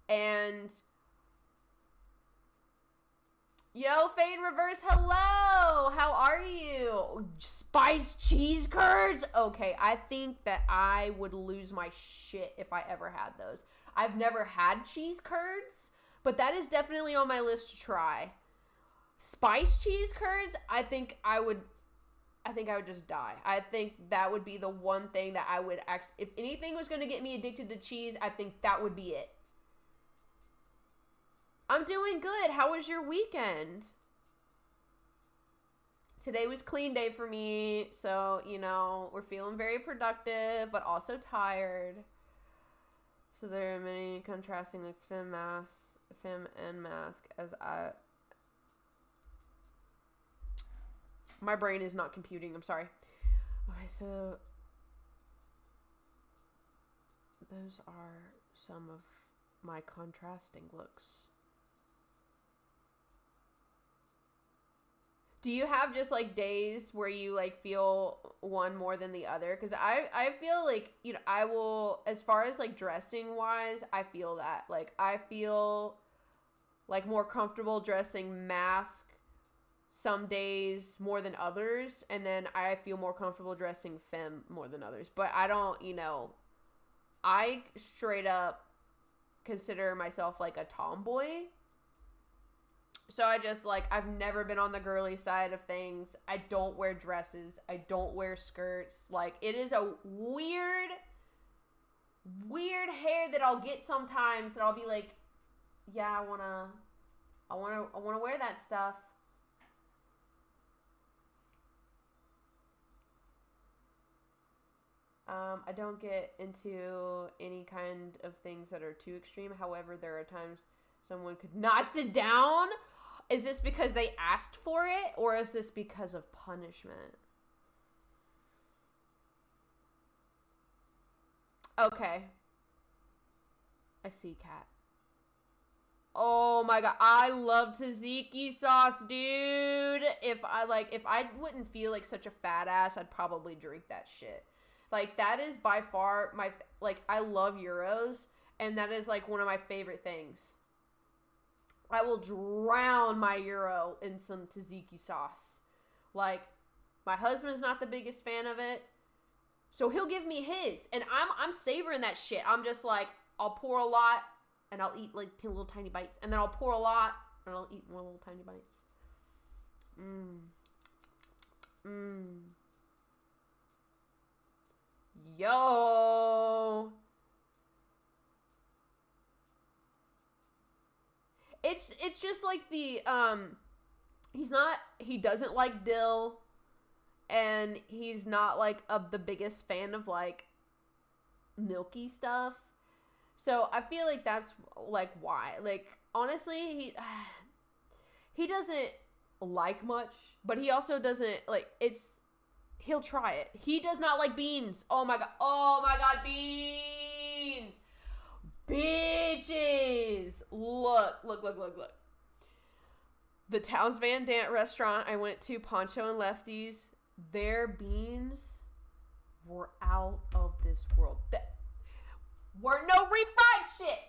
and yo, Fade Reverse, hello! How are you? Spiced cheese curds? Okay, I think that I would lose my shit if I ever had those. I've never had cheese curds, but that is definitely on my list to try. Spiced cheese curds, I think I would just die. I think that would be the one thing that I would if anything was going to get me addicted to cheese, I think that would be it. I'm doing good. How was your weekend? Today was clean day for me, so, you know, we're feeling very productive, but also tired. So there are many contrasting, like, femme and mask, as my brain is not computing, I'm sorry. Okay, so those are some of my contrasting looks. Do you have just, like, days where you, like, feel one more than the other? Because I feel like, you know, I will, as far as, like, dressing-wise, I feel that. Like, I feel, like, more comfortable dressing mask some days more than others. And then I feel more comfortable dressing femme more than others. But I don't, you know, I straight up consider myself, like, a tomboy. So I just, like, I've never been on the girly side of things. I don't wear dresses. I don't wear skirts. Like, it is a weird hair that I'll get sometimes that I'll be like, yeah, I wanna wear that stuff. I don't get into any kind of things that are too extreme. However, there are times someone could not sit down. Is this because they asked for it, or is this because of punishment? Okay. I see, Kat. Oh my God, I love tzatziki sauce, dude. If I wouldn't feel like such a fat ass, I'd probably drink that shit. Like, that is by far my, like, I love gyros, and that is, like, one of my favorite things. I will drown my gyro in some tzatziki sauce. Like, my husband's not the biggest fan of it, so he'll give me his, and I'm savoring that shit. I'm just like, I'll pour a lot, and I'll eat, like, 10 little tiny bites, and then I'll pour a lot, and I'll eat more little tiny bites. Yo! It's just like the, he doesn't like dill, and he's not, like, the biggest fan of, like, milky stuff. So I feel like that's, like, why. Like, honestly, he doesn't like much, but he also doesn't, like, he'll try it. He does not like beans. Oh my God, beans! Bitches! Look. The Towns Van Dant restaurant I went to, Poncho and Lefty's, their beans were out of this world. Weren't no refried shit.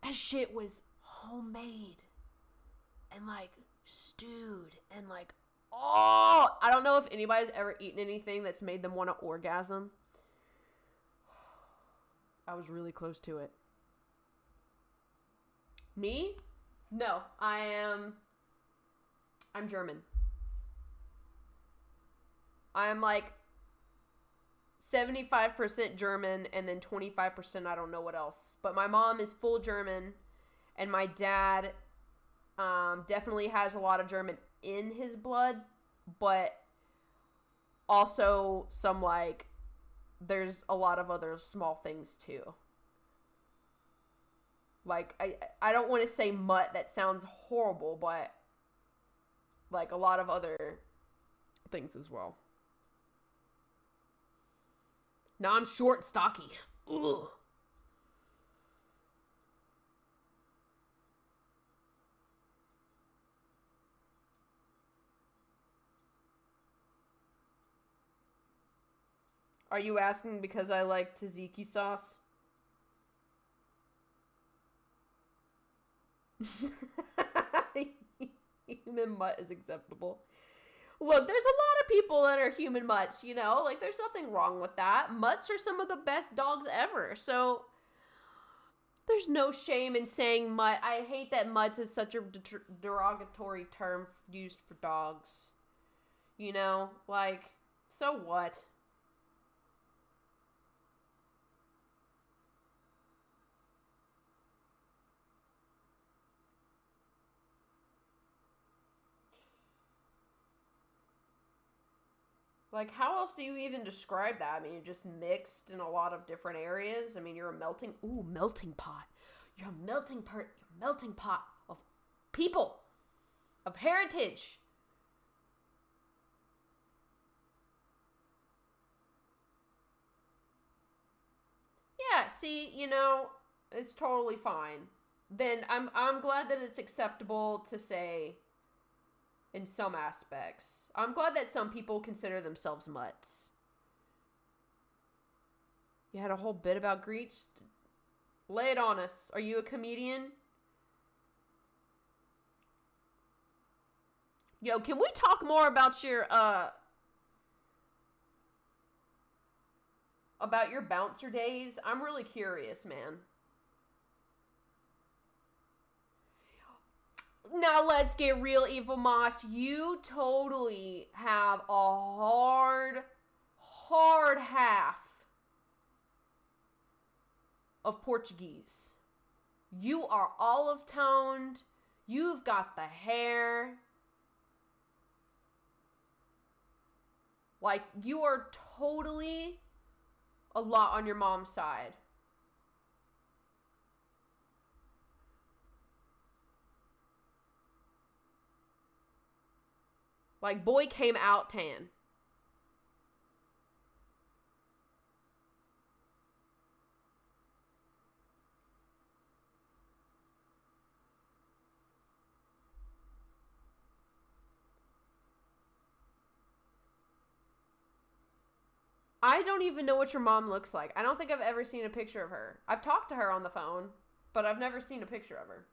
That shit was homemade and like stewed and like, oh, I don't know if anybody's ever eaten anything that's made them want to orgasm. I was really close to it. Me? No, I'm German. I'm like 75% German and then 25% I don't know what else. But my mom is full German and my dad definitely has a lot of German in his blood, but also some like there's a lot of other small things too. Like, I don't want to say mutt, that sounds horrible, but like a lot of other things as well. Now I'm short and stocky. Ugh. Are you asking because I like tzatziki sauce? Human mutt is acceptable. Look, there's a lot of people that are human mutts, you know? Like, there's nothing wrong with that. Mutts are some of the best dogs ever, so there's no shame in saying mutt. I hate that mutts is such a derogatory term used for dogs. You know? Like, so what? Like, how else do you even describe that? I mean, you're just mixed in a lot of different areas. I mean, you're a melting pot. You're a melting pot of people, of heritage. Yeah, see, you know, it's totally fine. Then I'm glad that it's acceptable to say in some aspects. I'm glad that some people consider themselves mutts. You had a whole bit about Greech? Lay it on us. Are you a comedian? Yo, can we talk more about your bouncer days? I'm really curious, man. Now let's get real, Evil Moss. You totally have a hard half of Portuguese. You are olive toned. You've got the hair. Like, you are totally a lot on your mom's side. Like, boy came out tan. I don't even know what your mom looks like. I don't think I've ever seen a picture of her. I've talked to her on the phone, but I've never seen a picture of her.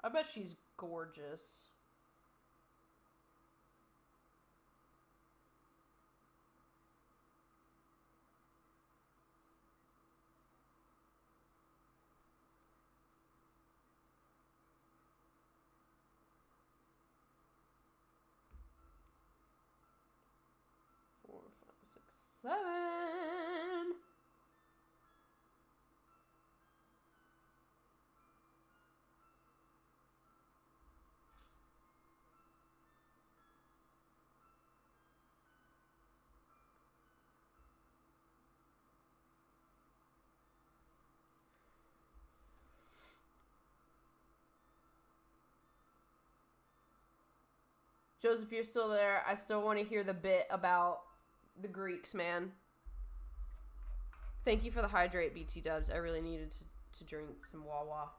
I bet she's gorgeous. 7. Joseph, you're still there. I still want to hear the bit about the Greeks, man. Thank you for the hydrate, BT Dubs. I really needed to drink some Wawa.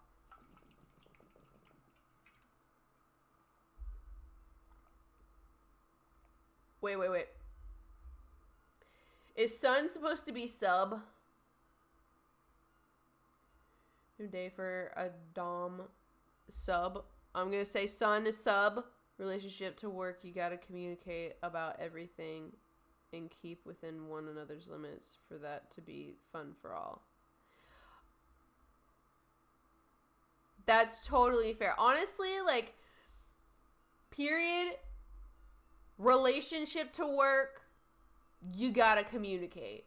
Wait. Is Sun supposed to be sub? New day for a Dom sub. I'm going to say Sun is sub. Relationship to work, you gotta communicate about everything and keep within one another's limits for that to be fun for all. That's totally fair. Honestly, like, period, relationship to work, you gotta communicate.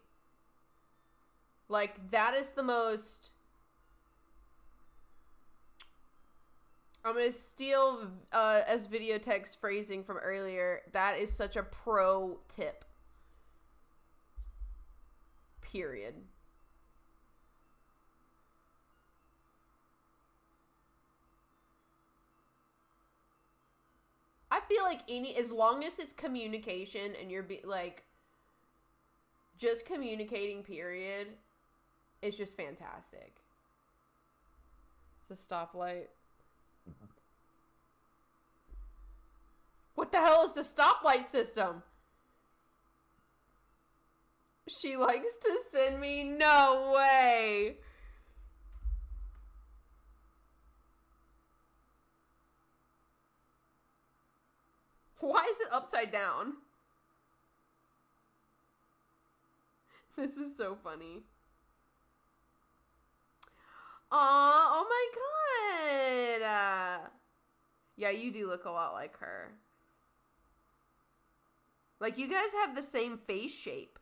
Like, that is the most... I'm going to steal as Videotech's phrasing from earlier. That is such a pro tip. Period. I feel like as long as it's communication and you're just communicating, period, it's just fantastic. It's a stoplight. What the hell is the stoplight system? She likes to send me? No way. Why is it upside down? This is so funny. Aw, oh my god. Yeah, you do look a lot like her. Like, you guys have the same face shape.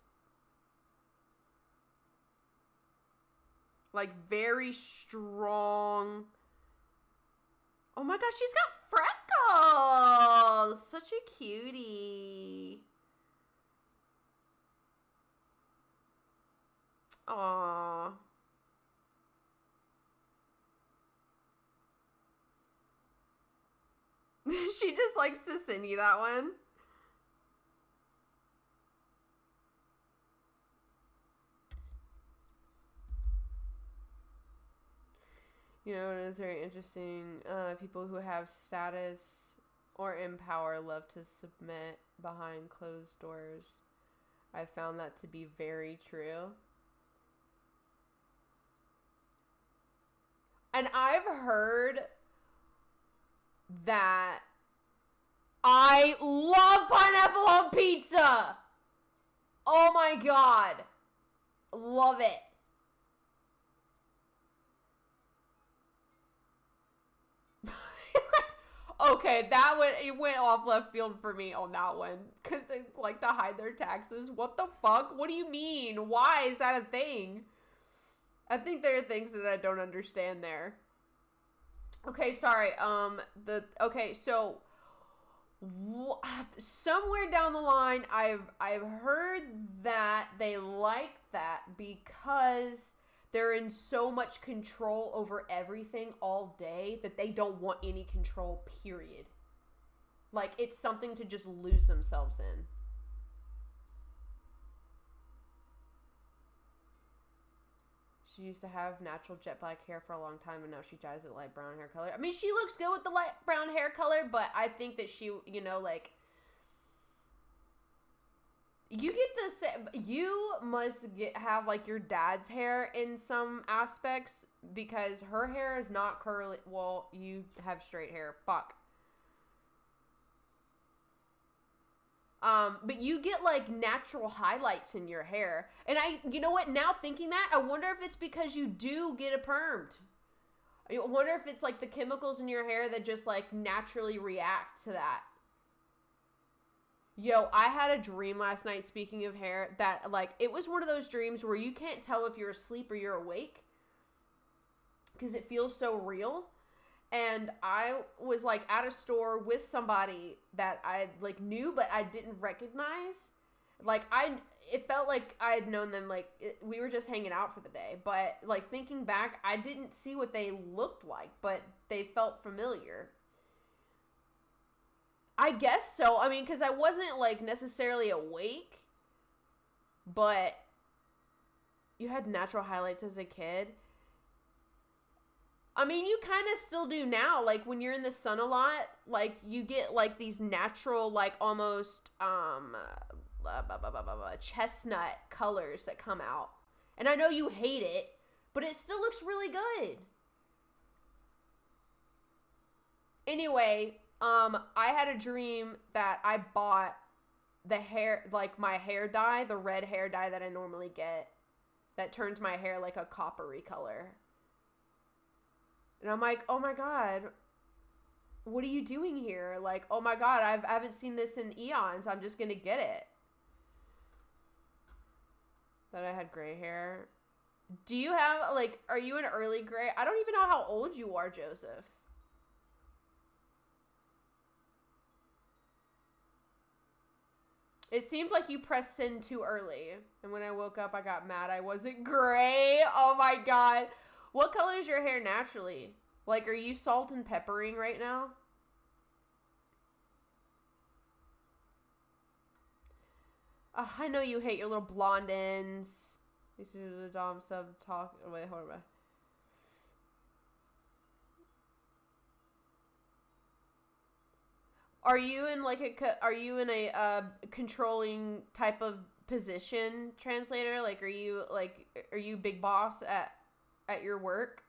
Like, very strong. Oh my gosh, she's got freckles! Such a cutie. Aww. She just likes to send you that one. You know, it is very interesting. People who have status or in power love to submit behind closed doors. I found that to be very true. And I've heard that I love pineapple on pizza. Oh my god. Love it. Okay, it went off left field for me on that one. Because they like to hide their taxes. What the fuck? What do you mean? Why is that a thing? I think there are things that I don't understand there. Okay, sorry. So somewhere down the line, I've heard that they like that because they're in so much control over everything all day that they don't want any control, period. Like, it's something to just lose themselves in. She used to have natural jet black hair for a long time, and now she dyes it light brown hair color. I mean, she looks good with the light brown hair color, but I think that she, you get the same. You must have like your dad's hair in some aspects because her hair is not curly. Well, you have straight hair. Fuck. But you get like natural highlights in your hair, and you know what? Now thinking that, I wonder if it's because you do get it permed. I wonder if it's like the chemicals in your hair that just like naturally react to that. Yo, I had a dream last night, speaking of hair, that, like, it was one of those dreams where you can't tell if you're asleep or you're awake. Because it feels so real. And I was, like, at a store with somebody that I, like, knew, but I didn't recognize. Like, it felt like I had known them, like, we were just hanging out for the day. But, like, thinking back, I didn't see what they looked like, but they felt familiar. I guess so. I mean, because I wasn't, like, necessarily awake. But you had natural highlights as a kid. I mean, you kind of still do now. Like, when you're in the sun a lot, like, you get, like, these natural, like, almost, chestnut colors that come out. And I know you hate it, but it still looks really good. Anyway, I had a dream that I bought the hair, like, my hair dye, the red hair dye that I normally get, that turns my hair, like, a coppery color. And I'm like, oh my god, what are you doing here? Like, oh my god, I haven't seen this in eons. I'm just gonna get it. That I had gray hair. Do you have, like, are you an early gray? I don't even know how old you are, Joseph. It seemed like you pressed send too early. And when I woke up, I got mad I wasn't gray. Oh my god. What color is your hair naturally? Like, are you salt and peppering right now? I know you hate your little blonde ends. These are the Dom sub talk. Oh, wait, hold on. Are you in like a controlling type of position, translator? Like, are you big boss at your work?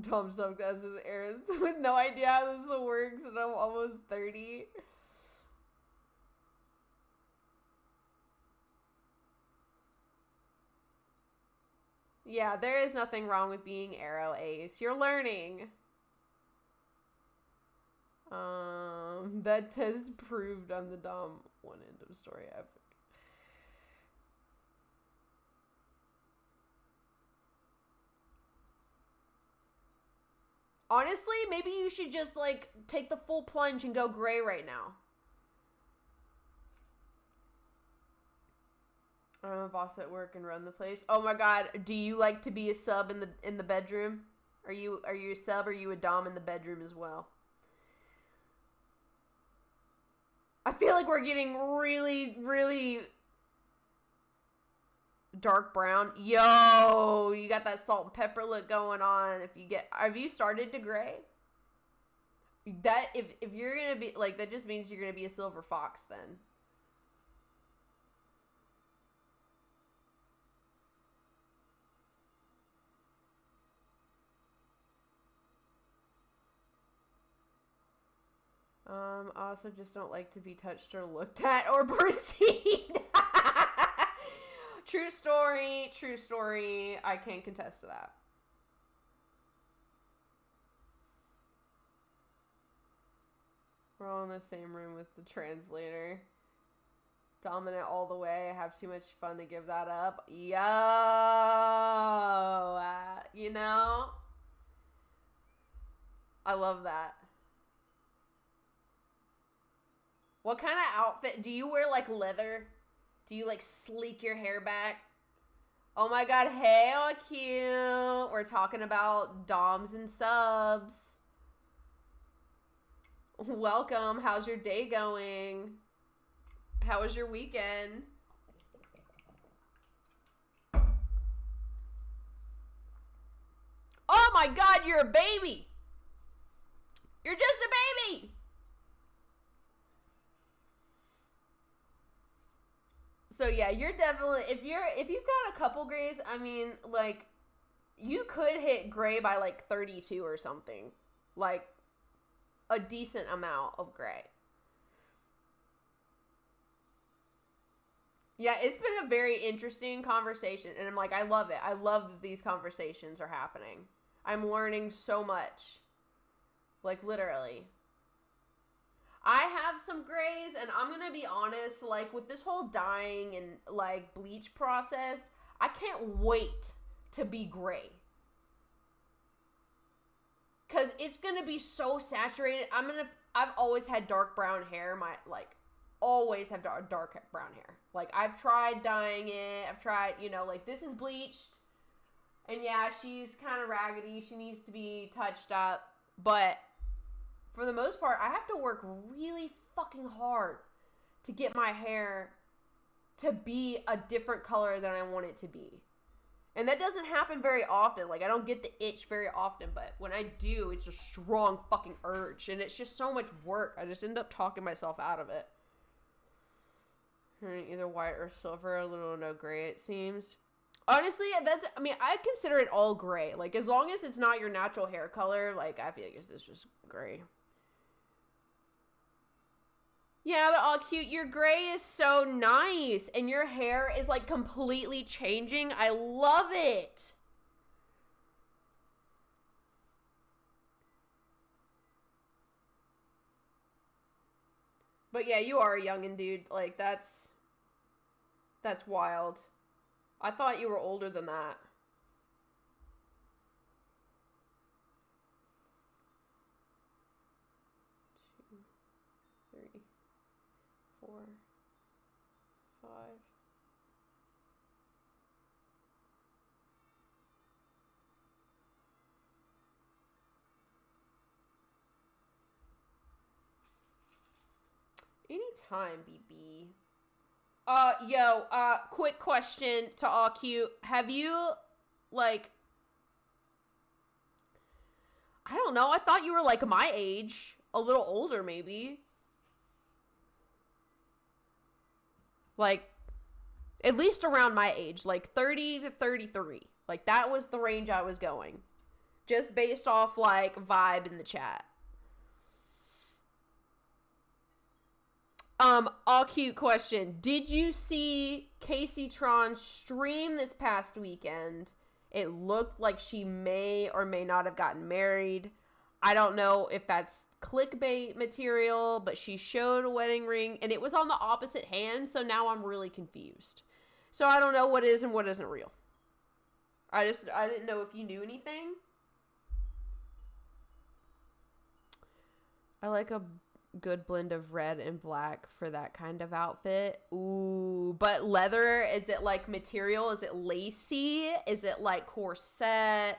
Tom Subclasses Eris with no idea how this works, and I'm almost 30. Yeah, there is nothing wrong with being Arrow Ace. You're learning. That test proved I'm the Dom. One end of story. Epic. Honestly, maybe you should just, like, take the full plunge and go gray right now. I'm a boss at work and run the place. Oh my god, do you like to be a sub in the bedroom? Are you a sub or are you a dom in the bedroom as well? I feel like we're getting really, really dark brown. Yo, you got that salt and pepper look going on. Have you started to gray? That if you're gonna be like, that just means you're gonna be a silver fox then. I also just don't like to be touched or looked at or perceived. True story, true story. I can contest to that. We're all in the same room with the translator. Dominant all the way. I have too much fun to give that up. Yo! You know? I love that. What kind of outfit? Do you wear, like, leather? Do you, like, sleek your hair back? Oh my god, hell cute. We're talking about doms and subs. Welcome. How's your day going? How was your weekend? Oh my god, you're a baby. You're just a baby. So yeah, you're definitely, if you've got a couple grays, I mean, like, you could hit gray by like 32 or something. Like, a decent amount of gray. Yeah, it's been a very interesting conversation, and I'm like, I love it. I love that these conversations are happening. I'm learning so much. Like, literally. I have some grays, and I'm gonna be honest, like, with this whole dyeing and, like, bleach process, I can't wait to be gray. Because it's gonna be so saturated. I've always had dark brown hair. Always have dark brown hair. Like, I've tried dyeing it. I've tried, like, this is bleached. And yeah, she's kind of raggedy. She needs to be touched up. But for the most part, I have to work really fucking hard to get my hair to be a different color than I want it to be. And that doesn't happen very often. Like, I don't get the itch very often, but when I do, it's a strong fucking urge. And it's just so much work. I just end up talking myself out of it. Either white or silver, a little no gray, it seems. Honestly, I consider it all gray. Like, as long as it's not your natural hair color, like, I feel like it's just gray. Yeah, but all cute. Your gray is so nice. And your hair is, like, completely changing. I love it. But yeah, you are a youngin', dude. Like, that's wild. I thought you were older than that. 2, 3, 4, 5. Anytime, BB. Quick question to all cute. Have you, like, I don't know, I thought you were, like, my age. A little older, maybe. Like, at least around my age. Like, 30 to 33. Like, that was the range I was going. Just based off, like, vibe in the chat. All cute question. Did you see Casey Tron stream this past weekend? It looked like she may or may not have gotten married. I don't know if that's clickbait material, but she showed a wedding ring and it was on the opposite hand, so now I'm really confused. So I don't know what is and what isn't real. I didn't know if you knew anything. I like a good blend of red and black for that kind of outfit. Ooh, but leather, is it like material? Is it lacy? Is it like corset?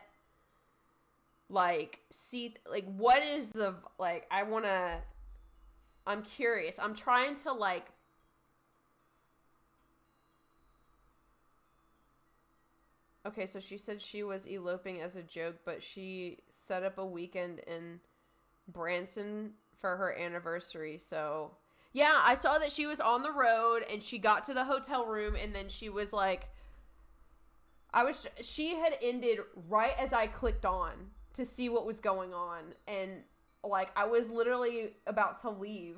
Like, see, like, what is the, like, I'm curious. I'm trying to, like, okay, so she said she was eloping as a joke, but she set up a weekend in Branson for her anniversary. So yeah, I saw that she was on the road and she got to the hotel room and then she was like, she had ended right as I clicked on to see what was going on, and like I was literally about to leave.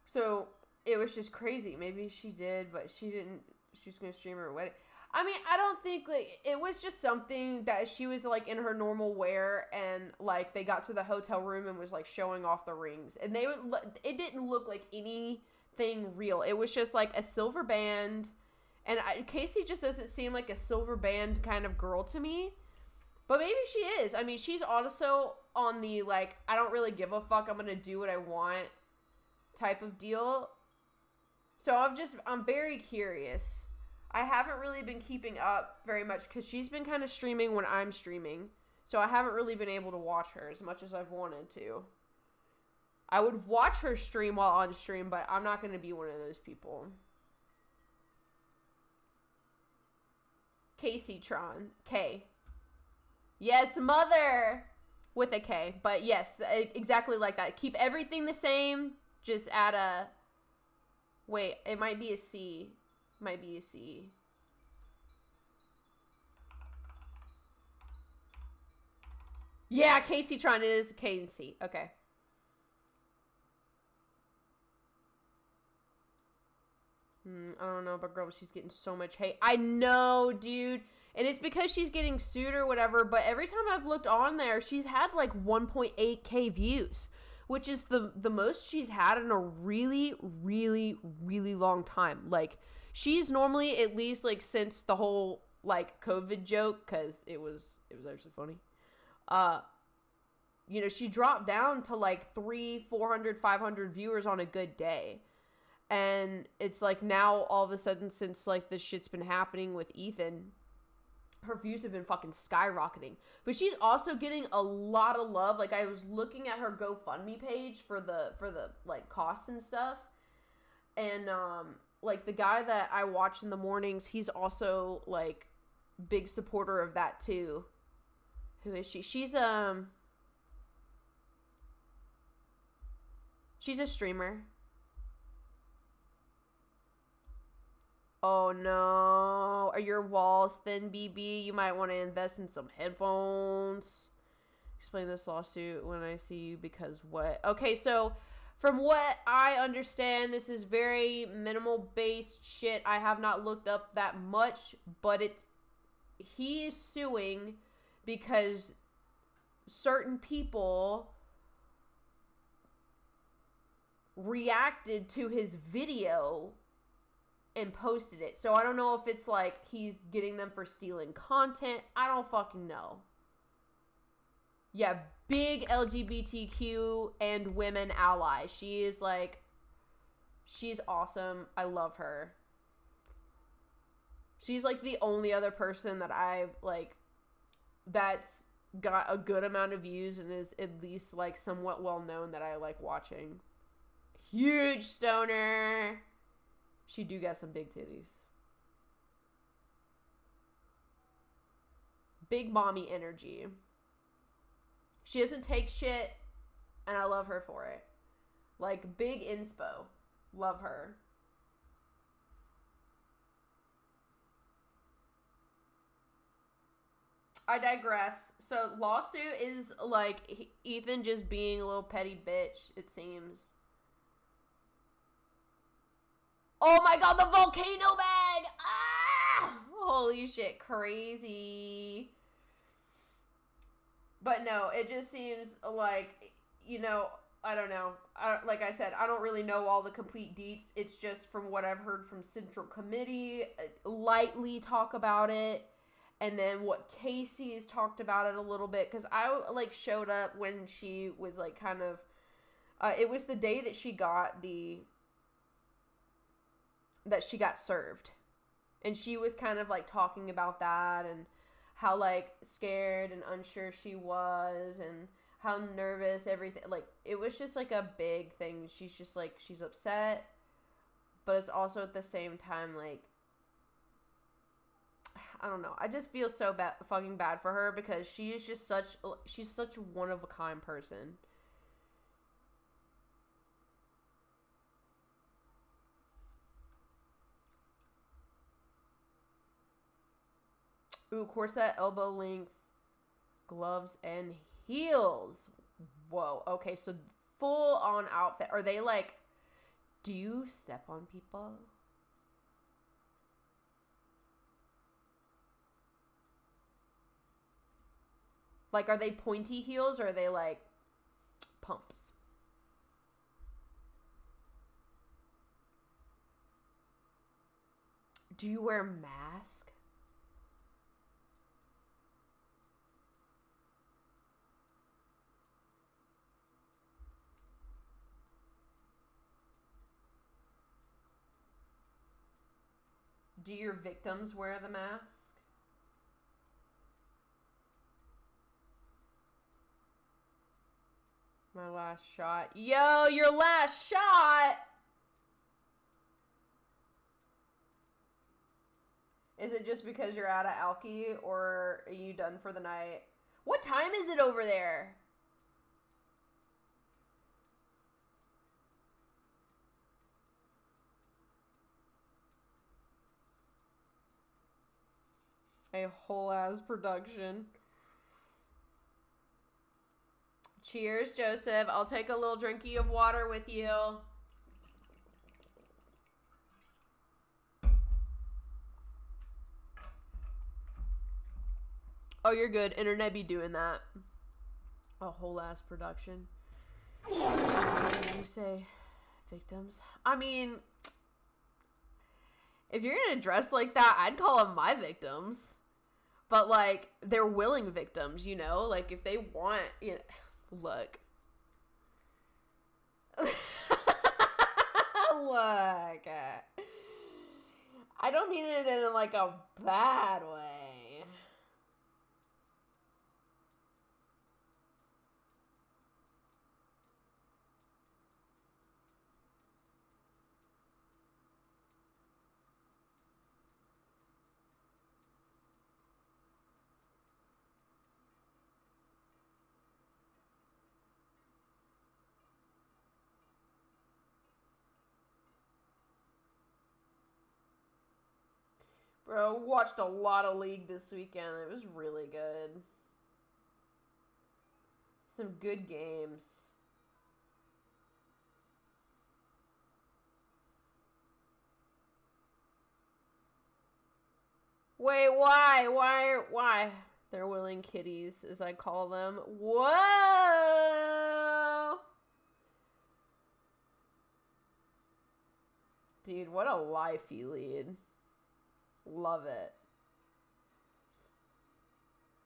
So it was just crazy. Maybe she did, but she didn't. She's gonna stream her wedding. I mean, I don't think, like, it was just something that she was, like, in her normal wear, and, like, they got to the hotel room and was, like, showing off the rings. And it didn't look like anything real. It was just, like, a silver band. And Casey just doesn't seem like a silver band kind of girl to me. But maybe she is. I mean, she's also on the, like, I don't really give a fuck, I'm gonna do what I want type of deal. So I'm very curious. I haven't really been keeping up very much because she's been kind of streaming when I'm streaming. So I haven't really been able to watch her as much as I've wanted to. I would watch her stream while on stream, but I'm not going to be one of those people. Casey Tron. K. Yes, mother! With a K. But yes, exactly like that. Keep everything the same. Just add a... Wait, it might be a C. Might be a C. Yeah, Casey Tron, it is K and C. Okay. I don't know, but girl, she's getting so much hate. I know, dude. And it's because she's getting sued or whatever, but every time I've looked on there, she's had like 1.8K views, which is the most she's had in a really, really, really long time. Like, she's normally, at least like since the whole like COVID joke, because it was actually funny. You know, she dropped down to like 300, 400, 500 viewers on a good day. And it's like now all of a sudden, since like this shit's been happening with Ethan, her views have been fucking skyrocketing. But she's also getting a lot of love. Like, I was looking at her GoFundMe page for the like costs and stuff. And like the guy that I watch in the mornings, he's also like big supporter of that too. Who is she? She's a streamer. Oh no, are your walls thin, BB? You might want to invest in some headphones. Explain this lawsuit when I see you, because what? Okay, so from what I understand, this is very minimal based shit. I have not looked up that much, but he is suing because certain people reacted to his video and posted it. So I don't know if it's like he's getting them for stealing content. I don't fucking know. Yeah, big LGBTQ and women ally. She's awesome. I love her. She's like the only other person that I've like that's got a good amount of views and is at least like somewhat well known that I like watching. Huge stoner. She do got some big titties. Big mommy energy. She doesn't take shit, and I love her for it. Like, big inspo. Love her. I digress. So, lawsuit is, like, Ethan just being a little petty bitch, it seems. Oh my god, the volcano bag! Ah! Holy shit, crazy. But no, it just seems like, you know, I don't know. Like I said, I don't really know all the complete deets. It's just from what I've heard from Central Committee, lightly talk about it. And then what Casey has talked about it a little bit. Because I, like, showed up when she was, like, kind of... it was the day that she got that she got served. And she was kind of, like, talking about that and how, like, scared and unsure she was and how nervous everything, like, it was just, like, a big thing. She's just, like, she's upset, but it's also at the same time, like, I don't know. I just feel so fucking bad for her because she is just she's such a one-of-a-kind person. Ooh, corset, elbow length, gloves, and heels. Whoa. Okay, so full on outfit. Are they like, do you step on people? Like, are they pointy heels or are they like pumps? Do you wear a mask? Do your victims wear the mask? My last shot. Yo, your last shot! Is it just because you're out of alky, or are you done for the night? What time is it over there? A whole ass production. Cheers, Joseph. I'll take a little drinky of water with you. Oh, you're good. Internet be doing that. A whole ass production. What did you say? Victims? I mean, if you're gonna dress like that, I'd call them my victims. But, like, they're willing victims, you know? Like, if they want, you know, look. Look. I don't mean it in, like, a bad way. Bro, watched a lot of League this weekend. It was really good. Some good games. Wait, why? Why? They're willing kitties, as I call them. Whoa! Dude, what a life you lead. Love it.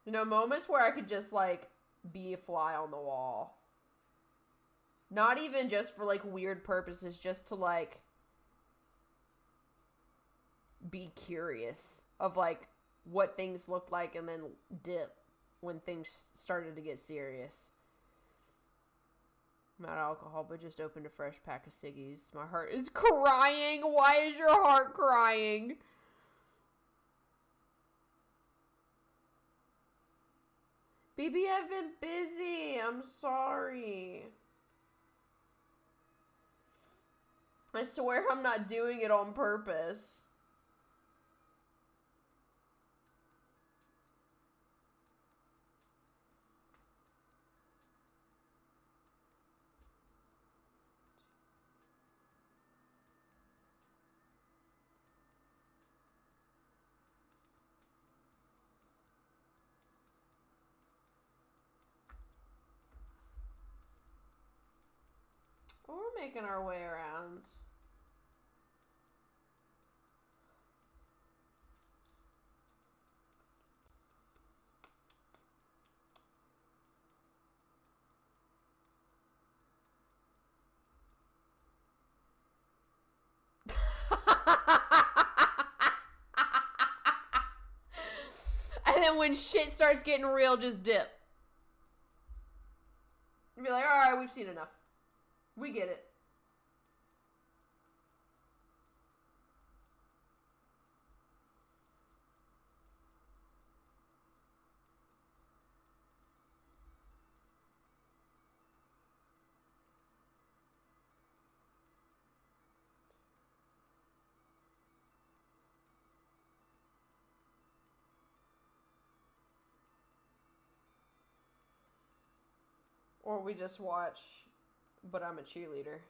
You know, moments where I could just, like, be a fly on the wall. Not even just for, like, weird purposes, just to, like, be curious of, like, what things looked like and then dip when things started to get serious. I'm out of alcohol, but just opened a fresh pack of ciggies. My heart is crying. Why is your heart crying? BB, I've been busy. I'm sorry. I swear I'm not doing it on purpose. Well, we're making our way around. And then when shit starts getting real, just dip. And be like, alright, we've seen enough. We get it. Or we just watch, but I'm a cheerleader.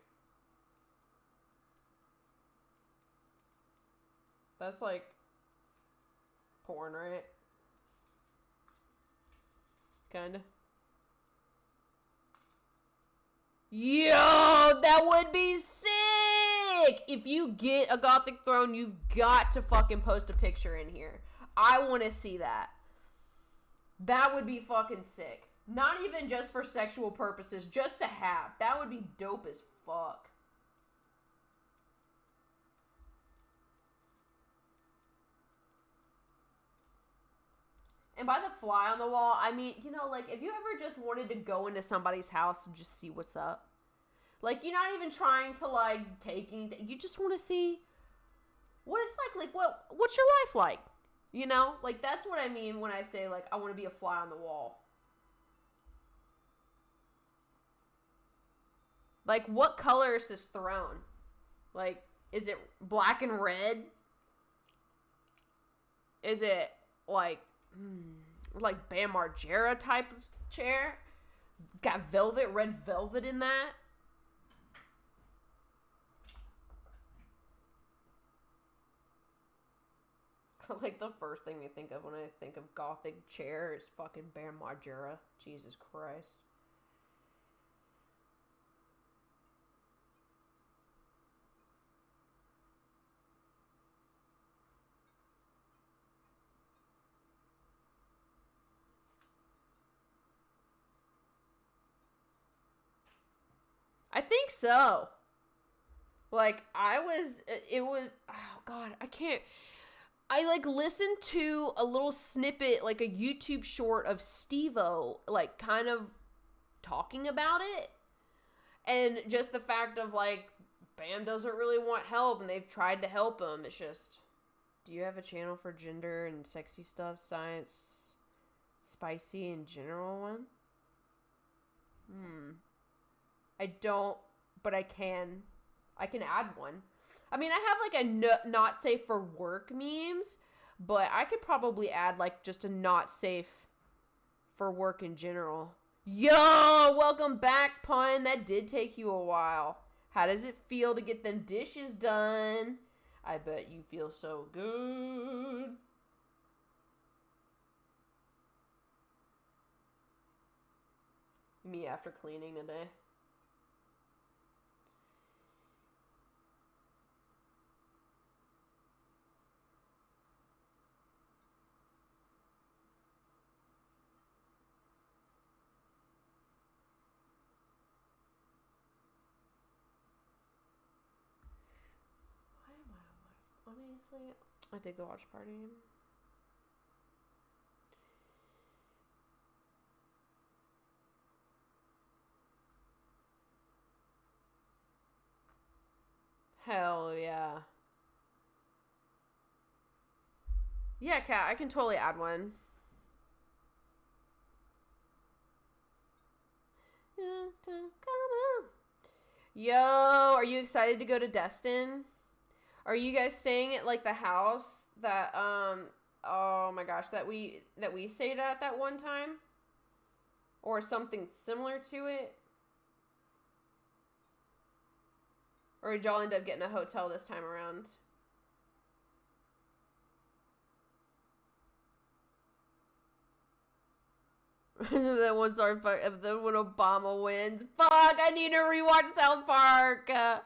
That's like porn, right? Kinda. Yo, that would be sick! If you get a Gothic throne, you've got to fucking post a picture in here. I want to see that. That would be fucking sick. Not even just for sexual purposes, just to have. That would be dope as fuck. And by the fly on the wall, I mean, you know, like, if you ever just wanted to go into somebody's house and just see what's up. Like, you're not even trying to, like, take anything. You just want to see what it's like. Like, what's your life like? You know? Like, that's what I mean when I say, like, I want to be a fly on the wall. Like, what color is this throne? Like, is it black and red? Is it, like Bam Margera type of chair? Got velvet, red velvet in that? Like, the first thing I think of when I think of gothic chair is fucking Bam Margera. Jesus Christ. I think so. Like, it was, oh god, I like listened to a little snippet, like a YouTube short of Steve-O, like kind of talking about it. And just the fact of like, Bam doesn't really want help and they've tried to help him. It's just, do you have a channel for gender and sexy stuff, science, spicy and general one? I don't, but I can add one. I mean, I have like a not safe for work memes, but I could probably add like just a not safe for work in general. Yo, welcome back, Pun. That did take you a while. How does it feel to get them dishes done? I bet you feel so good. Me after cleaning today. Honestly, I take the watch party. Hell yeah. Yeah, Kat, I can totally add one. Yo, are you excited to go to Destin? Are you guys staying at like the house that oh my gosh, that we stayed at that one time? Or something similar to it? Or did y'all end up getting a hotel this time around? That one South Park episode when Obama wins. Fuck, I need to rewatch South Park. I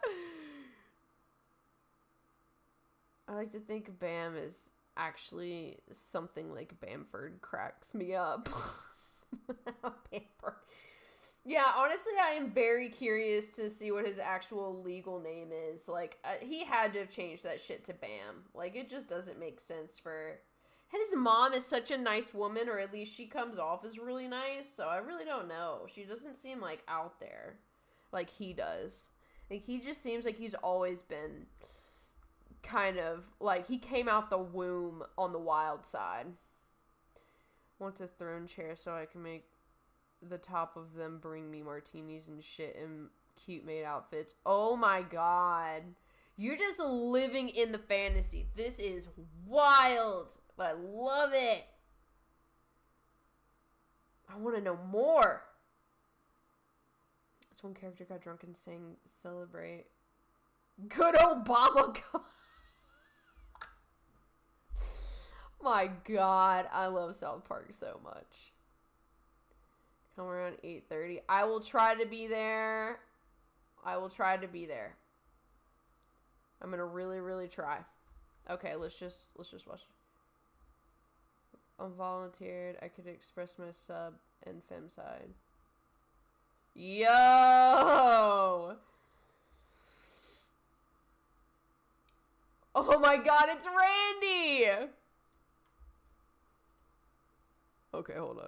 like to think Bam is actually something like Bamford cracks me up. Bamford. Yeah, honestly, I am very curious to see what his actual legal name is. Like, he had to have changed that shit to Bam. Like, it just doesn't make sense for... His mom is such a nice woman, or at least she comes off as really nice, so I really don't know. She doesn't seem, like, out there like he does. Like, he just seems like he's always been kind of, like, he came out the womb on the wild side. Want a throne chair so I can make the top of them bring me martinis and shit in cute maid outfits. Oh my god. You're just living in the fantasy. This is wild. But I love it. I want to know more. This one character got drunk and sang Celebrate. Good Obama. My god. I love South Park so much. Come around 8:30. I will try to be there. I'm going to really, really try. Okay, let's just watch. I'm volunteered. I could express my sub and femside. Yo! Oh my god, it's Randy! Okay, hold on.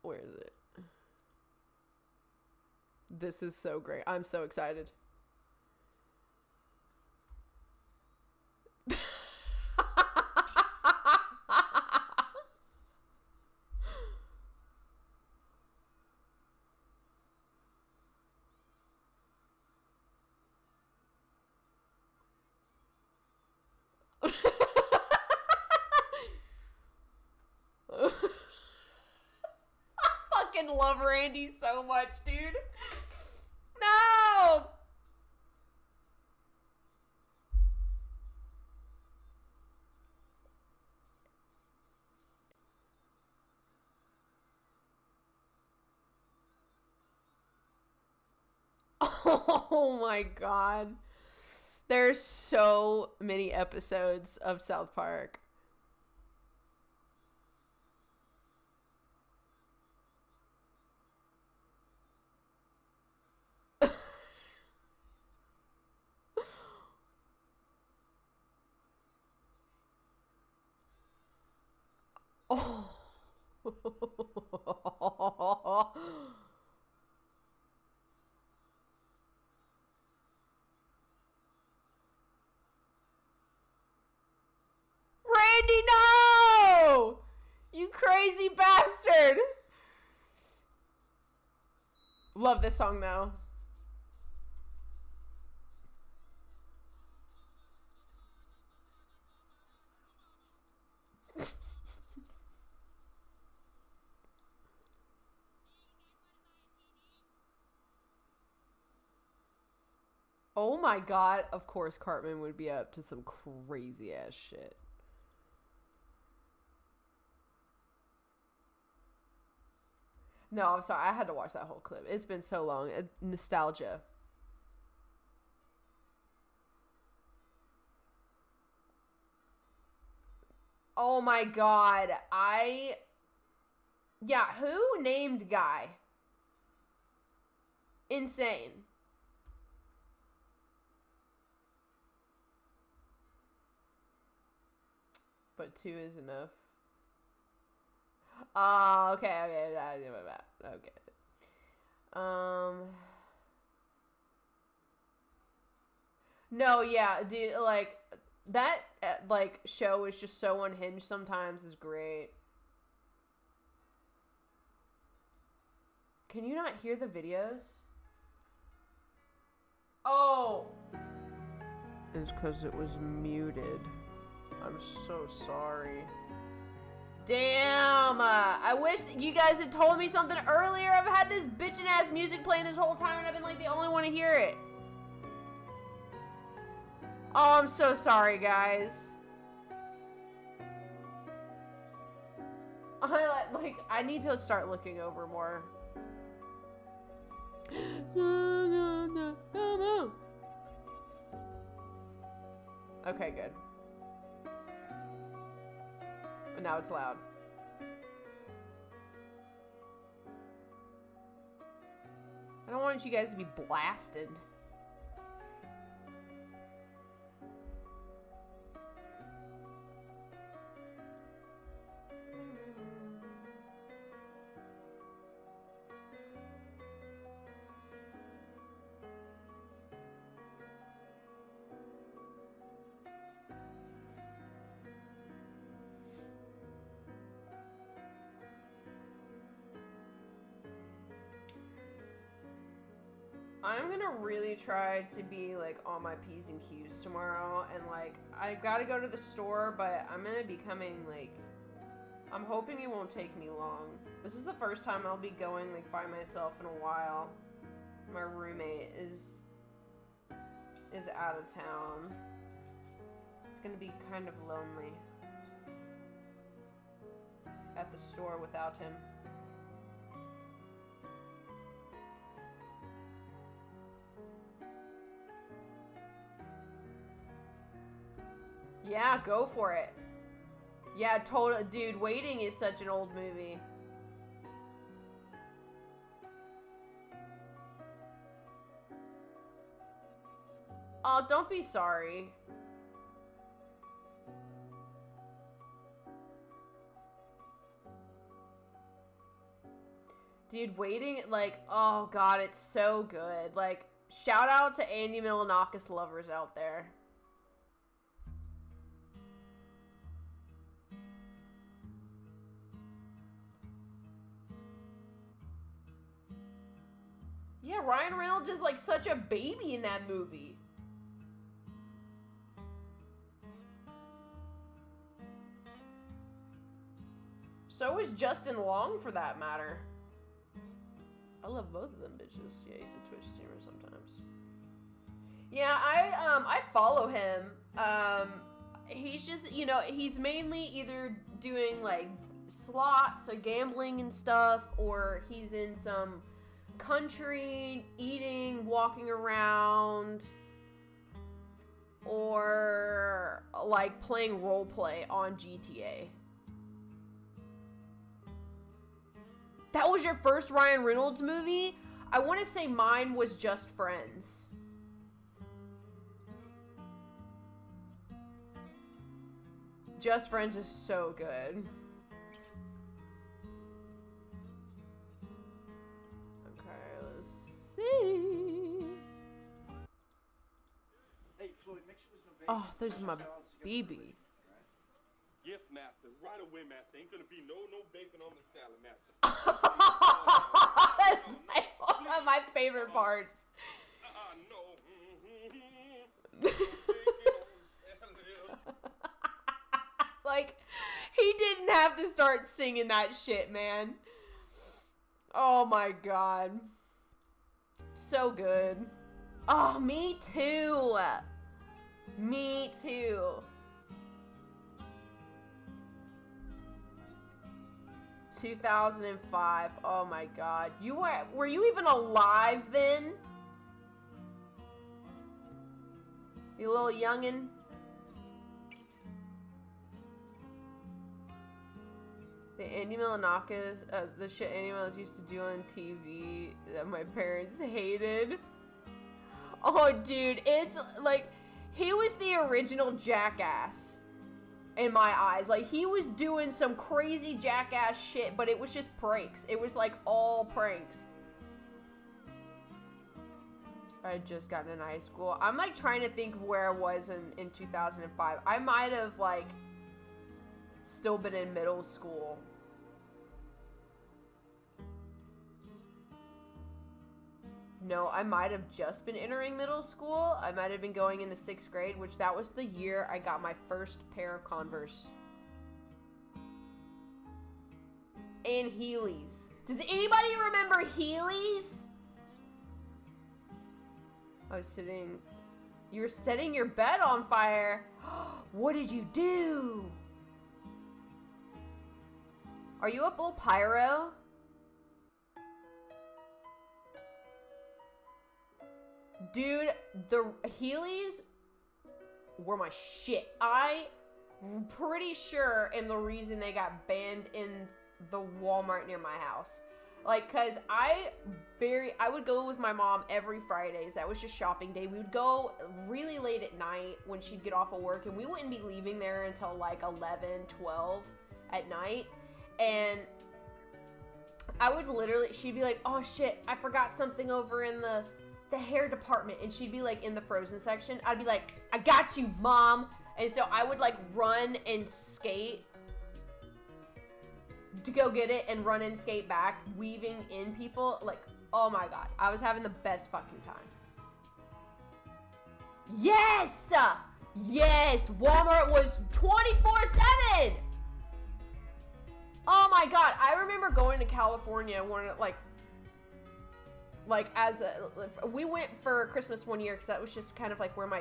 Where is it? This is so great. I'm so excited. I fucking love Randy so much, dude. No! Oh my god. There's so many episodes of South Park. Oh. Randy, no! You crazy bastard! Love this song though. Oh my god, of course Cartman would be up to some crazy ass shit. No, I'm sorry, I had to watch that whole clip. It's been so long. Nostalgia. Oh my god, yeah, who named Guy? Insane. But 2 is enough. Oh, okay. No, yeah, dude, like, that, like, show is just so unhinged sometimes is great. Can you not hear the videos? Oh! It's because it was muted. I'm so sorry. Damn! I wish you guys had told me something earlier. I've had this bitchin' ass music playing this whole time and I've been like the only one to hear it. Oh, I'm so sorry, guys. I need to start looking over more. No. Okay, good. But now it's loud. I don't want you guys to be blasted. I'm gonna really try to be, like, on my P's and Q's tomorrow, and, like, I gotta go to the store, but I'm gonna be coming, like, I'm hoping it won't take me long. This is the first time I'll be going, like, by myself in a while. My roommate is out of town. It's gonna be kind of lonely at the store without him. Yeah, go for it. Yeah, totally. Dude, Waiting is such an old movie. Oh, don't be sorry. Dude, Waiting, like, oh god, it's so good. Like, shout out to Andy Milonakis lovers out there. Yeah, Ryan Reynolds is like such a baby in that movie. So is Justin Long, for that matter. I love both of them bitches. Yeah, he's a Twitch streamer sometimes. Yeah, I follow him. He's just, you know, he's mainly either doing like slots or gambling and stuff, or he's in some country, eating, walking around, or like playing roleplay on GTA. That was your first Ryan Reynolds movie? I want to say mine was Just Friends. Just Friends is so good. Okay, let's see. Hey, Floyd, make sure there's no bacon. Oh, there's my BB. Yes, master. Right away, master. Ain't gonna be no bacon on the salad, master. That's like one of my favorite parts. No. Like, he didn't have to start singing that shit, man. Oh my god. So good. Oh, me too. Me too. ...2005. Oh my god. Were you even alive then? You little youngin'? The Andy Milonakis, the shit Andy Milonakis used to do on TV that my parents hated. Oh dude, it's like, he was the original Jackass. In my eyes. Like, he was doing some crazy Jackass shit, but it was just pranks. It was like all pranks. I had just gotten in high school. I'm like trying to think of where I was in 2005. I might have like still been in middle school. No, I might have just been entering middle school. I might have been going into 6th grade, which that was the year I got my first pair of Converse. And Heelys. Does anybody remember Heelys? I was sitting... You were setting your bed on fire. What did you do? Are you up all pyro? Dude, the Heelys were my shit. I'm pretty sure am the reason they got banned in the Walmart near my house. Like, cause I would go with my mom every Fridays. That was just shopping day. We would go really late at night when she'd get off of work, and we wouldn't be leaving there until like 11, 12 at night. And I would literally, she'd be like, oh shit, I forgot something over in the hair department, and she'd be like in the frozen section. I'd be like, I got you, mom. And so I would like run and skate to go get it and run and skate back, weaving in people. Like, oh my god, I was having the best fucking time. Yes! Yes! Walmart was 24/7! Oh my god, I remember going to California when we went for Christmas one year because that was just kind of like where my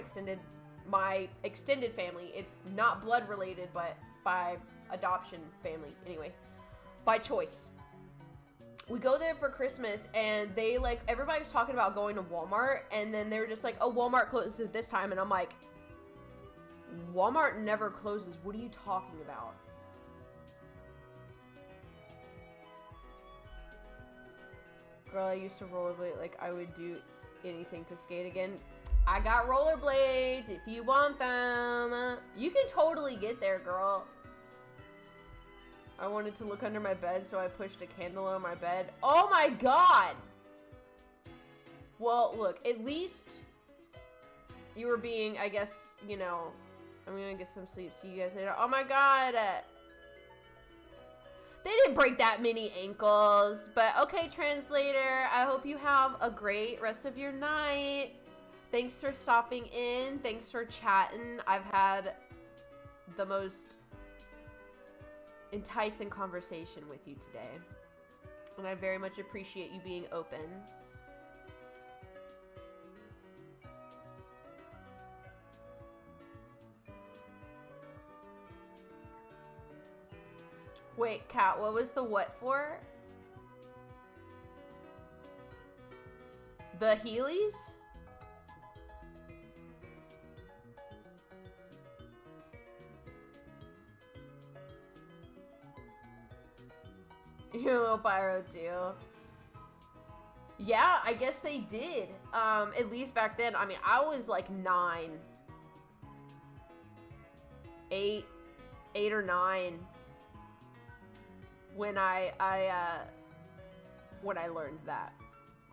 extended family, it's not blood related, but by adoption family, anyway, by choice. We go there for Christmas, and they like, everybody's talking about going to Walmart, and then they were just like, oh, Walmart closes at this time, and I'm like, Walmart never closes. What are you talking about? Girl, I used to rollerblade. Like, I would do anything to skate again. I got rollerblades if you want them. You can totally get there, girl. I wanted to look under my bed, so I pushed a candle on my bed. Oh my god! Well, look, at least you were being, I guess, you know, I'm gonna get some sleep. See you guys later. Oh my god! They didn't break that many ankles, but okay, translator, I hope you have a great rest of your night. Thanks for stopping in. Thanks for chatting. I've had the most enticing conversation with you today, and I very much appreciate you being open. Wait, Kat, what was the what for? The Heelys? You're a little pyro too. Yeah, I guess they did. At least back then. I mean, I was like 9. 8 or 9 when I learned that.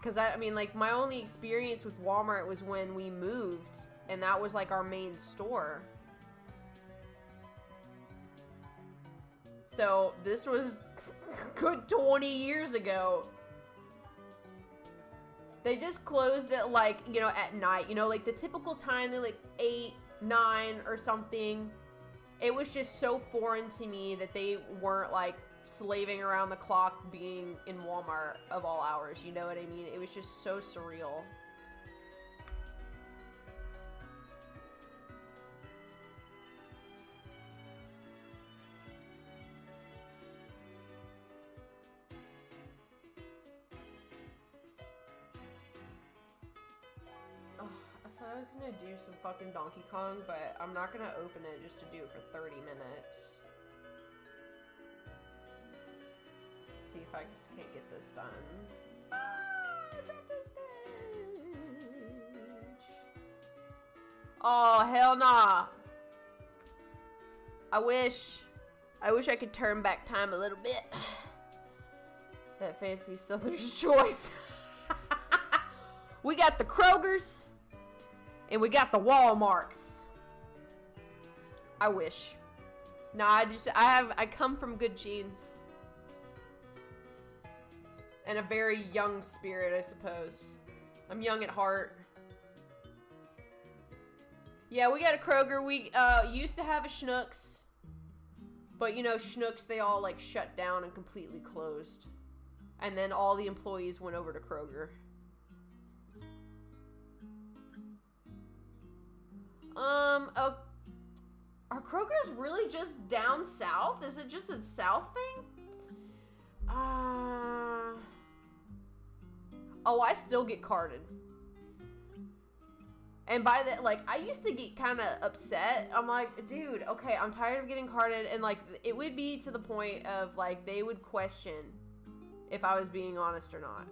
Because I mean, like, my only experience with Walmart was when we moved, and that was like our main store. So this was good 20 years ago. They just closed it, like, you know, at night. You know, like the typical time, they're like 8, 9 or something. It was just so foreign to me that they weren't like slaving around the clock being in Walmart of all hours. You know what I mean? It was just so surreal. I was gonna do some fucking Donkey Kong, but I'm not gonna open it just to do it for 30 minutes. See if I just can't get this done. Oh, hell nah. I wish I could turn back time a little bit. That fancy Southern's Choice. We got the Krogers. And we got the Walmarts. I wish. No, I come from good genes. And a very young spirit, I suppose. I'm young at heart. Yeah, we got a Kroger. We used to have a Schnucks. But, you know, Schnucks, they all, like, shut down and completely closed. And then all the employees went over to Kroger. Are Kroger's really just down south? Is it just a south thing? Oh, I still get carded. And by that, like, I used to get kind of upset. I'm like, dude, okay, I'm tired of getting carded. And, like, it would be to the point of, like, they would question if I was being honest or not.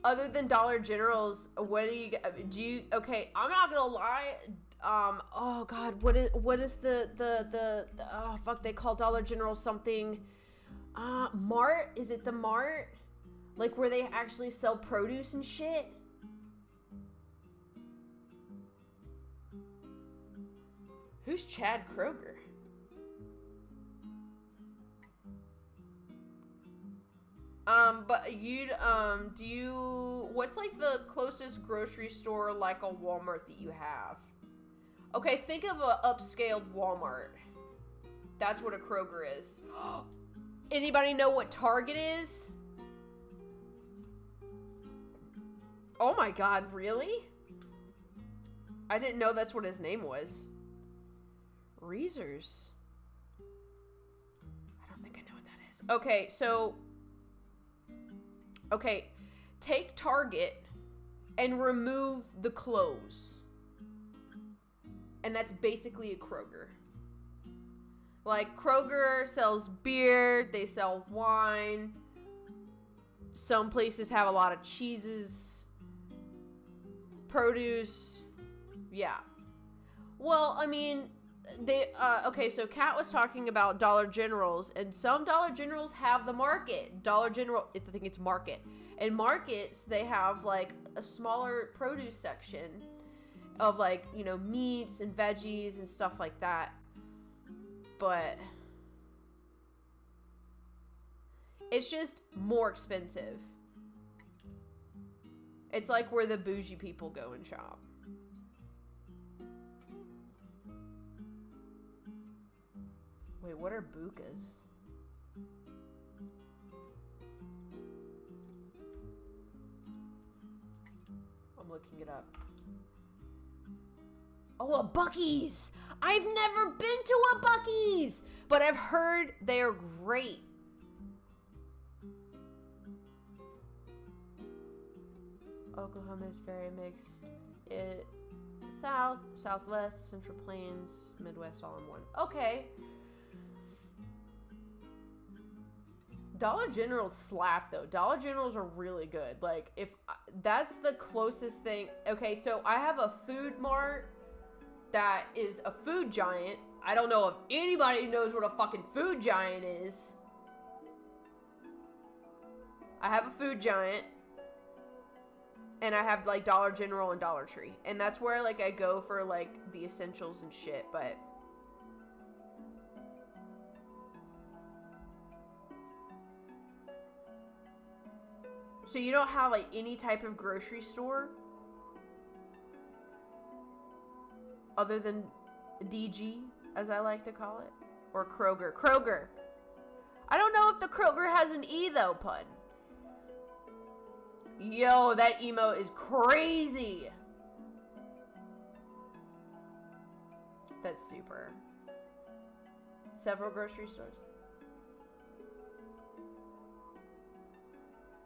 Other than Dollar General's, what do you, okay, I'm not gonna lie, oh god, what is the oh fuck, they call Dollar General something, Mart? Is it the Mart? Like, where they actually sell produce and shit? Who's Chad Kroger? But what's like the closest grocery store like a Walmart that you have? Okay, think of a upscaled Walmart. That's what a Kroger is. Anybody know what Target is? Oh my god, really? I didn't know that's what his name was. Reezers. I don't think I know what that is. Okay, so... Okay, take Target and remove the clothes. And that's basically a Kroger. Like, Kroger sells beer, they sell wine. Some places have a lot of cheeses. Produce. Yeah. Well, I mean, okay, so Kat was talking about Dollar Generals, and some Dollar Generals have the Market. Dollar General, I think it's Market. And Markets, they have, like, a smaller produce section of, like, you know, meats and veggies and stuff like that. But it's just more expensive. It's like where the bougie people go and shop. Wait, what are bukas? I'm looking it up. Oh, a Buc-ee's! I've never been to a Buc-ee's! But I've heard they are great. Oklahoma is very mixed. South, Southwest, Central Plains, Midwest, all in one. Okay. Dollar Generals slap though. Dollar Generals are really good. Like, if that's the closest thing. Okay, so I have a food mart that is a food giant. I don't know if anybody knows what a fucking food giant is. I have a food giant. And I have, like, Dollar General and Dollar Tree. And that's where, like, I go for, like, the essentials and shit. But so you don't have, like, any type of grocery store? Other than DG, as I like to call it? Or Kroger. Kroger. I don't know if the Kroger has an E, though, Pun. Yo, that emote is crazy. That's super. Several grocery stores.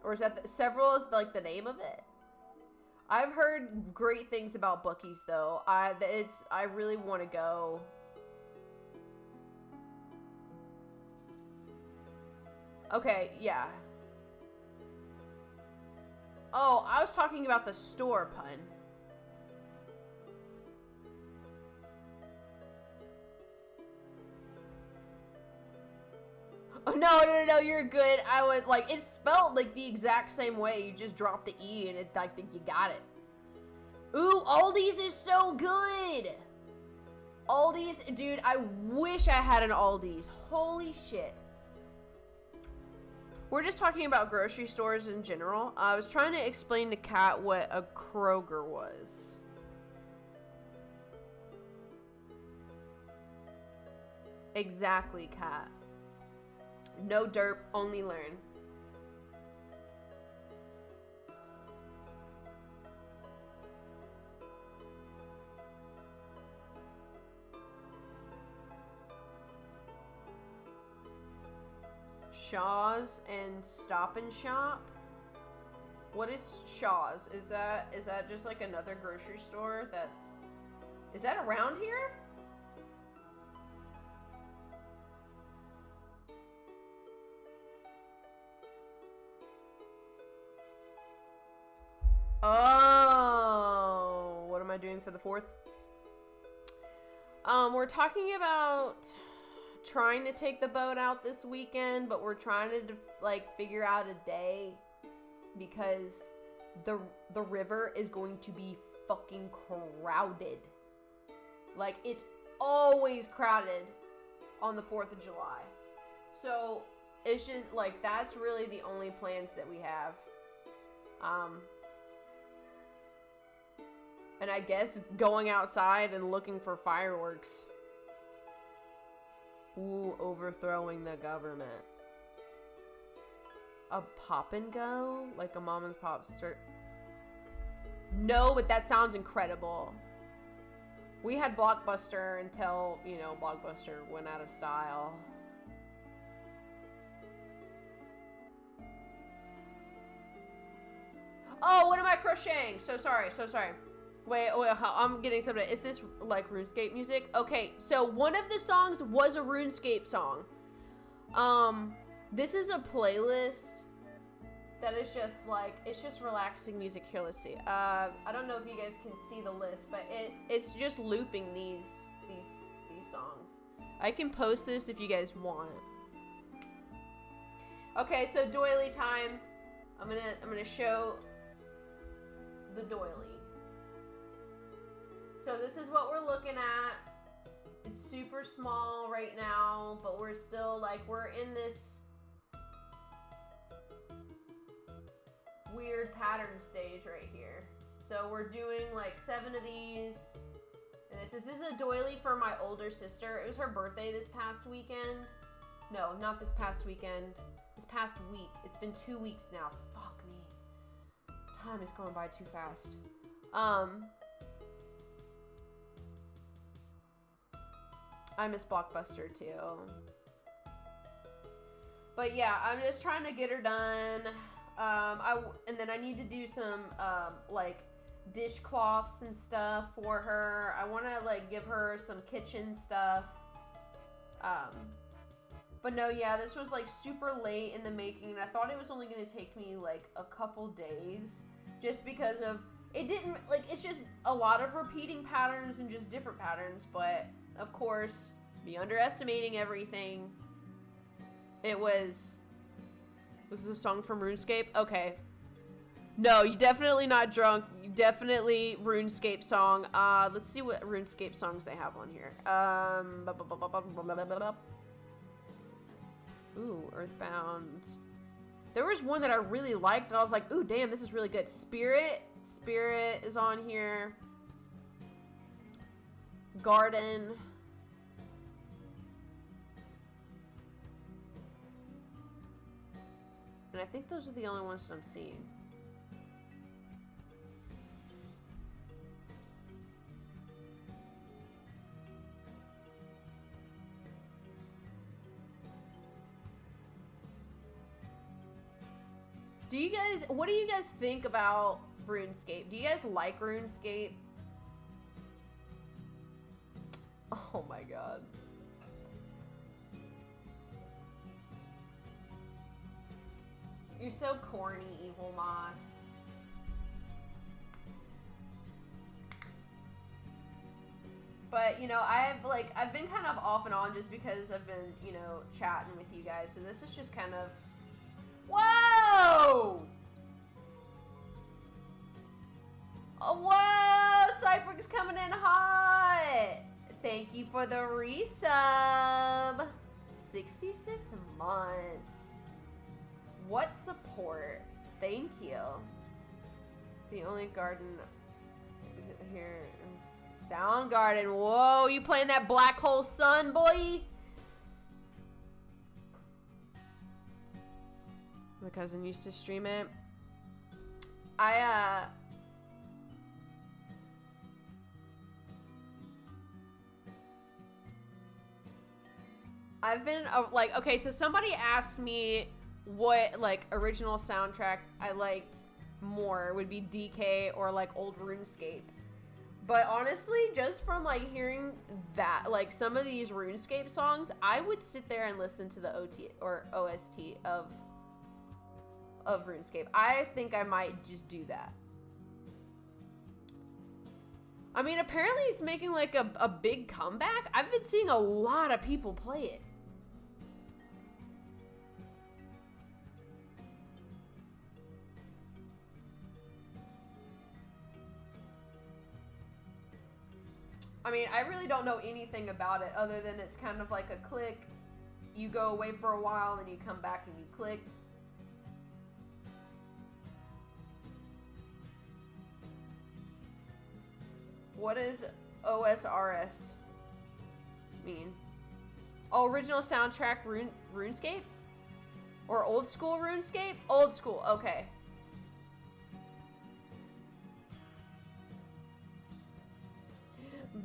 Or is that several is like the name of it? I've heard great things about Buc-ee's though. I really want to go. Okay, yeah. Oh, I was talking about the store, Pun. Oh, no, you're good. I was, like, it's spelled, like, the exact same way. You just drop the E and it, like, you got it. Ooh, Aldi's is so good! Aldi's, dude, I wish I had an Aldi's. Holy shit. We're just talking about grocery stores in general. I was trying to explain to Kat what a Kroger was. Exactly, Kat. No derp, only learn. Shaw's and Stop and Shop. What is Shaw's? Is that just like another grocery store is that around here? Oh, what am I doing for the 4th? We're talking about trying to take the boat out this weekend, but we're trying to like figure out a day because the river is going to be fucking crowded. Like, it's always crowded on the 4th of July. So it's just like, that's really the only plans that we have. And I guess going outside and looking for fireworks. Ooh, overthrowing the government. A pop and go? Like a mom and pop store? No, but that sounds incredible. We had Blockbuster until, you know, Blockbuster went out of style. Oh, what am I crocheting? So sorry. Wait, I'm getting something. Is this like RuneScape music? Okay, so one of the songs was a RuneScape song. This is a playlist that is just like, it's just relaxing music. Here, let's see. I don't know if you guys can see the list, but it's just looping these songs. I can post this if you guys want. Okay, so doily time. I'm gonna show the doily. So this is what we're looking at. It's super small right now, but we're still like, we're in this weird pattern stage right here. So we're doing like 7 of these. And this is a doily for my older sister. It was her birthday this past weekend. No, not this past weekend. This past week. It's been 2 weeks now. Fuck me. Time is going by too fast. I miss Blockbuster too. But yeah, I'm just trying to get her done. And then I need to do some, like, dishcloths and stuff for her. I want to, like, give her some kitchen stuff. But no, yeah, this was, like, super late in the making, and I thought it was only going to take me, like, a couple days, just because of, it didn't, like, it's just a lot of repeating patterns and just different patterns, but, of course, be underestimating everything. It was... This is a song from RuneScape? Okay. No, you're definitely not drunk. You definitely RuneScape song. Let's see what RuneScape songs they have on here. Ooh, Earthbound. There was one that I really liked, and I was like, ooh, damn, this is really good. Spirit is on here. Garden. And I think those are the only ones that I'm seeing. What do you guys think about RuneScape? Do you guys like RuneScape? Oh my god. You're so corny, Evil Moss. But, you know, I've been kind of off and on just because I've been, you know, chatting with you guys. So this is just kind of... Whoa! Oh, whoa! Cyprix coming in hot! Thank you for the resub. 66 months. What support? Thank you. The only garden here is Soundgarden. Whoa, you playing that Black Hole Sun, boy? My cousin used to stream it. I've been, like, okay, so somebody asked me what, like, original soundtrack I liked more. Would be DK or, like, old RuneScape. But honestly, just from, like, hearing that, like, some of these RuneScape songs, I would sit there and listen to the OT or OST of RuneScape. I think I might just do that. I mean, apparently it's making, like, a big comeback. I've been seeing a lot of people play it. I mean, I really don't know anything about it other than it's kind of like a click. You go away for a while and you come back and you click. What does OSRS mean? Oh, original soundtrack RuneScape? Or old school RuneScape? Old school, okay.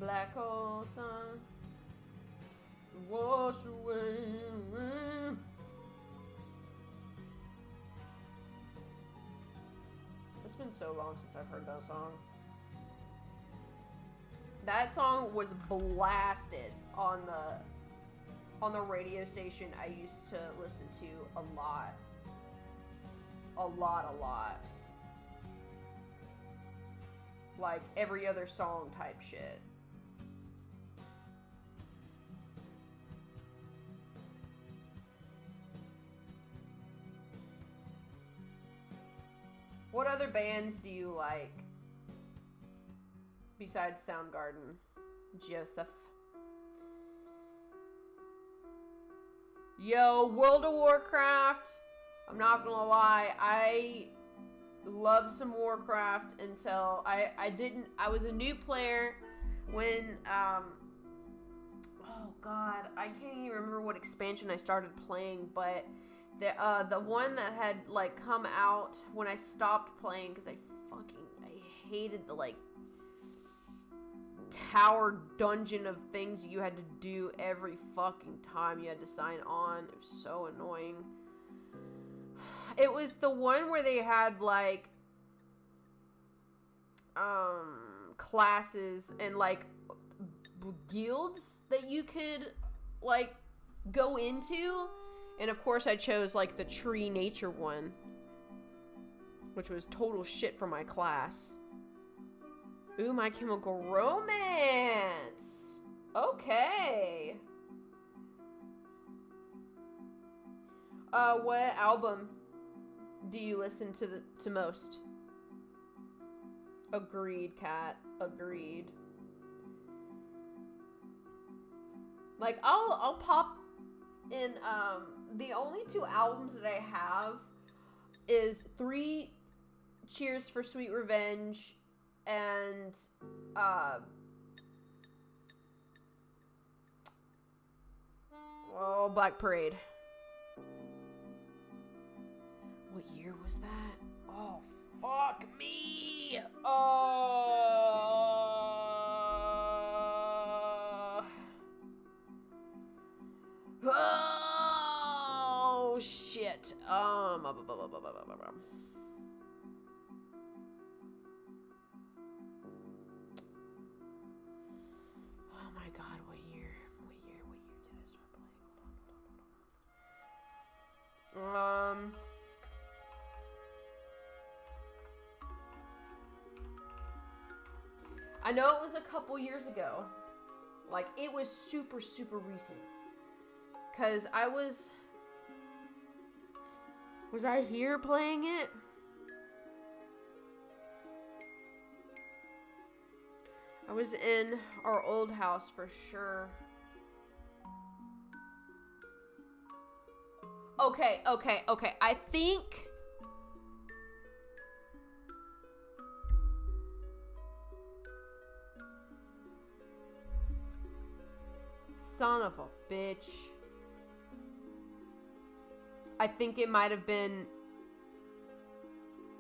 Black hole sun, wash away. It's been so long since I've heard that song. That song was blasted on the radio station I used to listen to a lot. A lot. Like every other song type shit. What other bands do you like besides Soundgarden? Joseph. Yo, World of Warcraft. I'm not gonna lie, I love some Warcraft until I was a new player when oh god, I can't even remember what expansion I started playing, but the one that had like come out when I stopped playing because I hated the like tower dungeon of things you had to do every fucking time you had to sign on. It was so annoying. It was the one where they had, like, classes and, like, guilds that you could, like, go into. And, of course, I chose, like, the tree nature one, which was total shit for my class. Ooh, My Chemical Romance! Okay. What album do you listen to most? Agreed, Kat. Agreed. Like, I'll pop in, the only 2 albums that I have is 3 Cheers for Sweet Revenge and, Black Parade. What year was that? Oh, fuck me! Oh, shit. Oh my god, what year? What year did I start playing? Hold on. I know it was a couple years ago. Like, it was super, super recent. Because I was I here playing it? I was in our old house for sure. Okay. I think... Son of a bitch. I think it might have been...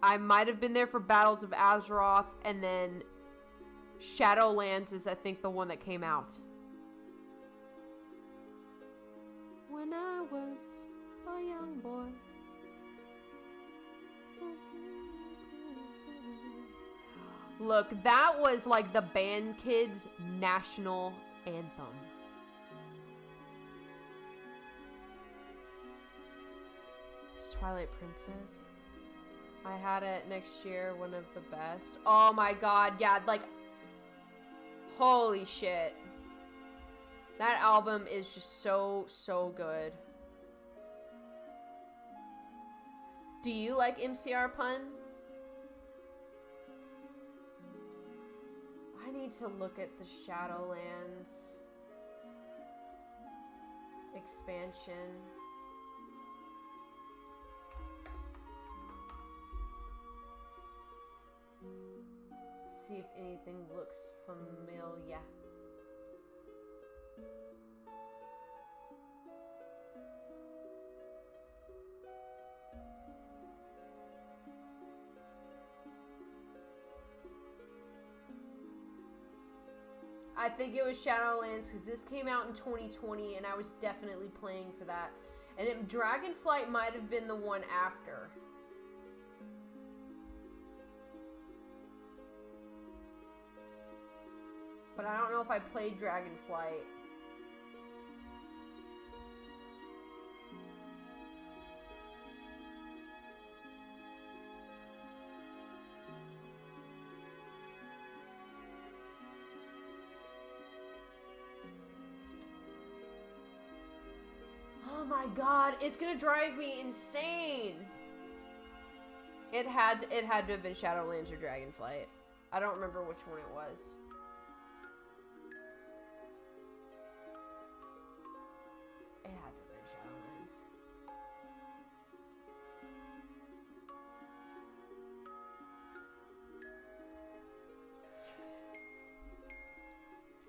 I might have been there for Battles of Azeroth, and then Shadowlands is, I think, the one that came out. When I was a young boy. Look, that was like the band kids' national anthem. Twilight Princess. I had it next year, one of the best. Oh my god, yeah, like, holy shit. That album is just so, so good. Do you like MCR Pun? I need to look at the Shadowlands expansion. See if anything looks familiar. I think it was Shadowlands because this came out in 2020 and I was definitely playing for that. And Dragonflight might have been the one after. But I don't know if I played Dragonflight. Oh my god, it's gonna drive me insane. It had to have been Shadowlands or Dragonflight. I don't remember which one it was. It had to have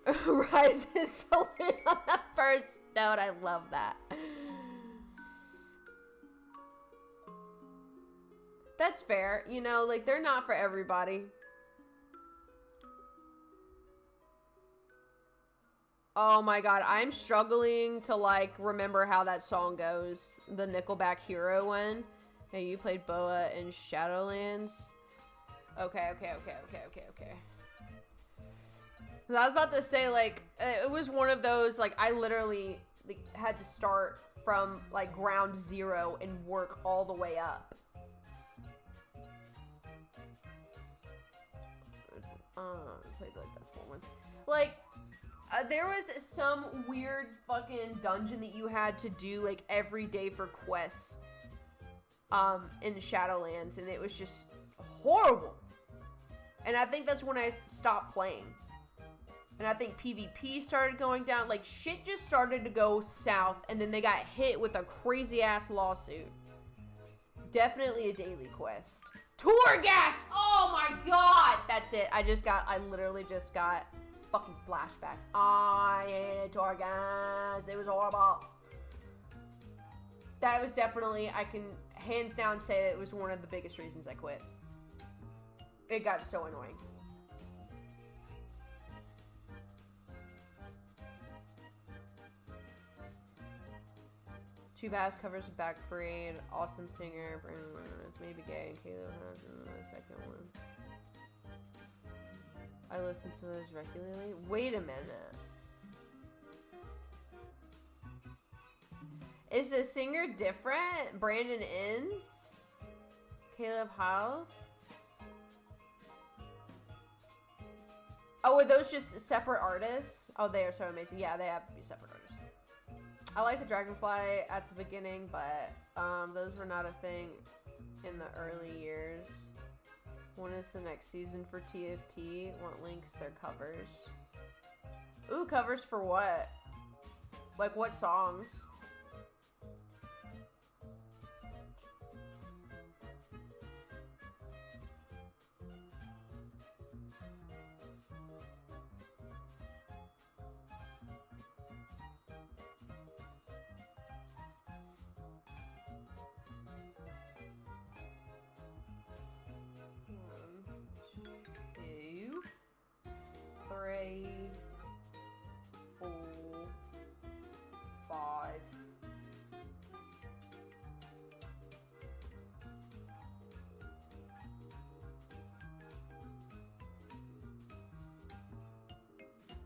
been Shadowlands. Rise is solely on the first note. I love that. That's fair. You know, like, they're not for everybody. Oh my god, I'm struggling to, like, remember how that song goes. The Nickelback Hero one. Yeah, you played Boa in Shadowlands. Okay. I was about to say, like, it was one of those, like, I literally had to start from, like, ground zero and work all the way up. Played, like, this one. Like, there was some weird fucking dungeon that you had to do, like, every day for quests, in Shadowlands, and it was just horrible. And I think that's when I stopped playing. And I think PvP started going down. Like, shit just started to go south, and then they got hit with a crazy-ass lawsuit. Definitely a daily quest. Torghast! Oh my god! That's it. I literally just got fucking flashbacks. I hated Torghast. It was horrible. That was definitely, I can hands down say that it was one of the biggest reasons I quit. It got so annoying. Two Bass covers Back Parade, Awesome Singer, Brandon Reynolds, Maybe Gay, and Caleb has the second one. I listen to those regularly. Wait a minute. Is the singer different? Brandon Inns? Caleb House? Oh, are those just separate artists? Oh, they are so amazing. Yeah, they have to be separate artists. I like the Dragonfly at the beginning, but those were not a thing in the early years. When is the next season for TFT? What links their covers? Ooh, covers for what? Like what songs?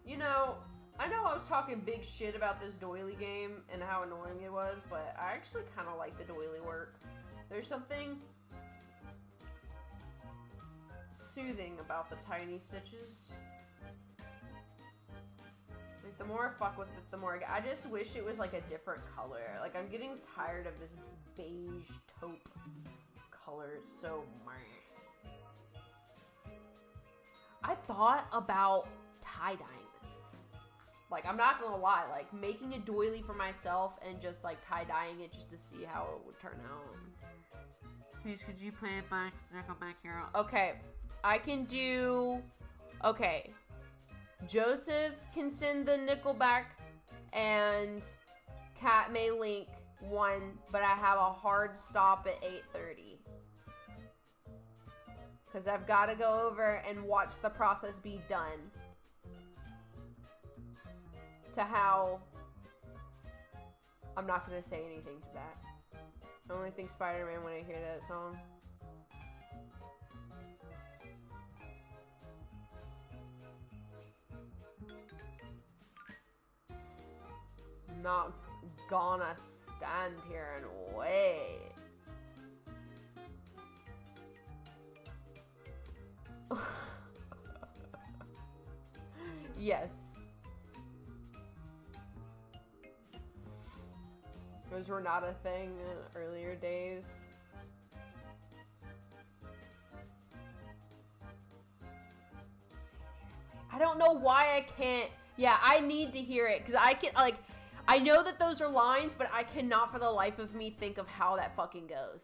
You know, I know I was talking big shit about this doily game and how annoying it was, but I actually kind of like the doily work. There's something soothing about the tiny stitches. Like, the more I fuck with it, the more I get. I just wish it was like a different color. Like, I'm getting tired of this beige taupe color. So, I thought about tie-dyeing. Like, I'm not gonna lie, like, making a doily for myself and just, like, tie-dyeing it just to see how it would turn out. Please, could you play it by Nickelback Hero? Okay, I can do... Okay. Joseph can send the Nickelback, and Kat may link one, but I have a hard stop at 8:30. Because I've got to go over and watch the process be done. To how I'm not going to say anything to that. I only think Spider-Man when I hear that song. Not gonna stand here and wait. Yes. Those were not a thing in earlier days. I don't know why I can't. Yeah, I need to hear it. Because I can, like, I know that those are lines, but I cannot for the life of me think of how that fucking goes.